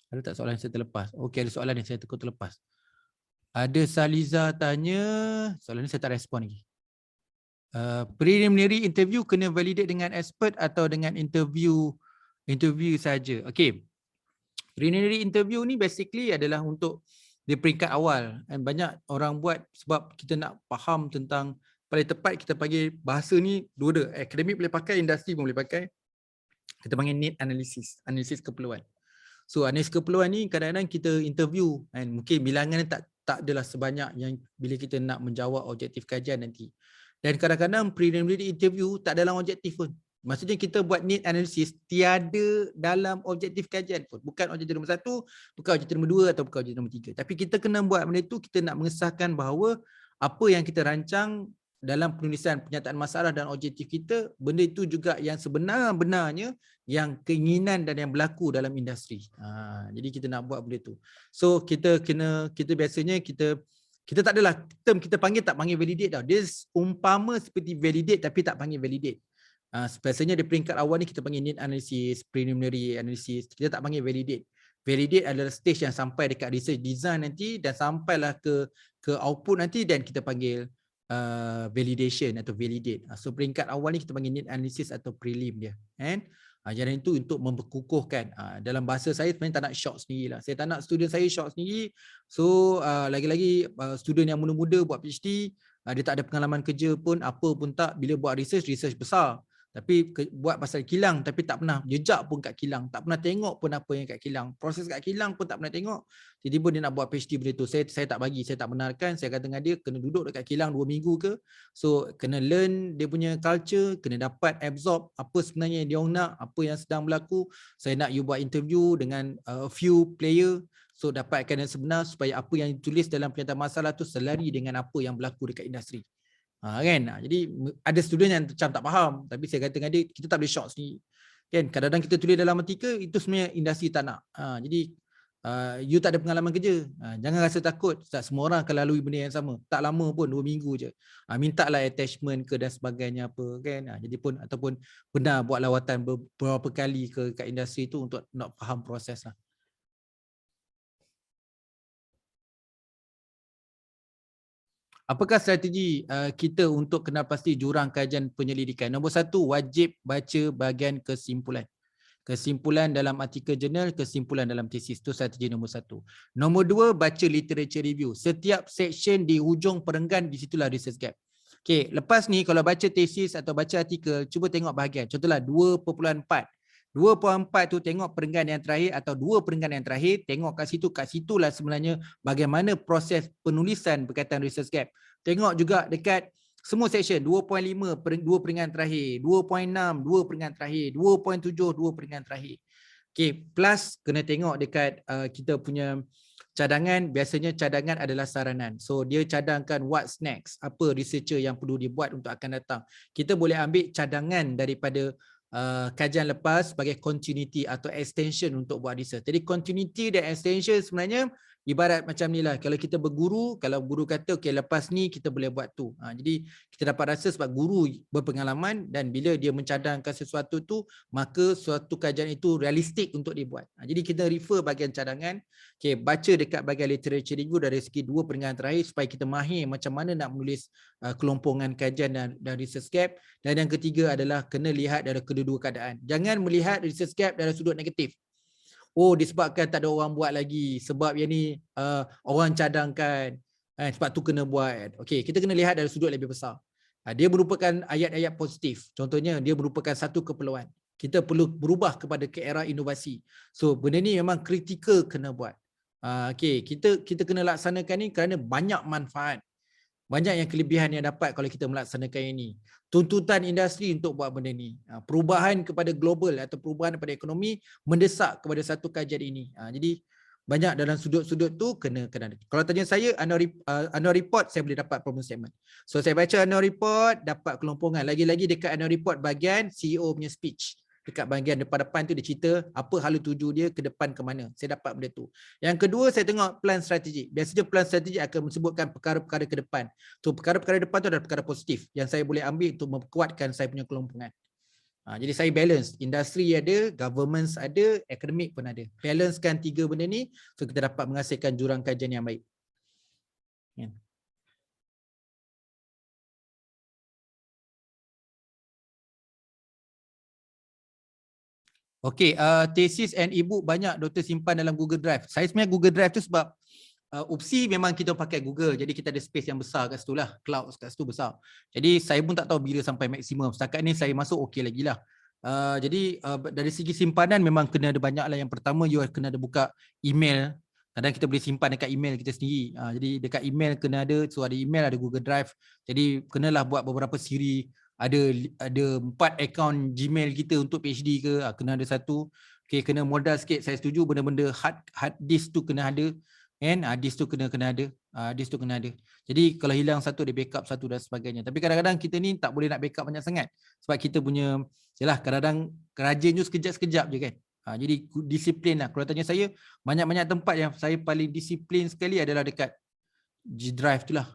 Speaker 1: Ada tak soalan yang saya terlepas? Okey, ada soalan yang saya terlepas. Ada Saliza tanya, soalan ni saya tak respon lagi. Preliminary interview kena validate dengan expert atau dengan interview saja. Okey. Preliminary interview ni basically adalah untuk di peringkat awal. Dan banyak orang buat sebab kita nak faham tentang, paling tepat kita panggil bahasa ni dua-dua. Akademik boleh pakai, industri pun boleh pakai. Kita panggil need analysis, analisis keperluan. So analisis keperluan ni kadang-kadang kita interview kan, mungkin bilangan tak adalah sebanyak yang bila kita nak menjawab objektif kajian nanti. Dan kadang-kadang preliminary interview tak dalam objektif pun. Maksudnya kita buat need analysis tiada dalam objektif kajian pun. Bukan objektif nombor 1, bukan objektif nombor 2 atau bukan objektif nombor 3. Tapi kita kena buat benda tu, kita nak mengesahkan bahawa apa yang kita rancang dalam penulisan pernyataan masalah dan objektif kita, benda itu juga yang sebenar-benarnya yang keinginan dan yang berlaku dalam industri. Jadi kita nak buat benda tu. So kita biasanya kita tak adalah term kita tak panggil validate tau. Dia umpama seperti validate tapi tak panggil validate. Biasanya di peringkat awal ni kita panggil need analysis, preliminary analysis. Kita tak panggil validate. Validate adalah stage yang sampai dekat research design nanti dan sampailah ke output nanti dan kita panggil validation atau validate. So peringkat awal ni kita panggil need analysis atau prelim dia. And jadi itu untuk memperkukuhkan. Dalam bahasa saya sebenarnya tak nak shock sendiri lah. Saya tak nak student saya shock sendiri. So lagi-lagi student yang muda-muda buat PhD, dia tak ada pengalaman kerja pun, apa pun tak, bila buat research besar. Tapi buat pasal kilang tapi tak pernah jejak pun kat kilang, tak pernah tengok pun apa yang kat kilang, proses kat kilang pun tak pernah tengok. Tiba-tiba dia nak buat PhD benda tu. Saya tak bagi, saya tak benarkan. Saya kata dengan dia kena duduk dekat kilang 2 minggu ke. So kena learn dia punya culture, kena dapat absorb apa sebenarnya yang dia orang nak, apa yang sedang berlaku. Saya nak you buat interview dengan a few player. So dapatkan yang sebenar supaya apa yang ditulis dalam pernyataan masalah tu selari dengan apa yang berlaku dekat industri. Kan? Jadi ada student yang macam tak faham, tapi saya kata dengan dia kita tak boleh shock sendiri. Kan? Kadang-kadang kita tulis dalam artikel itu sebenarnya industri tak nak. Jadi you tak ada pengalaman kerja, jangan rasa takut. Tak semua orang akan lalui benda yang sama. Tak lama pun, 2 minggu je. Mintalah attachment ke dan sebagainya apa kan. Jadi pun ataupun pernah buat lawatan beberapa kali ke kat industri tu untuk nak faham proses lah. Apakah strategi kita untuk kenal pasti jurang kajian penyelidikan? Nombor 1, wajib baca bahagian kesimpulan. Kesimpulan dalam artikel jurnal, kesimpulan dalam tesis. Itu strategi nombor 1. Nombor 2, baca literature review. Setiap section di hujung perenggan, di situlah research gap. Okey, lepas ni kalau baca tesis atau baca artikel, cuba tengok bahagian. Contohlah 2.4. 2.4 tu tengok perenggan yang terakhir atau 2 perenggan yang terakhir, tengok kat situ, kat situlah sebenarnya bagaimana proses penulisan berkaitan research gap. Tengok juga dekat semua section 2.5 2 perenggan terakhir, 2.6 2 perenggan terakhir, 2.7 2 perenggan terakhir. Okey, plus kena tengok dekat kita punya cadangan. Biasanya cadangan adalah saranan. So dia cadangkan what's next, apa researcher yang perlu dibuat untuk akan datang. Kita boleh ambil cadangan daripada kajian lepas sebagai continuity atau extension untuk buat research. Jadi continuity dan extension sebenarnya ibarat macam ni lah. Kalau kita berguru, kalau guru kata okey lepas ni kita boleh buat tu. Jadi kita dapat rasa sebab guru berpengalaman dan bila dia mencadangkan sesuatu tu, maka suatu kajian itu realistik untuk dibuat. Jadi kita refer bahagian cadangan. Okey, baca dekat bahagian literature review dari segi 2 perenggan terakhir supaya kita mahir macam mana nak menulis kelompongan kajian dan research gap. Dan yang ketiga adalah kena lihat dari kedua-dua keadaan. Jangan melihat research gap dari sudut negatif. Oh, disebabkan tak ada orang buat lagi, sebab yang ni orang cadangkan, sebab tu kena buat. Okey, kita kena lihat dari sudut lebih besar. Dia merupakan ayat-ayat positif. Contohnya dia merupakan satu keperluan. Kita perlu berubah kepada ke era inovasi. So benda ni memang kritikal kena buat. Okey, kita kena laksanakan ni kerana banyak manfaat. Banyak yang kelebihan yang dapat kalau kita melaksanakan ini. Tuntutan industri untuk buat benda ni. Perubahan kepada global atau perubahan kepada ekonomi mendesak kepada satu kajian ini. Jadi banyak dalam sudut-sudut tu kena. Kalau tanya saya, annual report saya boleh dapat problem statement. So saya baca annual report, dapat kelompongan. Lagi-lagi dekat annual report bahagian CEO punya speech. Dekat bahagian depan-depan tu dia cerita apa hala tuju dia ke depan ke mana. Saya dapat benda tu. Yang kedua, saya tengok plan strategi. Biasanya plan strategi akan menyebutkan perkara-perkara ke depan. So perkara-perkara depan tu adalah perkara positif yang saya boleh ambil untuk memperkuatkan saya punya kelompongan. Jadi saya balance. Industri ada, government ada, akademik pun ada. Balancekan 3 benda ni so kita dapat menghasilkan jurang kajian yang baik. Okey, tesis and e-book banyak doktor simpan dalam Google Drive. Saya sebenarnya Google Drive tu sebab opsi memang kita pakai Google. Jadi kita ada space yang besar kat situ lah. Cloud kat situ besar. Jadi saya pun tak tahu bila sampai maksimum. Setakat ni saya masuk okey lagi lah. Jadi dari segi simpanan memang kena ada banyak lah. Yang pertama you kena ada buka email. Kadang kita boleh simpan dekat email kita sendiri. Jadi dekat email kena ada. So ada email, ada Google Drive. Jadi kenalah buat beberapa siri. Ada 4 akaun Gmail kita untuk PhD ke, kena ada satu. Okay, kena modal sikit, saya setuju benda-benda hard disk tu kena ada. Kan? Disk tu kena ada. Disk tu kena ada. Jadi kalau hilang satu, dia backup satu dan sebagainya. Tapi kadang-kadang kita ni tak boleh nak backup banyak sangat. Sebab kita punya, yalah kadang-kadang rajin tu sekejap-sekejap je kan. Jadi disiplin lah. Kalau tanya saya, banyak-banyak tempat yang saya paling disiplin sekali adalah dekat G Drive tu lah.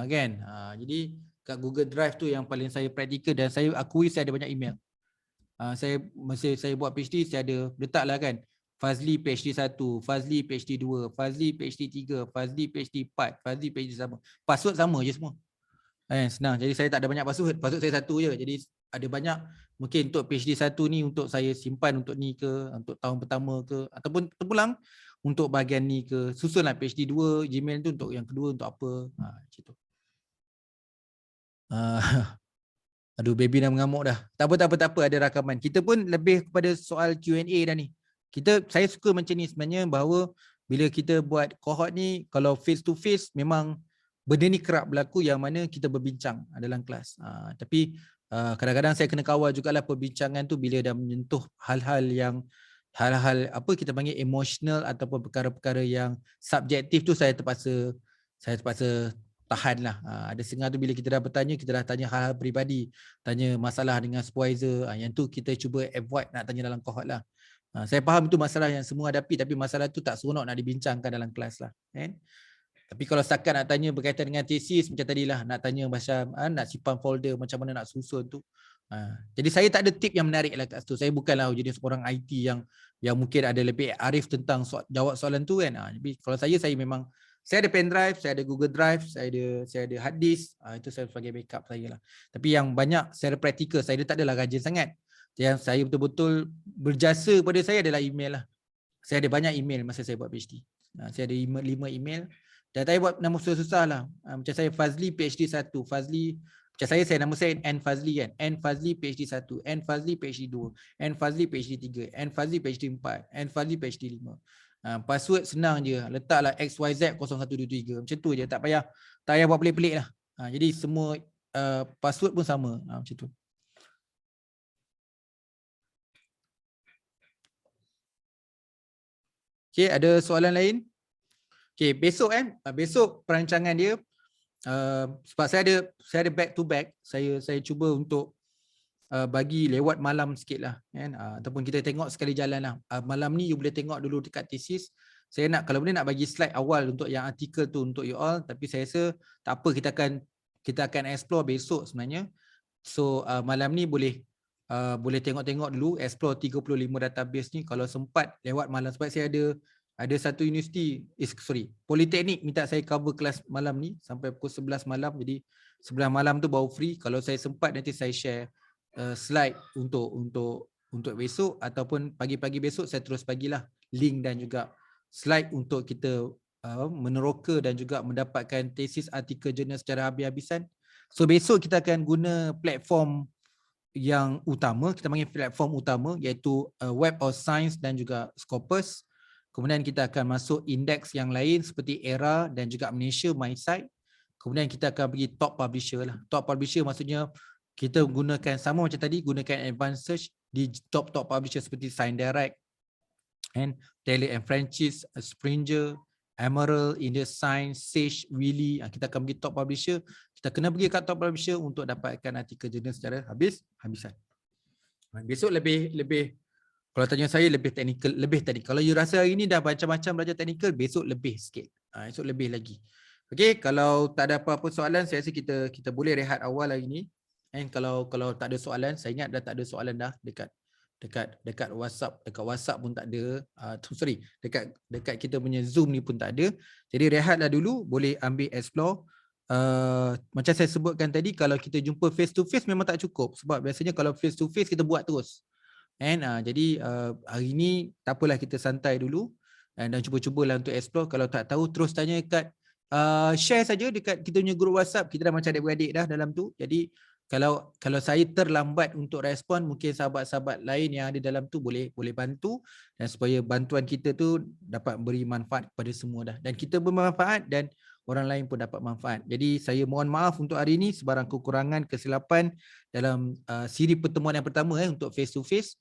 Speaker 1: Kan? Jadi kat Google Drive tu yang paling saya praktikal dan saya akui saya ada banyak email. Masa saya buat PhD saya ada letaklah kan Fazli PhD 1, Fazli PhD 2, Fazli PhD 3, Fazli PhD 4, Fazli PhD sama. Password sama je semua. Senang. Jadi saya tak ada banyak password. Password saya satu je. Jadi ada banyak mungkin untuk PhD 1 ni untuk saya simpan untuk ni ke, untuk tahun pertama ke ataupun terpulang untuk bahagian ni ke. Susunlah PhD 2 Gmail tu untuk yang kedua untuk apa. Macam tu. Aduh, baby dah mengamuk dah. Tak apa, ada rakaman. Kita pun lebih kepada soal Q&A dah ni. Saya suka macam ni sebenarnya bahawa bila kita buat cohort ni, kalau face to face memang benda ni kerap berlaku yang mana kita berbincang dalam kelas. Tapi kadang-kadang saya kena kawal jugalah perbincangan tu bila dah menyentuh hal-hal apa kita panggil emotional ataupun perkara-perkara yang subjektif tu saya terpaksa tahan lah. Ada setengah tu bila kita dah bertanya, kita dah tanya hal-hal peribadi, tanya masalah dengan supervisor, yang tu kita cuba avoid nak tanya dalam cohort lah. Saya faham itu masalah yang semua hadapi, tapi masalah itu tak seronok nak dibincangkan dalam kelas lah. Kan? Tapi kalau setakat nak tanya berkaitan dengan tesis macam tadilah, nak tanya macam nak simpan folder, macam mana nak susun tu. Jadi saya tak ada tip yang menarik lah kat situ. Saya bukanlah jenis orang IT yang mungkin ada lebih arif tentang jawab soalan tu kan. Jadi kalau saya memang saya ada pen drive, saya ada Google Drive, saya ada hard disk. Itu saya sebagai backup saya lah. Tapi yang banyak secara praktikal saya tak adalah rajin sangat. Yang saya betul-betul berjasa pada saya adalah email lah. Saya ada banyak email masa saya buat PhD. Saya ada 5 email. Dan saya buat nama susah-susah lah. Macam saya Fazli PhD 1, Fazli, macam saya nama saya N Fazli kan. N Fazli PhD 1, N Fazli PhD 2, N Fazli PhD 3, N Fazli PhD 4, N Fazli PhD 5. Password senang je. Letaklah XYZ 0123. Macam tu je. Tak payah buat pelik-pelik lah. Jadi semua password pun sama. Macam tu. Okay, ada soalan lain? Okay, besok besok perancangan dia sebab saya ada back to back, saya cuba untuk bagi lewat malam sikit lah kan, ataupun kita tengok sekali jalan lah. Malam ni you boleh tengok dulu dekat thesis. Saya kalau boleh nak bagi slide awal untuk yang artikel tu untuk you all, tapi saya rasa tak apa, kita akan explore besok sebenarnya. So malam ni boleh tengok-tengok dulu, explore 35 database ni kalau sempat lewat malam, sebab saya ada satu universiti, Politeknik minta saya cover kelas malam ni sampai pukul 11 malam. Jadi 11 malam tu baru free. Kalau saya sempat nanti saya share slide untuk besok, ataupun pagi-pagi besok saya terus bagilah link dan juga slide untuk kita meneroka dan juga mendapatkan tesis artikel jurnal secara habis-habisan. So besok kita akan guna platform yang utama, kita panggil platform utama, iaitu Web of Science dan juga Scopus. Kemudian kita akan masuk indeks yang lain seperti ERA dan juga Malaysia MySite. Kemudian kita akan pergi top publisher lah. Top publisher maksudnya kita gunakan sama macam tadi, gunakan advanced search di top publisher seperti ScienceDirect, and Taylor and Francis, Springer, Emerald, India Science, Sage, Willy. Kita akan pergi top publisher. Kita kena pergi kat top publisher untuk dapatkan artikel jurnal secara habisan. Besok lebih kalau tanya saya lebih teknikal. Kalau you rasa hari ni dah macam-macam belajar teknikal, besok lebih sikit. Esok lebih lagi. Okey, kalau tak ada apa-apa soalan, saya rasa kita boleh rehat awal hari ni. And kalau tak ada soalan, saya ingat dah tak ada soalan dah dekat WhatsApp, pun tak ada. Dekat kita punya Zoom ni pun tak ada. Jadi rehatlah dulu, boleh ambil explore. Macam saya sebutkan tadi, kalau kita jumpa face to face memang tak cukup, sebab biasanya kalau face to face kita buat terus. Jadi hari ni tak apalah, kita santai dulu dan cuba-cubalah untuk explore. Kalau tak tahu terus tanya dekat share saja dekat kita punya group WhatsApp. Kita dah macam adik-beradik dah dalam tu. Jadi kalau saya terlambat untuk respon, mungkin sahabat-sahabat lain yang ada dalam tu boleh bantu, dan supaya bantuan kita tu dapat beri manfaat kepada semua dah, dan kita bermanfaat dan orang lain pun dapat manfaat. Jadi saya mohon maaf untuk hari ini sebarang kekurangan, kesilapan dalam siri pertemuan yang pertama untuk face to face.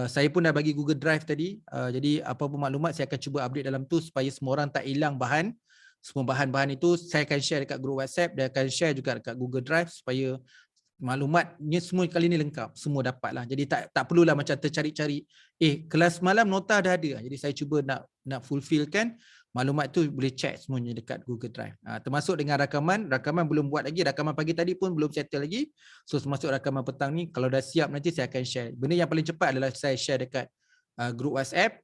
Speaker 1: Saya pun dah bagi Google Drive tadi. Jadi apa-apa maklumat saya akan cuba update dalam tu supaya semua orang tak hilang bahan. Semua bahan-bahan itu saya akan share dekat grup WhatsApp dan akan share juga dekat Google Drive supaya maklumatnya semua kali ni lengkap, semua dapat lah. Jadi tak perlulah macam tercari-cari, kelas malam nota dah ada. Jadi saya cuba nak fulfillkan maklumat tu, boleh check semuanya dekat Google Drive. Termasuk dengan rakaman belum buat lagi, rakaman pagi tadi pun belum settle lagi. So termasuk rakaman petang ni, kalau dah siap nanti saya akan share. Benda yang paling cepat adalah saya share dekat grup WhatsApp.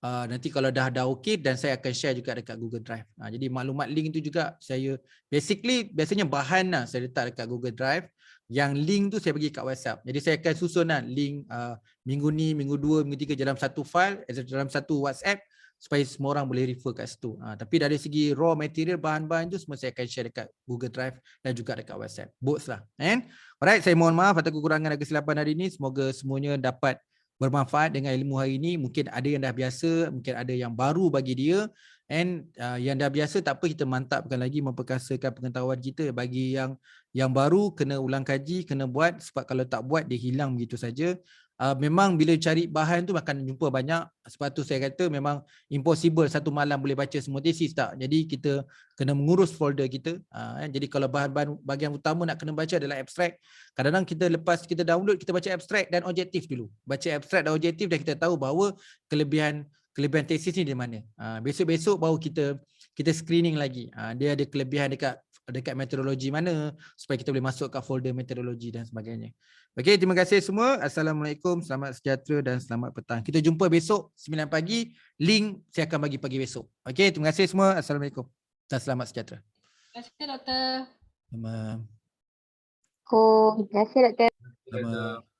Speaker 1: Nanti kalau dah okey, dan saya akan share juga dekat Google Drive. Jadi maklumat link itu juga saya biasanya bahan lah saya letak dekat Google Drive. Yang link tu saya bagi kat WhatsApp. Jadi saya akan susun link minggu ni, minggu 2, minggu 3 dalam satu file, dalam satu WhatsApp, supaya semua orang boleh refer kat situ. Tapi dari segi raw material, bahan-bahan tu semua saya akan share dekat Google Drive dan juga dekat WhatsApp. Both lah. Alright, saya mohon maaf atas kekurangan dan kesilapan hari ini. Semoga semuanya dapat bermanfaat dengan ilmu hari ini. Mungkin ada yang dah biasa, mungkin ada yang baru bagi dia. Yang dah biasa tak apa, kita mantapkan lagi, memperkasakan pengetahuan kita. Bagi yang baru, kena ulang kaji, kena buat, sebab kalau tak buat dia hilang begitu saja. memang bila cari bahan tu akan jumpa banyak. Sebab tu saya kata memang impossible satu malam boleh baca semua tesis tak. Jadi kita kena mengurus folder kita. Jadi kalau bahan-bahan bahagian utama nak kena baca adalah abstract. Kadang-kadang kita lepas kita download, kita baca abstract dan objektif dulu. Baca abstract dan objektif dan kita tahu bahawa kelebihan tesis ni di mana. Besok-besok baru kita screening lagi. Dia ada kelebihan dekat metodologi mana supaya kita boleh masuk ke folder metodologi dan sebagainya. Okey, terima kasih semua. Assalamualaikum, selamat sejahtera dan selamat petang. Kita jumpa besok 9 pagi. Link saya akan bagi pagi besok. Okey, terima kasih semua. Assalamualaikum dan selamat sejahtera.
Speaker 2: Terima kasih doktor.
Speaker 1: Sama.
Speaker 3: Terima kasih doktor.
Speaker 1: Sama.